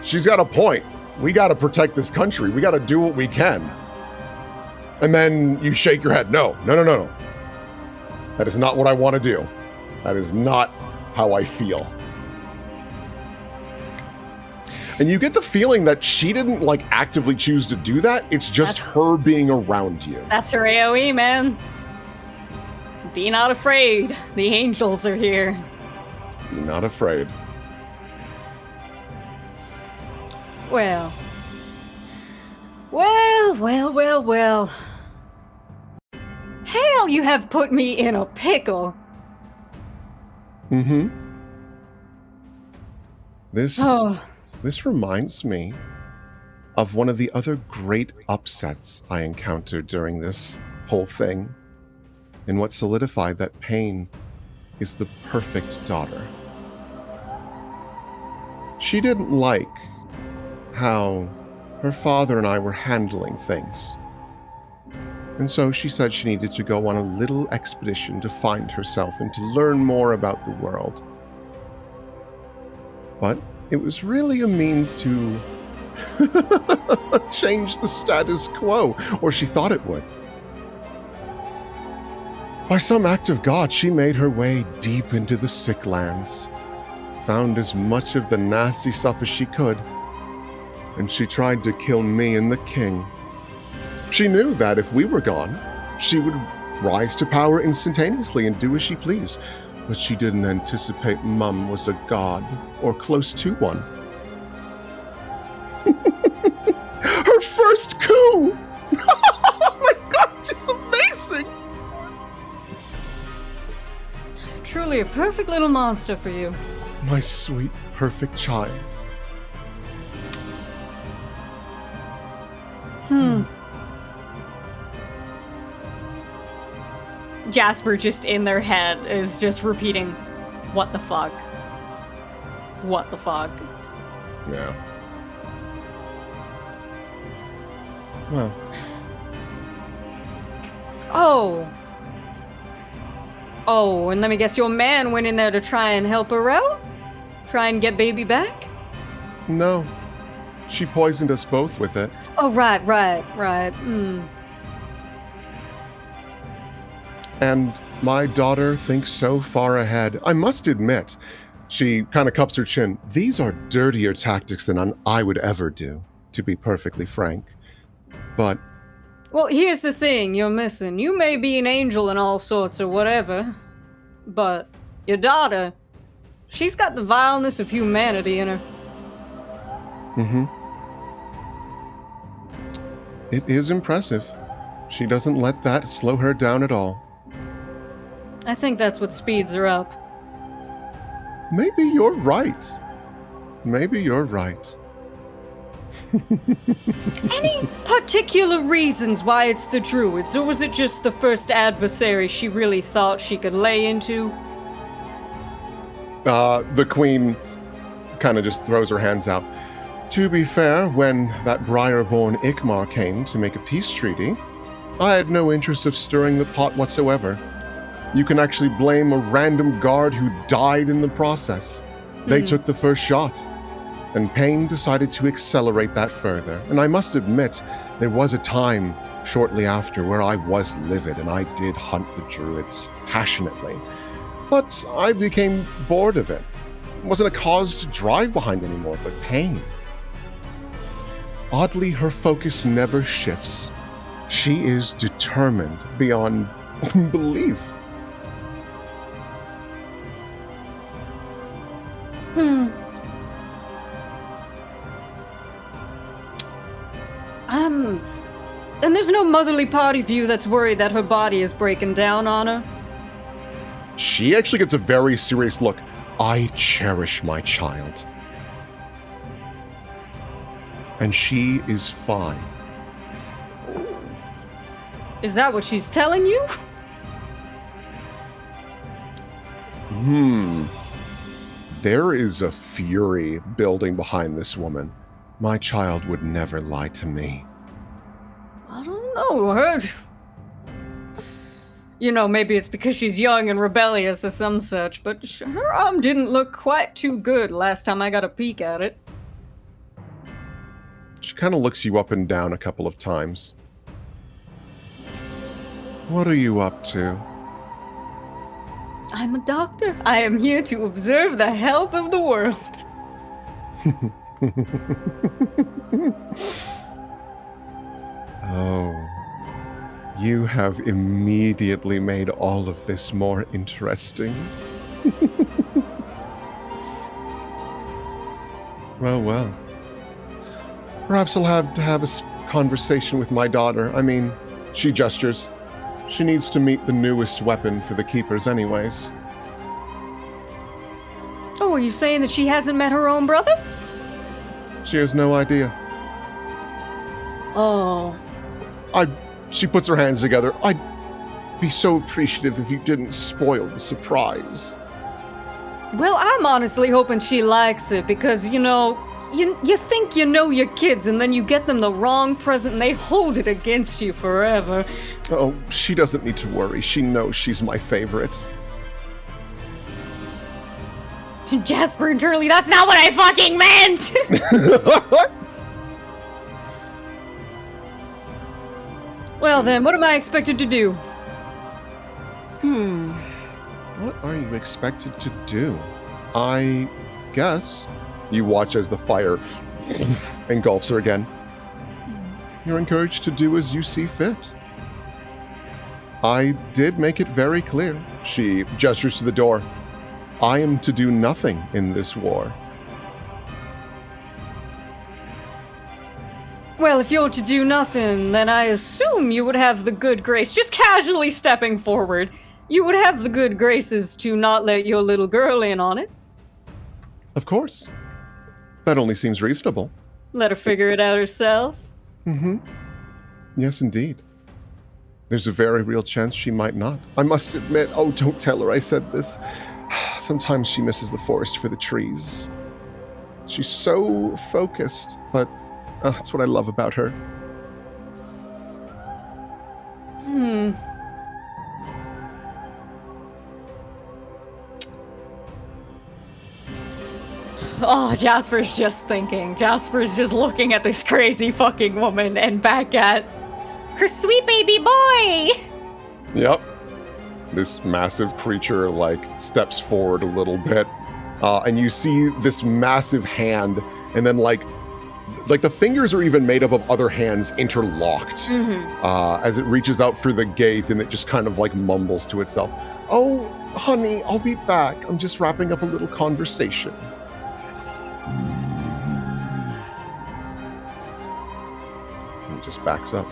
she's got a point. We got to protect this country. We got to do what we can. And then you shake your head. No. That is not what I want to do. That is not how I feel. And you get the feeling that she didn't like actively choose to do that. It's just her being around you. That's her AoE, man. Be not afraid. The angels are here. Be not afraid. Well. Hell, you have put me in a pickle. Mm-hmm. This reminds me of one of the other great upsets I encountered during this whole thing, and what solidified that Payne is the perfect daughter. She didn't like how her father and I were handling things. And so she said she needed to go on a little expedition to find herself and to learn more about the world. But it was really a means to change the status quo, or she thought it would. By some act of God, she made her way deep into the sick lands, found as much of the nasty stuff as she could, and she tried to kill me and the king. She knew that if we were gone, she would rise to power instantaneously and do as she pleased, but she didn't anticipate Mum was a god, or close to one. Her first coup! Oh my god, she's amazing! Truly a perfect little monster for you. My sweet, perfect child. Jasper just in their head is just repeating, what the fuck? What the fuck? Yeah. Well. Oh, and let me guess, your man went in there to try and help her out? Try and get baby back? No. She poisoned us both with it. Oh, right. And my daughter thinks so far ahead. I must admit, she kind of cups her chin. These are dirtier tactics than I would ever do, to be perfectly frank. But... Well, here's the thing you're missing. You may be an angel and all sorts or whatever, but your daughter, she's got the vileness of humanity in her. Mm-hmm. It is impressive. She doesn't let that slow her down at all. I think that's what speeds her up. Maybe you're right. Maybe you're right. Any particular reasons why it's the druids, or was it just the first adversary she really thought she could lay into? The queen kind of just throws her hands out. To be fair, when that Briar-born Ikmar came to make a peace treaty, I had no interest of stirring the pot whatsoever. You can actually blame a random guard who died in the process. They took the first shot, and Payne decided to accelerate that further. And I must admit, there was a time shortly after where I was livid and I did hunt the druids passionately. But I became bored of it. It wasn't a cause to drive behind anymore, but Payne. Oddly, her focus never shifts. She is determined beyond belief. And there's no motherly part of you that's worried that her body is breaking down on her? She actually gets a very serious look. I cherish my child. And she is fine. Is that what she's telling you? There is a fury building behind this woman. My child would never lie to me. I don't know. Maybe it's because she's young and rebellious or some such, but her arm didn't look quite too good last time I got a peek at it. She kind of looks you up and down a couple of times. What are you up to? I'm a doctor. I am here to observe the health of the world. Oh, you have immediately made all of this more interesting. Well. Perhaps I'll have to have a conversation with my daughter. I mean, she gestures. She needs to meet the newest weapon for the Keepers anyways. Oh, are you saying that she hasn't met her own brother? She has no idea. Oh. She puts her hands together. I'd be so appreciative if you didn't spoil the surprise. Well, I'm honestly hoping she likes it because, you know, you think you know your kids and then you get them the wrong present and they hold it against you forever. Oh, she doesn't need to worry. She knows she's my favorite. Jasper internally, that's not what I fucking meant! Well then, what am I expected to do? What are you expected to do? I guess you watch as the fire engulfs her again. You're encouraged to do as you see fit. I did make it very clear. She gestures to the door. I am to do nothing in this war. Well, if you're to do nothing, then I assume you would have the good grace, just casually stepping forward, you would have the good graces to not let your little girl in on it. Of course. That only seems reasonable. Let her figure it out herself. Mm-hmm. Yes, indeed. There's a very real chance she might not. I must admit, oh, don't tell her I said this. Sometimes she misses the forest for the trees. She's so focused, but that's what I love about her. Oh, Jasper's just thinking. Jasper's just looking at this crazy fucking woman and back at her sweet baby boy! Yep. This massive creature, steps forward a little bit, and you see this massive hand, and then, like the fingers are even made up of other hands interlocked, as it reaches out through the gate, and it just kind of, mumbles to itself, "Oh, honey, I'll be back. I'm just wrapping up a little conversation." And it just backs up.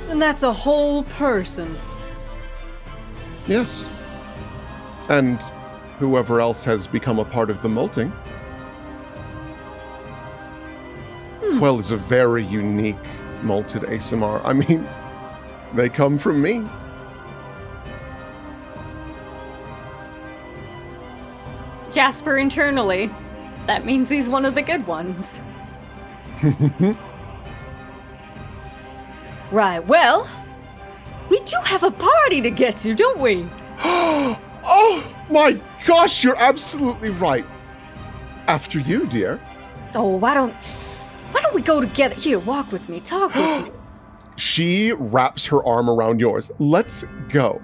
And that's a whole person. Yes. And whoever else has become a part of the molting. Well, it's a very unique molted ASMR. I mean, they come from me. Jasper internally. That means he's one of the good ones. Right, well, we do have a party to get to, don't we? Oh my gosh, you're absolutely right. After you, dear. Oh, why don't we go together? Here, walk with me, talk with me. She wraps her arm around yours. Let's go.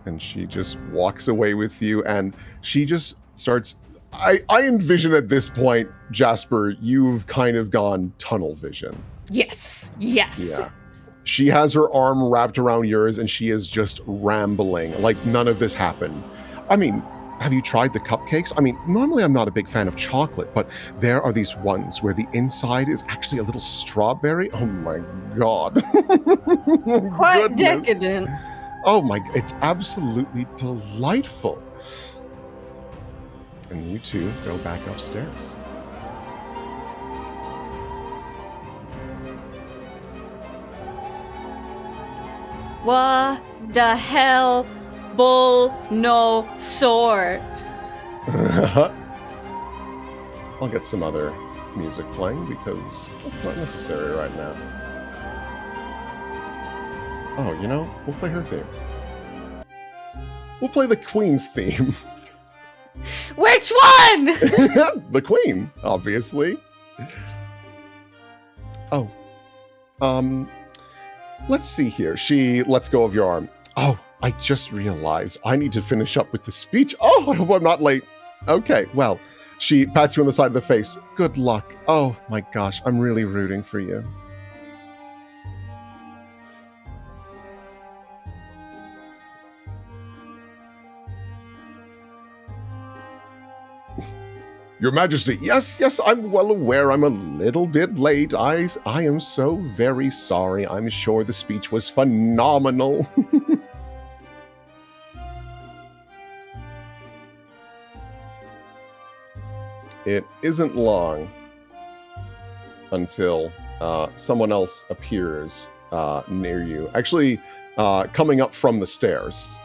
And she just walks away with you, and she just starts... I envision at this point, Jasper, you've kind of gone tunnel vision. Yes. Yeah. She has her arm wrapped around yours, and she is just rambling like none of this happened. I mean, have you tried the cupcakes? I mean, normally I'm not a big fan of chocolate, but there are these ones where the inside is actually a little strawberry. Oh my god. Quite decadent. Oh my, it's absolutely delightful. And you two go back upstairs. What the hell? Bull no sword. I'll get some other music playing because it's not necessary right now. Oh, you know, we'll play her theme. We'll play the Queen's theme. Which one? The Queen, obviously. Oh. Let's see here. She lets go of your arm. Oh, I just realized I need to finish up with the speech. Oh, I hope I'm not late. Okay, well, she pats you on the side of the face. Good luck. Oh my gosh, I'm really rooting for you. Your Majesty, yes, I'm well aware I'm a little bit late. I am so very sorry. I'm sure the speech was phenomenal. It isn't long until someone else appears near you. Actually, coming up from the stairs.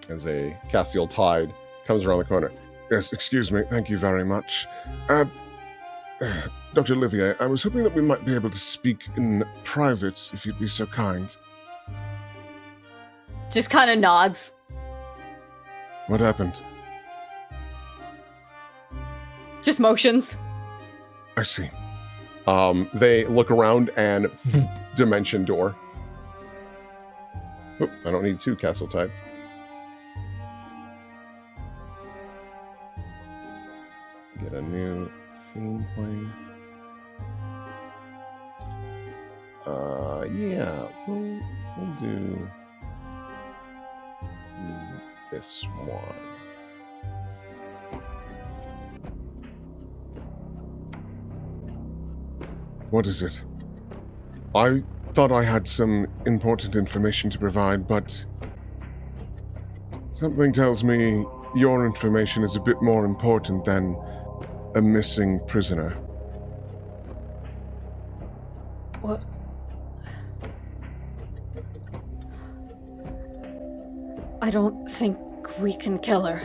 As a Castiel Tide comes around the corner. Yes, excuse me. Thank you very much. Dr. Olivier, I was hoping that we might be able to speak in private, if you'd be so kind. Just kind of nods. What happened? Just motions. I see. They look around and dimension door. Oop, I don't need 2 Castle Tides. Get a new theme playing. Yeah, we'll do this one. What is it? I thought I had some important information to provide, but something tells me your information is a bit more important than a missing prisoner. What? I don't think we can kill her.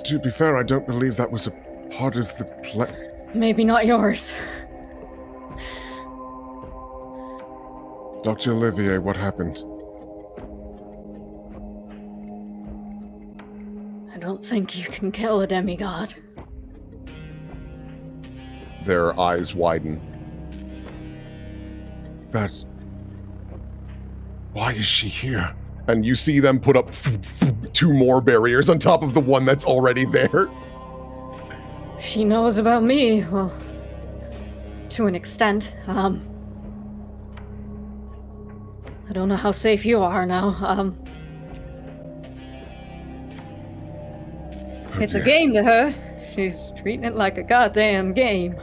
To be fair, I don't believe that was a part of the plan. Maybe not yours. Dr. Olivier, what happened? I don't think you can kill a demigod. Their eyes widen. Why is she here? And you see them put up 2 more barriers on top of the one that's already there. She knows about me, well, to an extent. I don't know how safe you are now. It's a game to her. She's treating it like a goddamn game.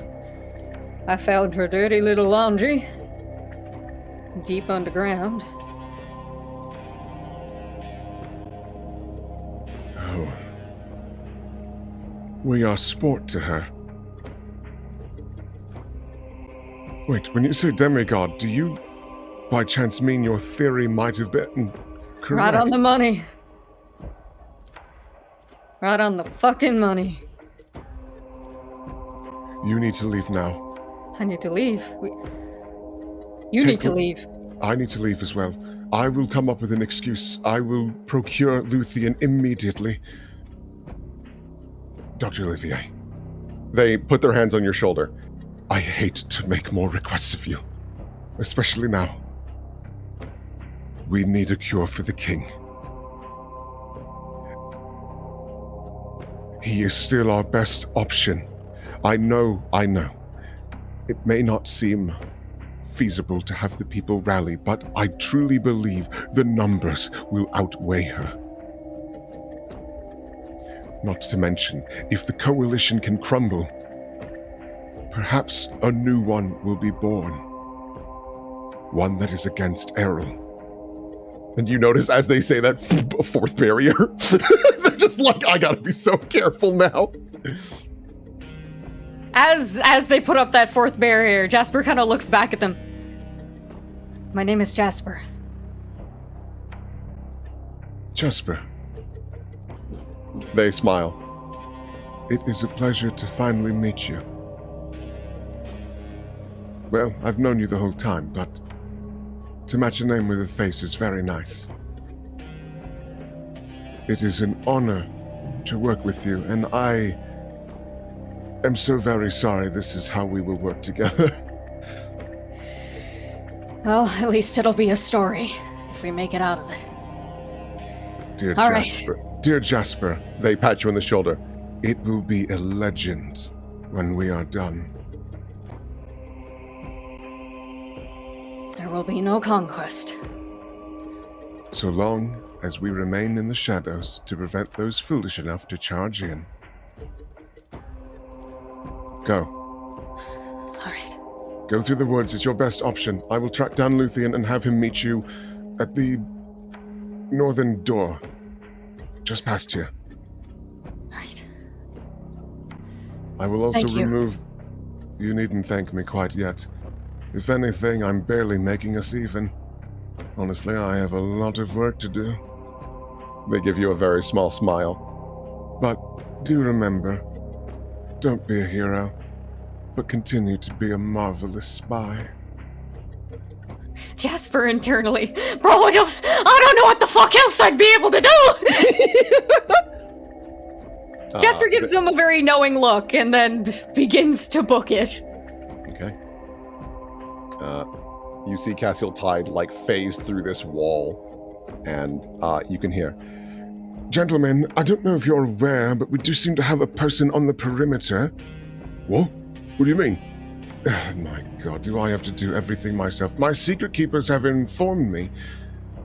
I found her dirty little laundry deep underground. Oh. We are sport to her. Wait, when you say demigod, do you by chance mean your theory might have been correct? Right on the money. Right on the fucking money. You need to leave now. I need to leave. You need to leave. I need to leave as well. I will come up with an excuse. I will procure Luthien immediately. Dr. Olivier. They put their hands on your shoulder. I hate to make more requests of you, especially now. We need a cure for the king. He is still our best option. I know. It may not seem feasible to have the people rally, but I truly believe the numbers will outweigh her. Not to mention, if the coalition can crumble, perhaps a new one will be born. One that is against Errol. And you notice as they say that, a 4th barrier. They're just like, I gotta be so careful now. As they put up that 4th barrier, Jasper kind of looks back at them. My name is Jasper. Jasper. They smile. It is a pleasure to finally meet you. Well, I've known you the whole time, but To match a name with a face is very nice. It is an honor to work with you, and I am so very sorry this is how we will work together. Well, at least it'll be a story, if we make it out of it. Dear All right. Jasper, dear Jasper, They pat you on the shoulder. it will be a legend when we are done. There will be no conquest. So long as we remain in the shadows to prevent those foolish enough to charge in. Go. All right. Go through the woods. It's your best option. I will track down Luthien and have him meet you at the northern door. Just past here. Right. I will also Thank you. remove... You needn't thank me quite yet. If anything, I'm barely making us even. Honestly, I have a lot of work to do. They give you a very small smile. But do remember, don't be a hero, but continue to be a marvelous spy. Jasper internally. Bro, I don't know what the fuck else I'd be able to do! Jasper gives them a very knowing look and then begins to book it. Okay. You see Cassiel Tide phase through this wall, and you can hear. Gentlemen, I don't know if you're aware, but we do seem to have a person on the perimeter. What? What do you mean? My God, do I have to do everything myself? My secret keepers have informed me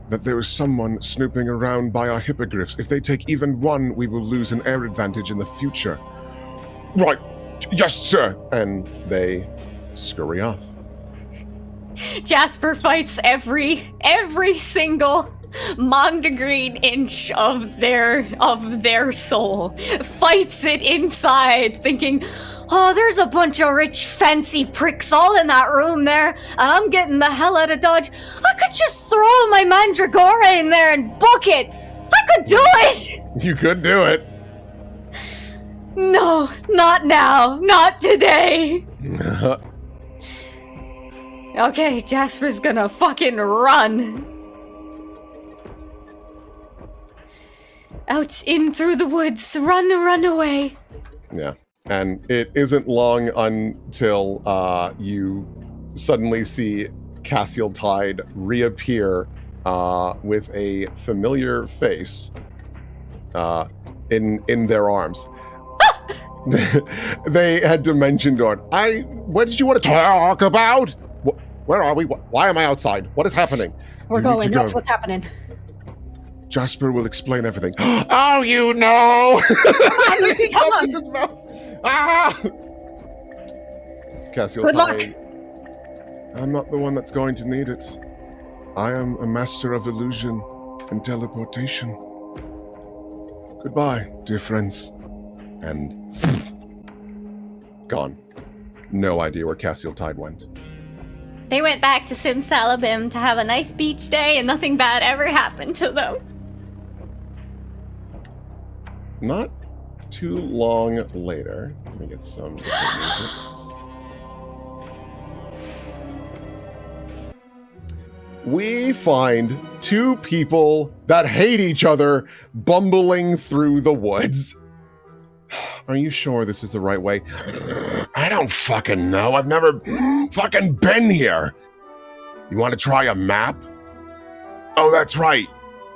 that there is someone snooping around by our hippogriffs. If they take even one, we will lose an air advantage in the future. Right. Yes, sir. And they scurry off. Jasper fights every single Mondegreen inch of their soul. Fights it inside, thinking, oh, there's a bunch of rich, fancy pricks all in that room there, and I'm getting the hell out of Dodge. I could just throw my Mandragora in there and book it. I could do it! You could do it. No, not now. Not today. Okay, Jasper's gonna fucking run. Out in through the woods. Run away. Yeah. And it isn't long until you suddenly see Cassiel Tide reappear with a familiar face in their arms. They had Dimension Door. What did you want to talk about? Where are we? Why am I outside? What is happening? We're You need to going. go. That's what's happening. Jasper will explain everything. Oh, you know! He Come covers on. his mouth. Ah! Cassiel Good luck. Tide. I'm not the one that's going to need it. I am a master of illusion and teleportation. Goodbye, dear friends. And gone. No idea where Cassiel Tide went. They went back to Simsalabim to have a nice beach day and nothing bad ever happened to them. Not too long later. Let me get some different music. We find two people that hate each other bumbling through the woods. Are you sure this is the right way? I don't fucking know. I've never fucking been here. You want to try a map? Oh, that's right.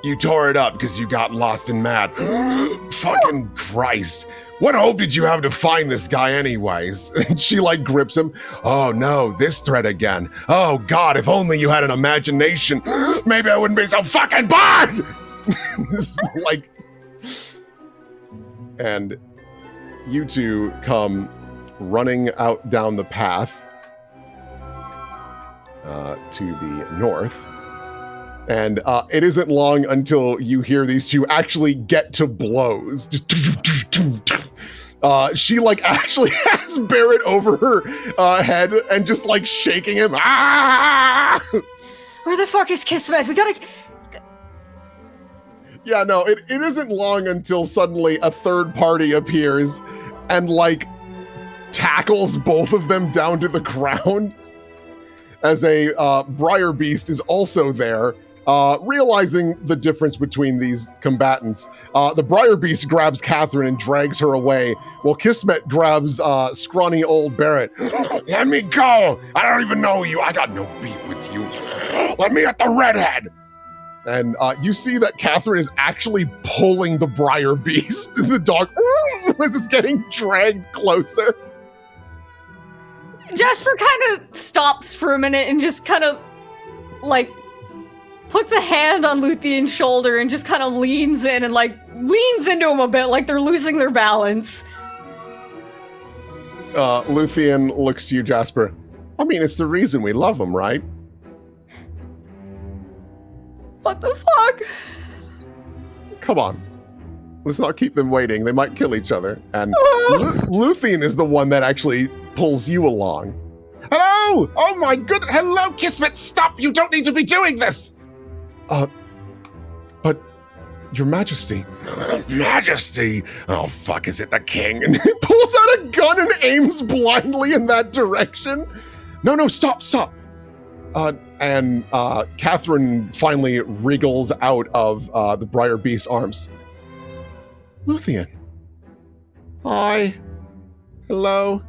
You tore it up because you got lost in mad. Fucking Christ. What hope did you have to find this guy anyways? And she grips him. Oh no, this thread again. Oh God, if only you had an imagination. Maybe I wouldn't be so fucking bored! This is and you two come running out down the path to the north. And it isn't long until you hear these two actually get to blows. She actually has Barrett over her head and just shaking him. Ah! Where the fuck is Kismet? We gotta... Yeah, no, it isn't long until suddenly a third party appears and tackles both of them down to the ground. as a briar beast is also there, realizing the difference between these combatants. The briar beast grabs Catherine and drags her away, while Kismet grabs scrawny old Barrett. Let me go! I don't even know you. I got no beef with you. Let me at the redhead! And you see that Catherine is actually pulling the briar beast. The dog is getting dragged closer. Jasper kind of stops for a minute and just kind of, like, puts a hand on Luthien's shoulder and just kind of leans in and, like, leans into him a bit like they're losing their balance. Luthien looks to you, Jasper. I mean, it's the reason we love him, right? What the fuck? Come on. Let's not keep them waiting. They might kill each other. And Luthien is the one that actually pulls you along. Hello! Oh my good... Hello, Kismet! Stop! You don't need to be doing this! But... Your Majesty. Majesty? Oh, fuck, is it the king? And he pulls out a gun and aims blindly in that direction. No, stop. And Catherine finally wriggles out of the Briar Beast's arms. Luthien. Hi. Hello.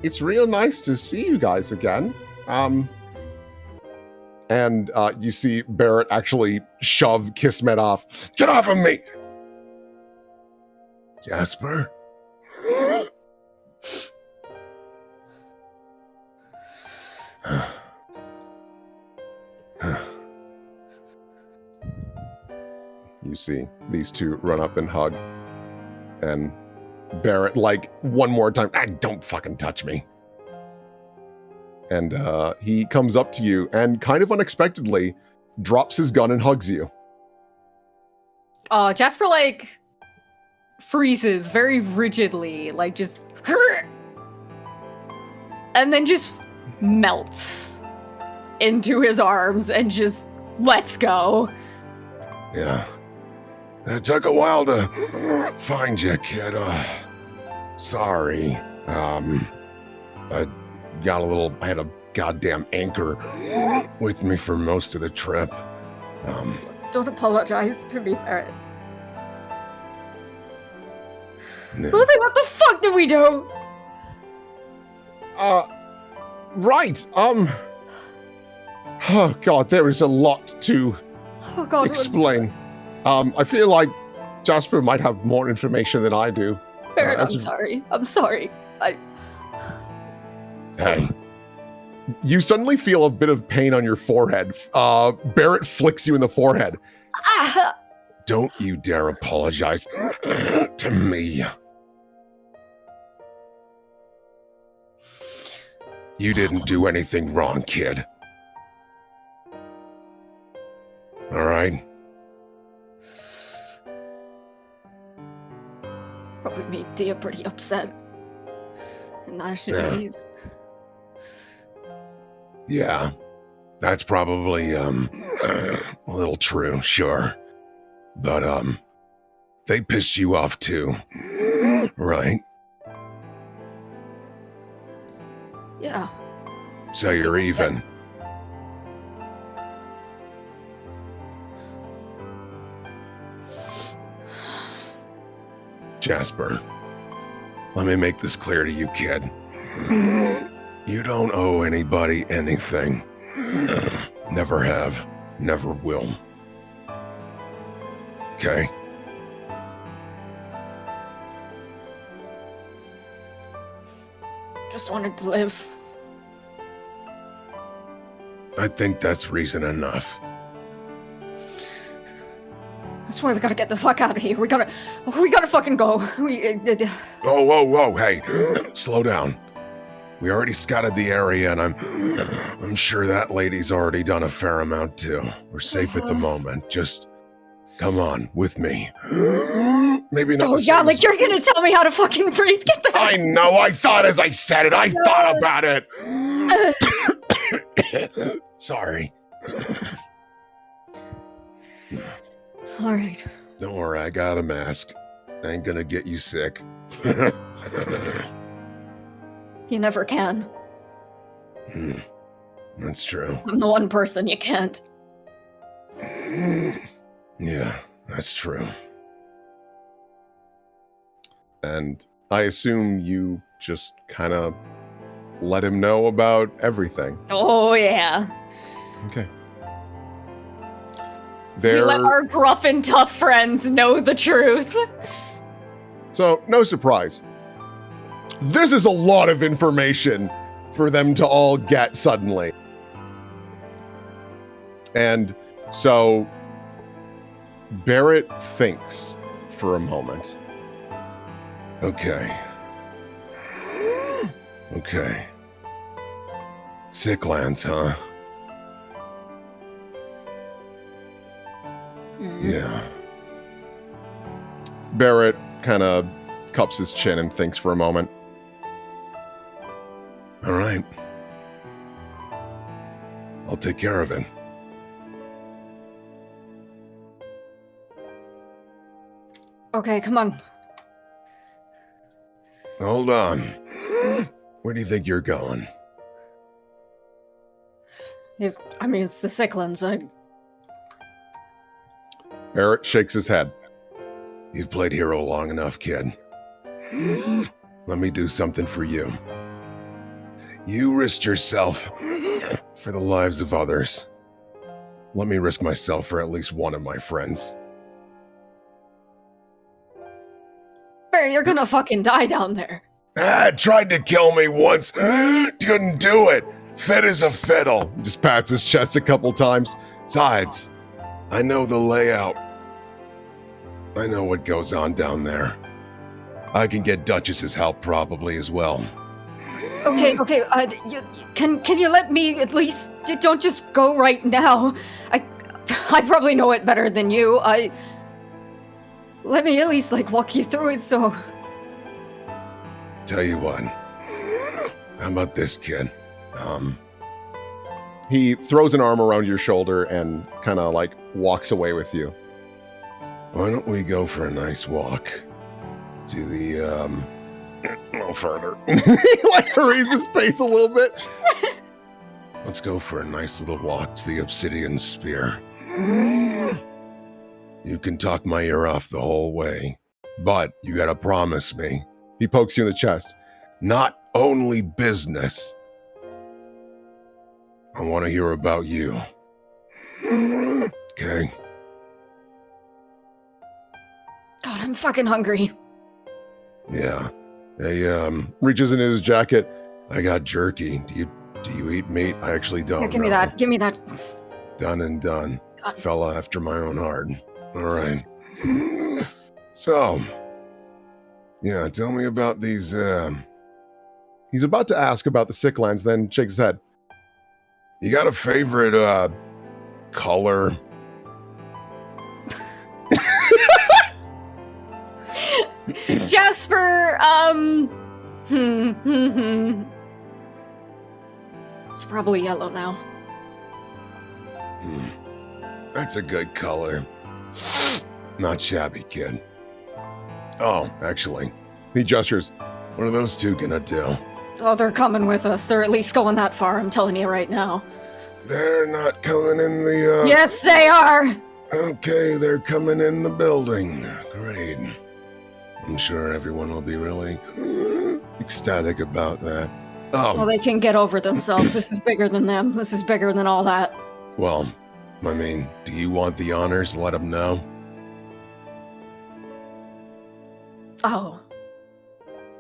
It's real nice to see you guys again. And you see Barrett actually shove Kismet off. Get off of me! Jasper? You see these two run up and hug. And Barrett, like, one more time, don't fucking touch me. And he comes up to you and kind of unexpectedly drops his gun and hugs you. Jasper, like, freezes very rigidly, like, just... And then just melts into his arms and just lets go. Yeah. It took a while to find you, kid. Sorry. I had a goddamn anchor with me for most of the trip. Don't apologize to me, Barrett. Yeah. Luthien, what the fuck did we do? Right. Oh God, there is a lot to explain. I feel like Jasper might have more information than I do. Barrett, I'm sorry. Hey. You suddenly feel a bit of pain on your forehead. Barrett flicks you in the forehead. Don't you dare apologize to me. You didn't do anything wrong, kid. All right? Probably made Dia pretty upset. And I should leave. Yeah, that's probably, a little true, sure. But, they pissed you off too, right? Yeah. So you're even. Jasper, let me make this clear to you, kid. You don't owe anybody anything. Never have, never will. Okay? Just wanted to live. I think that's reason enough. That's why we gotta get the fuck out of here. We gotta fucking go. Whoa, hey, slow down. We already scouted the area, and I'm sure that lady's already done a fair amount too. We're safe at the moment. Just come on with me. Maybe not. Oh yeah, like you're gonna tell me how to fucking breathe. Get that. I know. I thought as I said it. I thought about it. Sorry. All right. Don't worry. I got a mask. I ain't gonna get you sick. You never can. That's true. I'm the one person you can't. Yeah, that's true. And I assume you just kind of let him know about everything. Oh, yeah. Okay. We let our gruff and tough friends know the truth. So, no surprise. This is a lot of information for them to all get suddenly. And so, Barrett thinks for a moment. Okay. Sicklands, huh? Yeah. Barrett kind of cups his chin and thinks for a moment. All right. I'll take care of it. Okay, come on. Hold on. Where do you think you're going? It's the Sicklands. Barrett shakes his head. You've played hero long enough, kid. Let me do something for you. You risked yourself for the lives of others. Let me risk myself for at least one of my friends. Barry, you're gonna fucking die down there. Tried to kill me once. Couldn't do it. Fit as a fiddle. Just pats his chest a couple times. Besides, I know the layout. I know what goes on down there. I can get Duchess's help probably as well. Okay. Can you let me at least? Don't just go right now. I probably know it better than you. Let me at least walk you through it. So. Tell you what. How about this, kid? He throws an arm around your shoulder and kind of walks away with you. Why don't we go for a nice walk to the, a little further. He raises his pace a little bit. Let's go for a nice little walk to the Obsidian Spear. You can talk my ear off the whole way, but you gotta promise me. He pokes you in the chest. Not only business. I want to hear about you. Okay? God, I'm fucking hungry. Yeah. Hey, Reaches into his jacket. I got jerky. Do you eat meat? I actually don't. Yeah, give me that. Give me that. Done and done. God. Fella after my own heart. All right. So, yeah, tell me about these, He's about to ask about the Sicklands, then shakes his head. You got a favorite, color? Jasper, It's probably yellow now. That's a good color. Not shabby, kid. Oh, actually. He gestures. What are those two gonna do? Oh, they're coming with us. They're at least going that far, I'm telling you right now. They're not coming in the, Yes, they are! Okay, they're coming in the building. Great. I'm sure everyone will be really ecstatic about that. Oh. Well, they can get over themselves. This is bigger than them. This is bigger than all that. Well, I mean, do you want the honors? Let them know. Oh.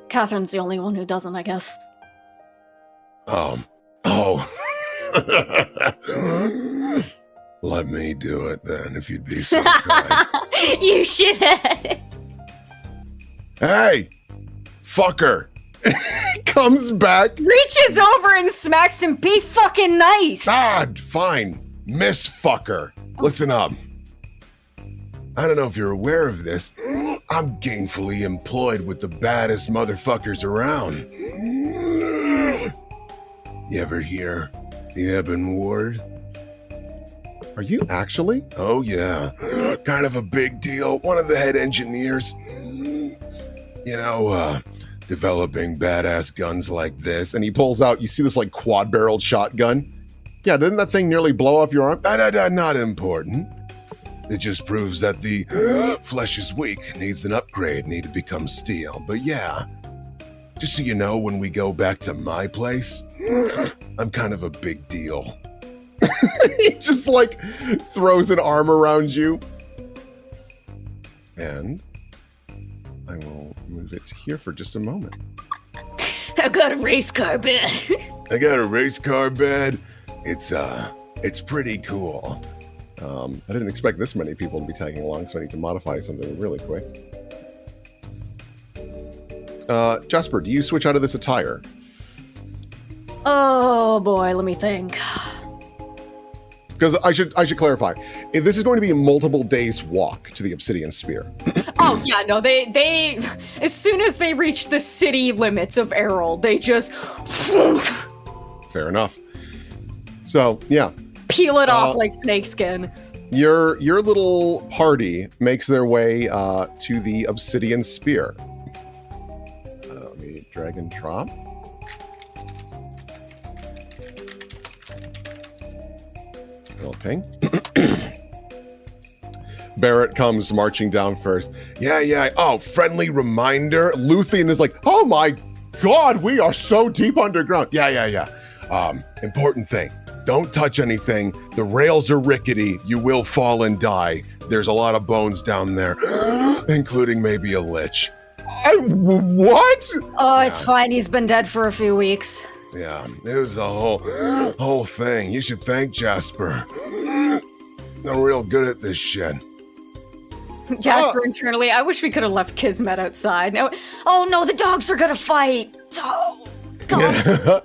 Catherine's the only one who doesn't, I guess. Oh. Let me do it then, if you'd be so kind. You shithead! Hey! Fucker! Comes back. Reaches over and smacks him. Be fucking nice! Fine. Miss Fucker. Listen up. I don't know if you're aware of this. I'm gainfully employed with the baddest motherfuckers around. You ever hear the Ebon Ward? Are you actually? Oh, yeah. Kind of a big deal. One of the head engineers. developing badass guns like this. And he pulls out, you see this like quad-barreled shotgun. Yeah, didn't that thing nearly blow off your arm? Not important. It just proves that the flesh is weak, needs an upgrade, need to become steel. But yeah, just so you know, when we go back to my place, I'm kind of a big deal. He just like throws an arm around you. And I will move it to here for just a moment. I got a race car bed. I got a race car bed. It's pretty cool. I didn't expect this many people to be tagging along, so I need to modify something really quick. Jasper, do you switch out of this attire? Oh boy, let me think. Because I should clarify, if this is going to be a multiple days walk to the Obsidian Spear. Oh yeah, no, they as soon as they reach the city limits of Errol, they just Fair enough. So yeah, peel it off like snakeskin. Your little party makes their way to the Obsidian Spear. Let me drag and drop. Little ping. Barrett comes marching down first. Yeah. Oh, friendly reminder. Luthien is like, oh my God, we are so deep underground. Yeah. Important thing. Don't touch anything. The rails are rickety. You will fall and die. There's a lot of bones down there, including maybe a lich. What? Oh, it's fine. He's been dead for a few weeks. Yeah, it was a whole thing. You should thank Jasper. I'm real good at this shit. Jasper internally, I wish we could have left Kismet outside. No, oh no, the dogs are gonna fight. Oh, God.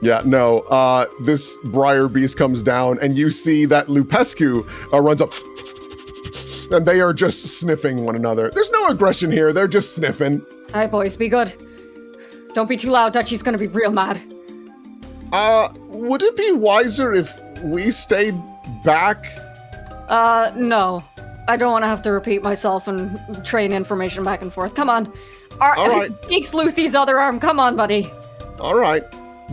Yeah, no, this Briar Beast comes down, and you see that Lupescu runs up, and they are just sniffing one another. There's no aggression here, they're just sniffing. Hi, boys, be good. Don't be too loud, Dutchie's gonna be real mad. Would it be wiser if we stayed back? No. I don't want to have to repeat myself and train information back and forth. Come on. All right. Takes Luthie's other arm. Come on, buddy. All right.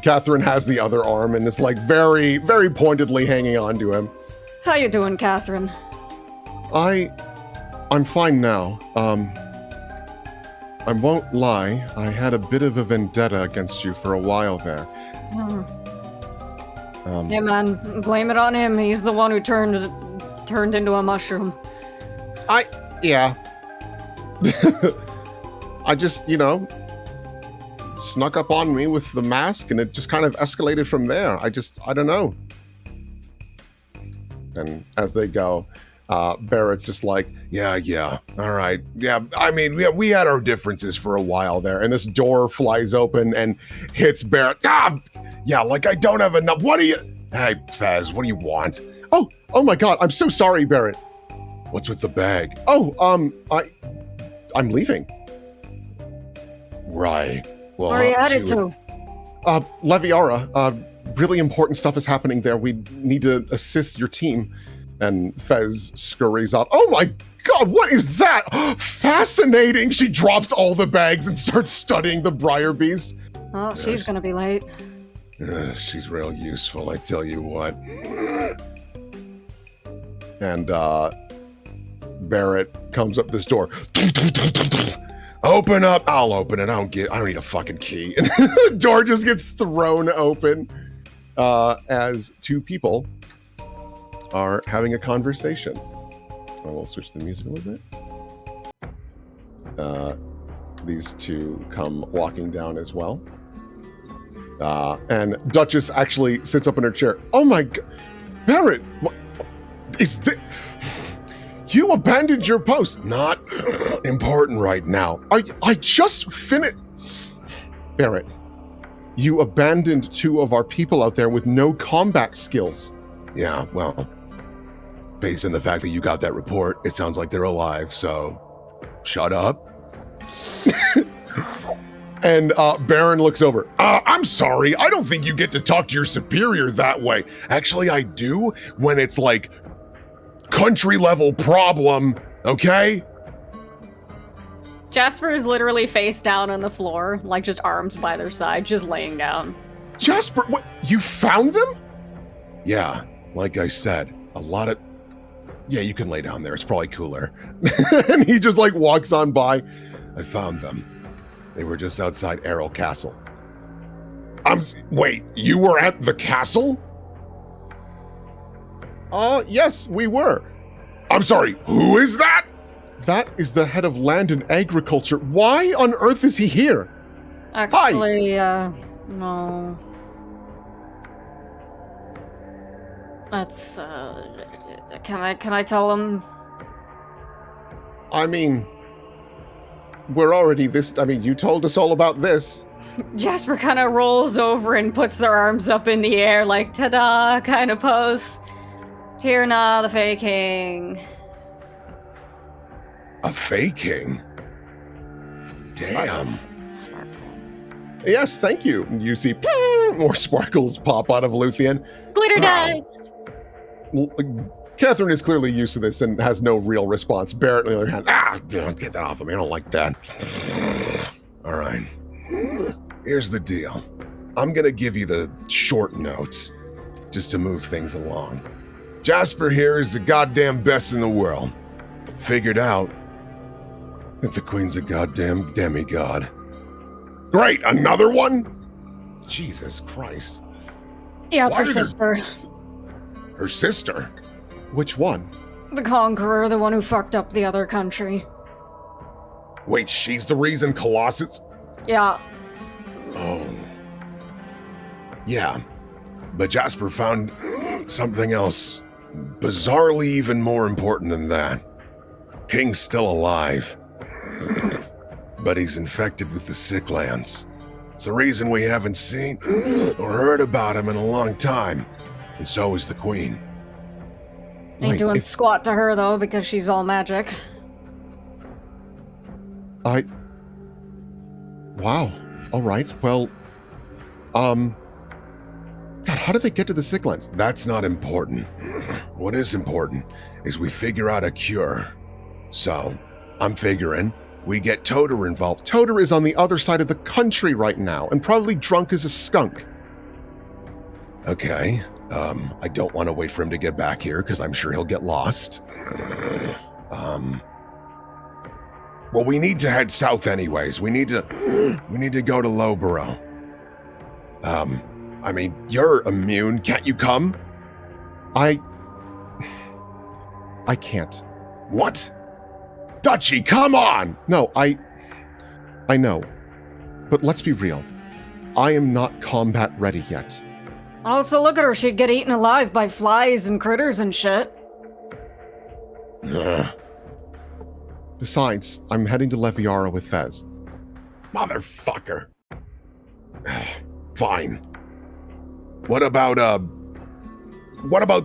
Catherine has the other arm and is like very, very pointedly hanging on to him. How you doing, Catherine? I'm fine now. I won't lie. I had a bit of a vendetta against you for a while there. Yeah, man. Blame it on him. He's the one who turned into a mushroom. Yeah. I just, snuck up on me with the mask and it just kind of escalated from there. I don't know. And as they go, Barrett's just like, yeah, all right. Yeah, I mean, we had our differences for a while there. And this door flies open and hits Barrett. Yeah, like I don't have enough. Hey, Faz, what do you want? Oh my God, I'm so sorry, Barrett. What's with the bag? I'm leaving. Right. Well, Where are you headed to? Leviara. Really important stuff is happening there. We need to assist your team. And Fez scurries off. Oh my God, what is that? Fascinating. She drops all the bags and starts studying the Briar Beast. Oh, she's gonna be late. She's real useful, I tell you what. And Barrett comes up this door. Open up. I'll open it. I don't need a fucking key. And the door just gets thrown open as two people are having a conversation. I will switch the music a little bit. These two come walking down as well. And Duchess actually sits up in her chair. Oh my God. Barrett, what is this? You abandoned your post. Not important right now. I just finished. Barrett, you abandoned two of our people out there with no combat skills. Yeah, well, based on the fact that you got that report, it sounds like they're alive, so shut up. And Baron looks over. I'm sorry, I don't think you get to talk to your superior that way. Actually, I do when it's like country level problem, okay? Jasper is literally face down on the floor, like just arms by their side, just laying down. Jasper, what? You found them? Yeah, like I said, a lot of... Yeah, you can lay down there. It's probably cooler. And he just like walks on by. I found them. They were just outside Errol Castle. Wait, you were at the castle? Yes, we were. I'm sorry, who is that? That is the head of land and agriculture. Why on earth is he here? Actually, no. That's, can I tell him? I mean, we're already you told us all about this. Jasper kind of rolls over and puts their arms up in the air, like, ta-da, kind of pose. Tierna, the faking. A faking? Damn. Sparkle. Yes, thank you. You see more sparkles pop out of Luthien. Glitter dust! Catherine is clearly used to this and has no real response. Barrett, on the other hand, get that off of me. I don't like that. All right. Here's the deal. I'm going to give you the short notes just to move things along. Jasper here is the goddamn best in the world. Figured out that the Queen's a goddamn demigod. Great, another one? Jesus Christ. Yeah, it's her sister. Her sister? Which one? The Conqueror, the one who fucked up the other country. Wait, she's the reason Colossus... Yeah. Oh. Yeah. But Jasper found something else bizarrely even more important than that. King's still alive. But he's infected with the sick lands. It's the reason we haven't seen or heard about him in a long time. And so is the Queen. Ain't doing squat to her, though, because she's all magic. Wow. All right. Well, God, how did they get to the sick lands? That's not important. What is important is we figure out a cure. So, I'm figuring we get Toter involved. Toter is on the other side of the country right now and probably drunk as a skunk. Okay. I don't want to wait for him to get back here because I'm sure he'll get lost. Well, we need to head south anyways. We need to go to Lowborough. I mean, you're immune. Can't you come? I can't. What? Dutchie, come on! No, I know. But let's be real. I am not combat ready yet. Also, look at her. She'd get eaten alive by flies and critters and shit. Besides, I'm heading to Leviara with Fez. Motherfucker. Fine. What about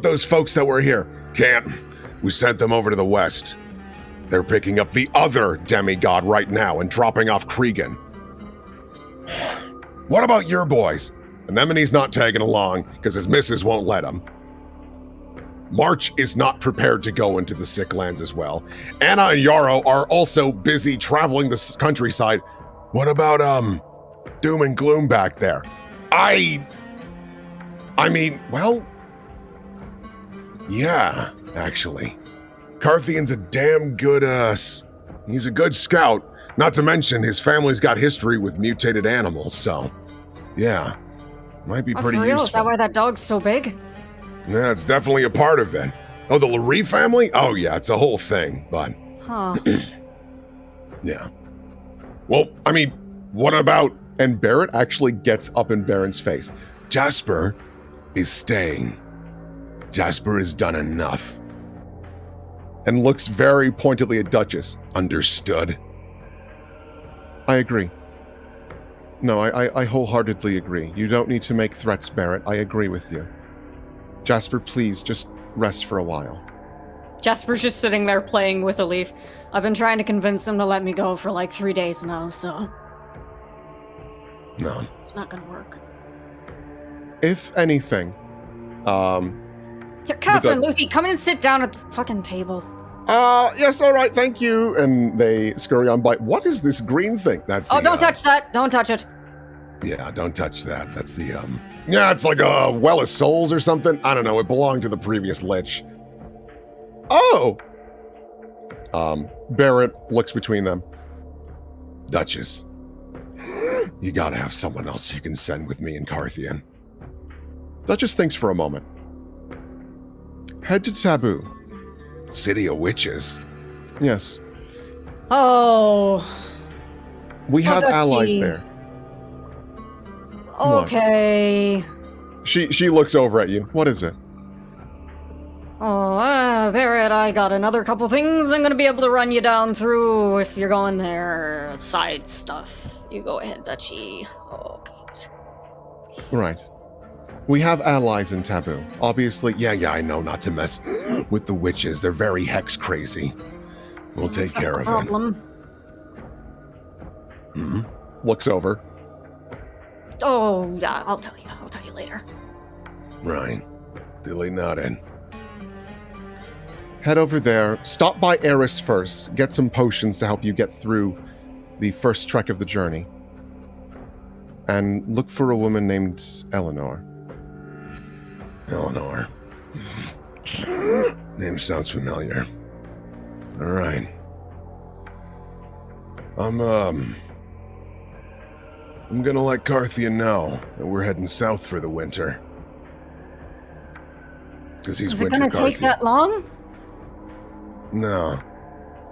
those folks that were here? Can't. We sent them over to the west. They're picking up the other demigod right now and dropping off Cregan. What about your boys? Anemone's not tagging along because his missus won't let him. March is not prepared to go into the sick lands as well. Anna and Yarrow are also busy traveling the countryside. What about, Doom and Gloom back there? I mean, well, yeah, actually. Carthian's a damn good, he's a good scout. Not to mention his family's got history with mutated animals, so, yeah. Might be pretty for real? useful. Is that why that dog's so big? Yeah, it's definitely a part of it. Oh, the Laree family? Oh, yeah, it's a whole thing, but... Huh. Yeah. Well, I mean, what about... And Barrett actually gets up in Baron's face. Jasper is staying. Jasper has done enough. And looks very pointedly at Duchess. Understood? I agree. No, I wholeheartedly agree. You don't need to make threats, Barrett. I agree with you. Jasper, please, just rest for a while. Jasper's just sitting there playing with a leaf. I've been trying to convince him to let me go for like 3 days now, so... No. It's not gonna work. If anything, Here, Catherine, Lucy, come in and sit down at the fucking table. Yes, all right, thank you. And they scurry on by. What is this green thing? That's the, don't touch that. Don't touch it. Yeah, don't touch that. That's the, yeah, it's like a well of souls or something. I don't know. It belonged to the previous lich. Oh! Barrett looks between them. Duchess, you gotta have someone else you can send with me and Carthian. Duchess thinks for a moment. Head to Taboo. City of Witches. Yes. Oh. We have allies there. Okay. She looks over at you. What is it? Oh, Barrett, I got another couple things I'm gonna be able to run you down through if you're going there. Side stuff. You go ahead, Dutchie. Oh, God. Right. We have allies in Taboo. Obviously, yeah, I know not to mess with the witches. They're very hex crazy. We'll take care of problem. it. Looks over. Oh, yeah, I'll tell you. I'll tell you later. Right. Dilly nodding. Head over there. Stop by Eris first. Get some potions to help you get through the first trek of the journey. And look for a woman named Eleanor. Eleanor. Name sounds familiar. All right. I'm gonna let Carthian know that we're heading south for the winter. Because he's winter Is it gonna take that long? No.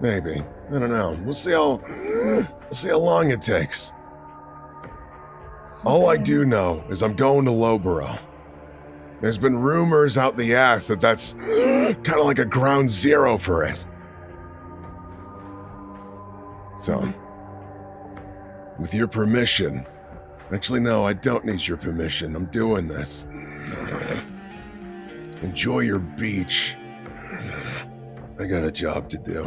Maybe. I don't know. We'll see how long it takes. All I do know is I'm going to Lowborough. There's been rumors out the ass that that's kind of like a ground zero for it. So, with your permission, actually no, I don't need your permission. I'm doing this. Enjoy your beach. I got a job to do.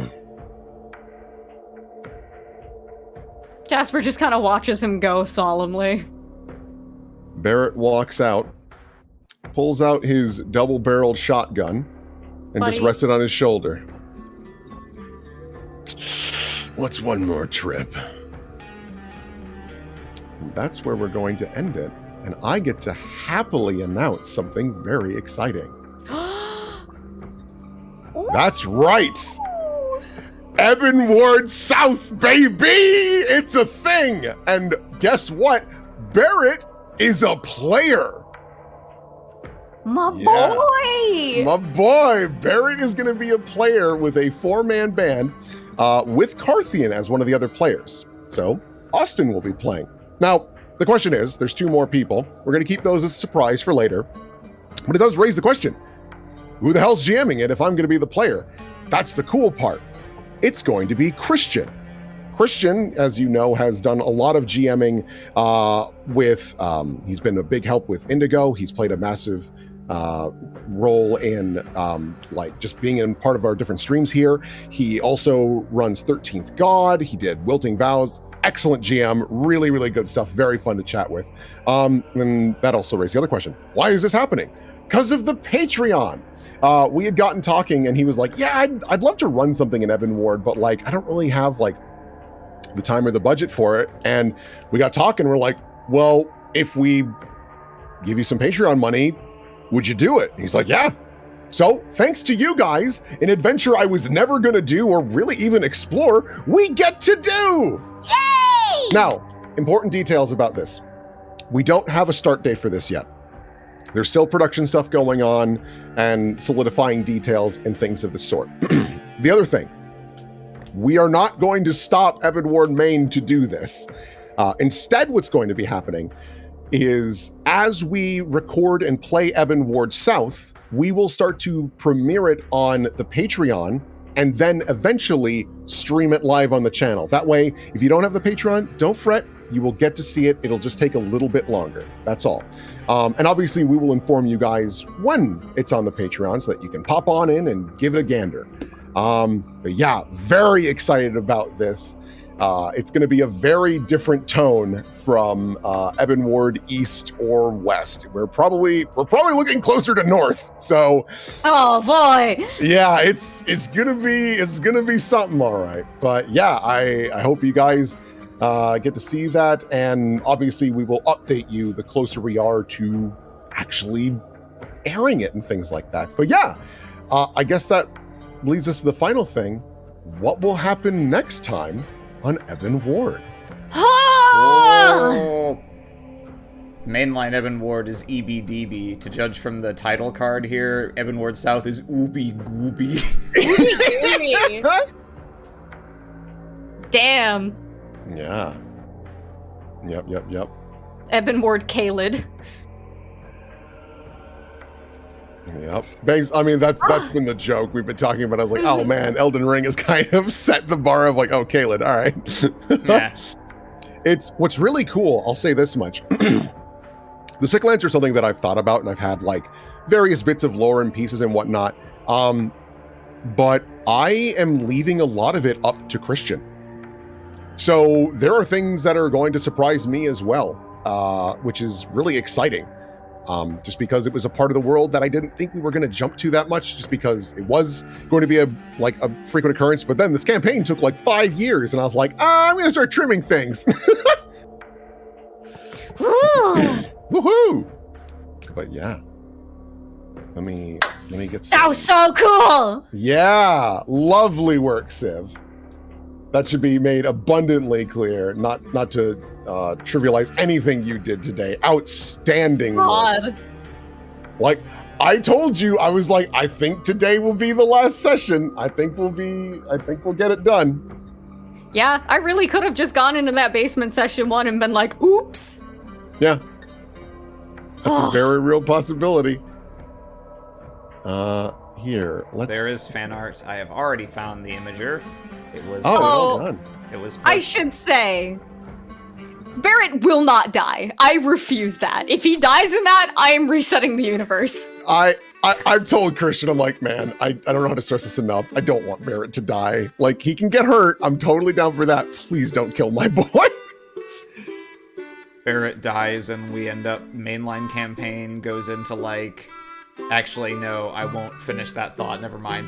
Jasper just kind of watches him go solemnly. Barrett walks out, pulls out his double-barreled shotgun, and just rests it on his shoulder. What's one more trip? And that's where we're going to end it. And I get to happily announce something very exciting. That's right! Ebon Ward South, baby! It's a thing! And guess what? Barrett is a player! My boy! My boy! Barrett is going to be a player with a 4-man band with Carthian as one of the other players. So, Austin will be playing. Now, the question is, there's 2 more people. We're going to keep those as a surprise for later. But it does raise the question, who the hell's GMing it if I'm going to be the player? That's the cool part. It's going to be Christian. Christian, as you know, has done a lot of GMing with, he's been a big help with Indigo. He's played a massive role in like just being in part of our different streams here. He also runs 13th God. He did Wilting Vows. Excellent GM, really, really good stuff. Very fun to chat with. And that also raised the other question. Why is this happening? Because of the Patreon. We had gotten talking and he was like, yeah, I'd love to run something in Ebon Ward, but like, I don't really have like the time or the budget for it. And we got talking, we're like, well, if we give you some Patreon money, would you do it? And he's like, yeah. So thanks to you guys, an adventure I was never going to do or really even explore, we get to do. Yay! Now, important details about this. We don't have a start date for this yet. There's still production stuff going on and solidifying details and things of the sort. The other thing, we are not going to stop Ebon Ward Main to do this. Instead, what's going to be happening is as we record and play Ebon Ward South, we will start to premiere it on the Patreon and then eventually stream it live on the channel. That way, if you don't have the Patreon, don't fret. You will get to see it. It'll just take a little bit longer. That's all. And obviously, we will inform you guys when it's on the Patreon so that you can pop on in and give it a gander. But yeah, very excited about this. It's going to be a very different tone from Ebon Ward East or West. We're probably looking closer to North. So, Oh boy! yeah, it's gonna be something, all right. But yeah, I hope you guys get to see that, and obviously we will update you the closer we are to actually airing it and things like that. But yeah, I guess that leads us to the final thing. What will happen next time on Ebon Ward? Oh. Mainline Ebon Ward is EBDB. To judge from the title card here, Ebon Ward South is Ooby Gooby. Damn. Yeah. Yep. Ebon Ward Kaled. Yep. I mean, that's been the joke we've been talking about. I was like, oh man, Elden Ring has kind of set the bar of like, oh, Kaled, all right. Yeah. It's what's really cool. I'll say this much. The Sick Lance are something that I've thought about, and I've had like various bits of lore and pieces and whatnot. But I am leaving a lot of it up to Christian. So there are things that are going to surprise me as well, which is really exciting. Just because it was a part of the world that I didn't think we were going to jump to that much, just because it was going to be a frequent occurrence. But then this campaign took like 5 years, and I was like, I'm going to start trimming things. Woohoo! But yeah, let me get. That was so cool! Yeah, lovely work, Civ. That should be made abundantly clear. Not to trivialize anything you did today. Outstanding work. God. Like, I told you, I was like, I think today will be the last session. I think we'll get it done. Yeah, I really could have just gone into that basement session 1 and been like, oops. Yeah. That's a very real possibility. Here, let's... There is fan art. I have already found the imager. It was... well done. It was... I should say, Barrett will not die. I refuse that. If he dies in that, I am resetting the universe. I've told Christian, I'm like, man, I don't know how to stress this enough. I don't want Barrett to die. Like, he can get hurt. I'm totally down for that. Please don't kill my boy. Barrett dies and we end up... Mainline campaign goes into, like... Actually, no, I won't finish that thought. Never mind.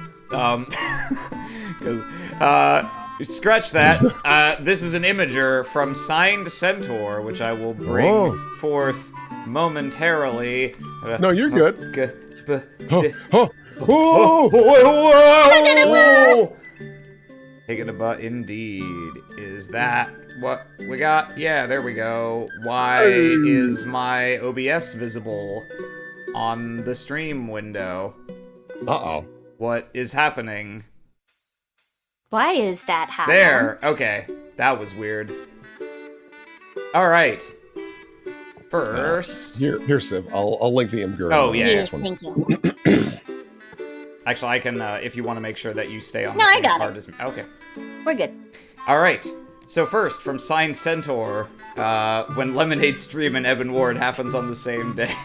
Scratch that. This is an imager from Signed Centaur, which I will bring forth momentarily. No, you're good. Taking a butt indeed. Is that what we got? Yeah, there we go. Why is my OBS visible on the stream window? Uh-oh. What is happening? Why is that happening? There. Okay. That was weird. All right. First. Here, Civ. I'll link the imgur. Oh, yeah. Yes, thank you. Actually, I can, if you want to make sure that you stay on No, the I same got card it. as me. Okay. We're good. All right. So first, from Signed Centaur, when Lemonade Stream and Ebon Ward happens on the same day.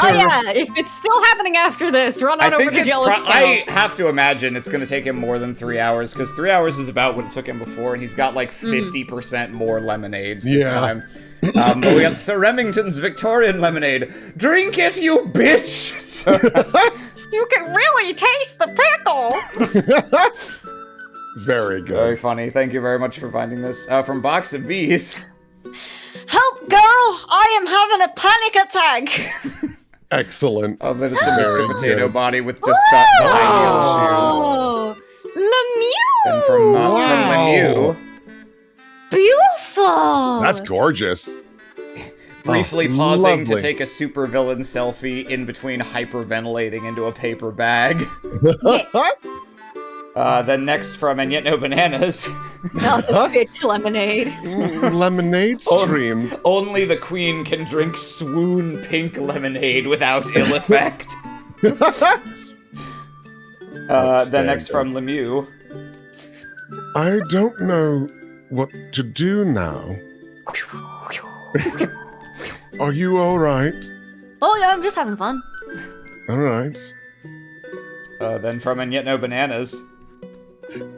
Oh yeah, if it's still happening after this, run on over to Jealous I have to imagine it's going to take him more than 3 hours, because 3 hours is about what it took him before, and he's got like 50% more lemonades this time. But we got Sir Remington's Victorian lemonade. Drink it, you bitch! So, You can really taste the pickle! Very good. very funny. Thank you very much for finding this. From Box of Bees. Help, girl! I am having a panic attack! Excellent. Oh, then it's a Very Mr. Potato good. Body with just got high heel shoes. Oh, Lemieux! And from Lemieux, Beautiful! That's gorgeous. briefly pausing to lovely. take a supervillain selfie in between hyperventilating into a paper bag. Then next from And Yet No Bananas. Not the bitch lemonade. Lemonade stream. Only the queen can drink swoon pink lemonade without ill effect. Then next from Lemieux. I don't know what to do now. Are you all right? Oh yeah, I'm just having fun. All right. Then from And Yet No Bananas.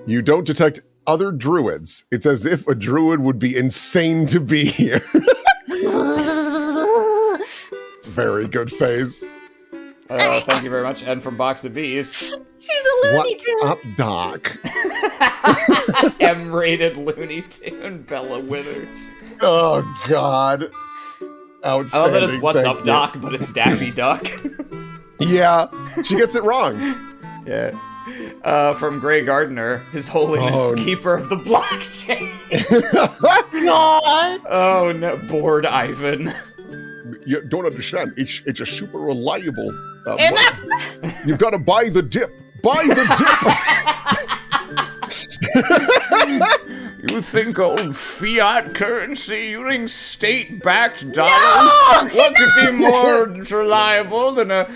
You don't detect other druids. It's as if a druid would be insane to be here. Very good face. Thank you very much. And from Box of Bees. She's a Looney Tune. What's up, Doc? M-rated Looney Tune, Bella Withers. Oh, God. I love Outstanding. that it's What's Thank Up, you. Doc, but it's Daffy Duck. Yeah, she gets it wrong. Yeah. From Grey Gardener, His Holiness, Keeper of the Blockchain. God. Oh, no. Bored Ivan. You don't understand. It's a super reliable. Enough! You've got to buy the dip. Buy the dip. You think old fiat currency using state-backed dollars what could be more reliable than a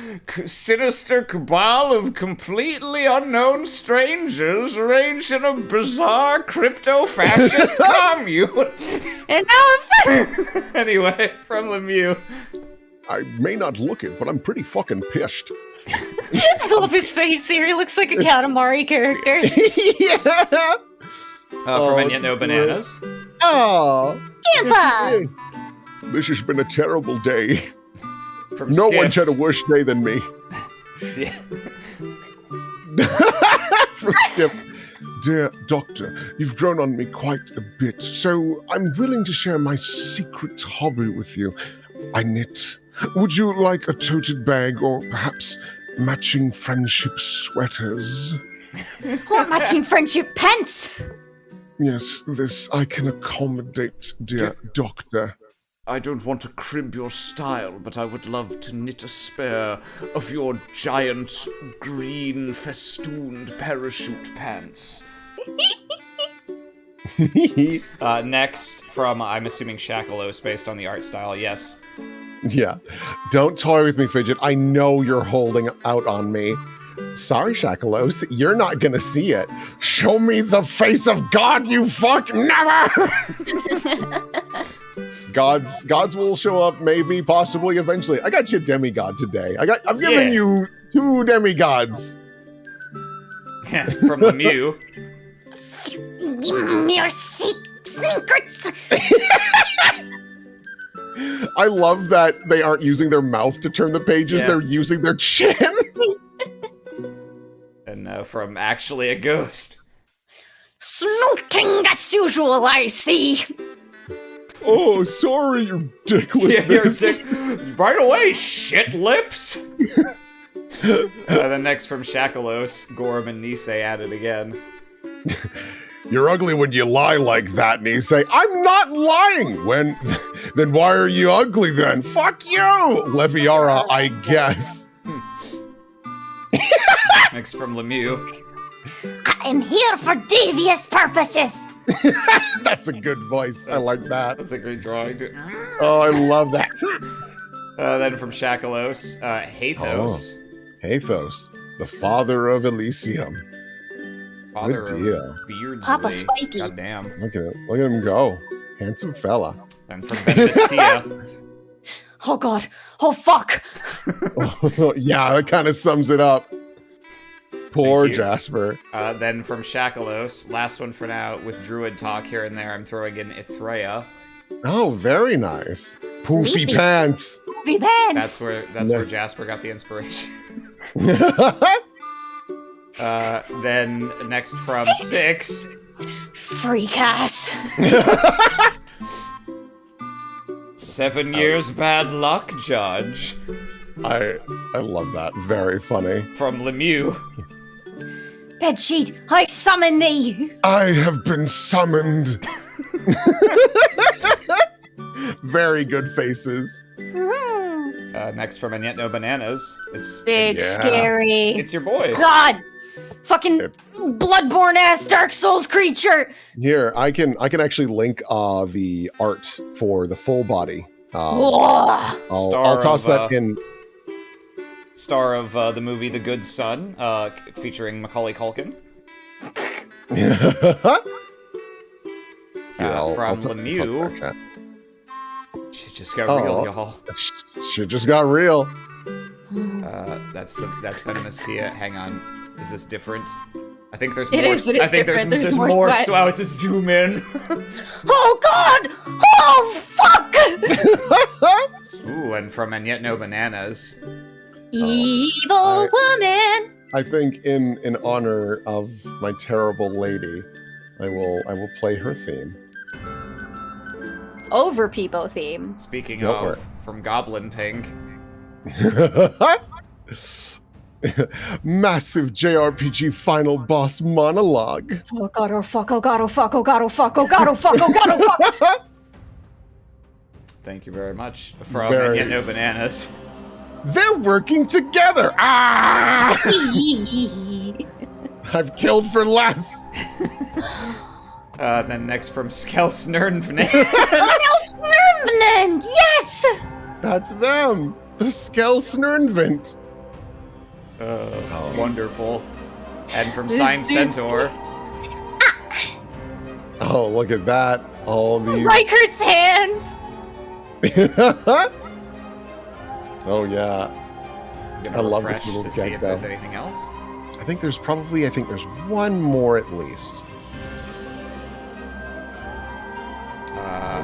sinister cabal of completely unknown strangers arranged in a bizarre crypto-fascist commune? Enough! Anyway, from Lemieux. I may not look it, but I'm pretty fucking pissed. I love his face here. He looks like a Katamari character. Yeah. From And Yet No Bananas. Oh. Kimpa! This has been a terrible day. From No Skift. one's had a worse day than me. Yeah. From Skip. Dear Doctor, you've grown on me quite a bit, so I'm willing to share my secret hobby with you. I knit. Would you like a toted bag or perhaps matching friendship sweaters? What matching friendship pants? Yes, this I can accommodate, dear Doctor. I don't want to crib your style, but I would love to knit a spare of your giant green festooned parachute pants. Next, from, I'm assuming, Shakalos, based on the art style, yes. Yeah. Don't toy with me, Fidget. I know you're holding out on me. Sorry, Shakalos, you're not gonna see it. Show me the face of God, you fuck! Never! Gods will show up, maybe, possibly, eventually. I got you a demigod today. I've given you 2 demigods. From Lemieux. Give me your secrets. I love that they aren't using their mouth to turn the pages, Yeah. they're using their chin. And from Actually a Ghost. Snooking as usual, I see. Oh, sorry, you dickless. Yeah, you're dick. Right away, shit lips! Then next from Shakalos, Gorham and Nisei at it again. You're ugly when you lie like that, Nisei. I'm not lying! Then why are you ugly then? Fuck you! Leviara, I guess. Next from Lemieux. I am here for devious purposes. That's a good voice. I like that. That's a great drawing. Oh, I love that. Then from Shakalos, Hathos. Hathos, the father of Elysium. Father Good deal. of Beardsley. Papa Spiky. Goddamn. Look at him go. Handsome fella. And from Benevistia. Oh god. Oh fuck. Yeah, that kind of sums it up. Poor Thank you. Jasper. Then from Shakalos, last one for now, with Druid talk here and there, I'm throwing in Ithrea. Oh, very nice. Poofy Leafy. pants. Be pants. That's where Nice. Jasper got the inspiration. Then next from Six. Freak ass. 7 years bad luck, Judge. I love that. Very funny. From Lemieux. Bedsheet, I summon thee. I have been summoned. Very good faces. Next from And Yet No Bananas. It's Big, Yeah. scary. it's your boy. God. Fucking bloodborne ass Dark Souls creature. Here, I can actually link the art for the full body. Ugh. I'll toss that in. Star of the movie The Good Son, featuring Macaulay Culkin. Here, I'll From tuck Lemieux. that chat. Shit just got Oh. real, y'all. Shit just got real. That's Venomous Tia. Hang on. Is this different? I think there's It more. is different. There's more sweat. So I have to zoom in. Oh God! Oh fuck! Ooh, and from And Yet No Bananas. Evil woman. I think in honor of my terrible lady, I will play her theme. Over Peepo theme. Speaking Go for of, it. from Goblin Pink. Massive JRPG final boss monologue. Oh God, oh fuck, oh God, oh fuck, oh God, oh fuck, oh God, oh fuck, oh God, oh fuck. Thank you very much. From Very. And Yet No Bananas. They're working together. Ah! I've killed for less. Then next from Skelsnern. Yes! That's them. The Skelsnernvent. Wonderful. And from This- Sign this- Centaur. Oh, look at that. All these. Reichert's hands. Oh, yeah. I'm gonna I love refresh this little to see if gecko. there's anything else. I think there's one more at least.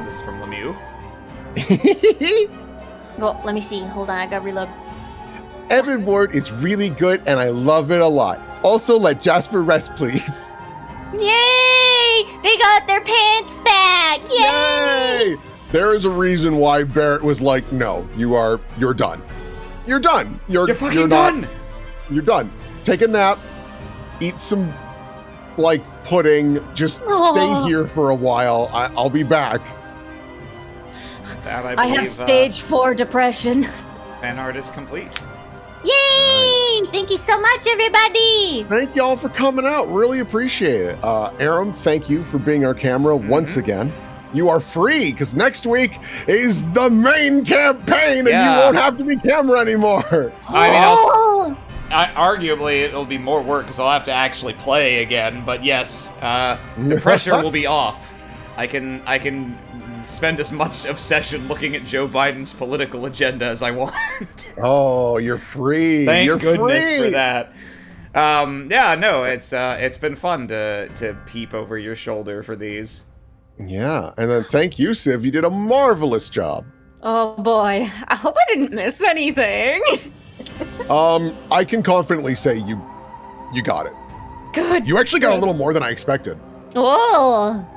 This is from Lemieux. Oh, let me see. Hold on, I gotta reload. Evan Ward is really good and I love it a lot. Also, let Jasper rest, please. Yay! They got their pants back! Yay! Yay! There is a reason why Barrett was like, no, you're done. You're done. You're fucking you're not- done! You're done. Take a nap, eat some, pudding, just Aw. stay here for a while. I'll be back. That I I believe, have stage 4 depression. fan art is complete. Yay! Thank you so much, everybody! Thank y'all for coming out. Really appreciate it. Aram, thank you for being our camera once again. You are free, because next week is the main campaign, and Yeah. you won't have to be camera anymore. I mean, Oh! arguably it'll be more work because I'll have to actually play again. But yes, the pressure will be off. I can spend as much obsession looking at Joe Biden's political agenda as I want. Oh, you're free. Thank you're goodness free. for that. Yeah, no, it's been fun to peep over your shoulder for these. Yeah, and then thank you, Civ. You did a marvelous job. Oh boy, I hope I didn't miss anything. I can confidently say you got it. Good. You actually got a little more than I expected. Oh!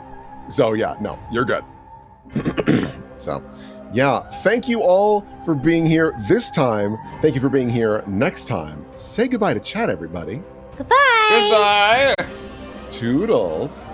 So yeah, no, you're good. So, yeah, thank you all for being here this time. Thank you for being here next time. Say goodbye to chat, everybody. Goodbye! Goodbye. Toodles.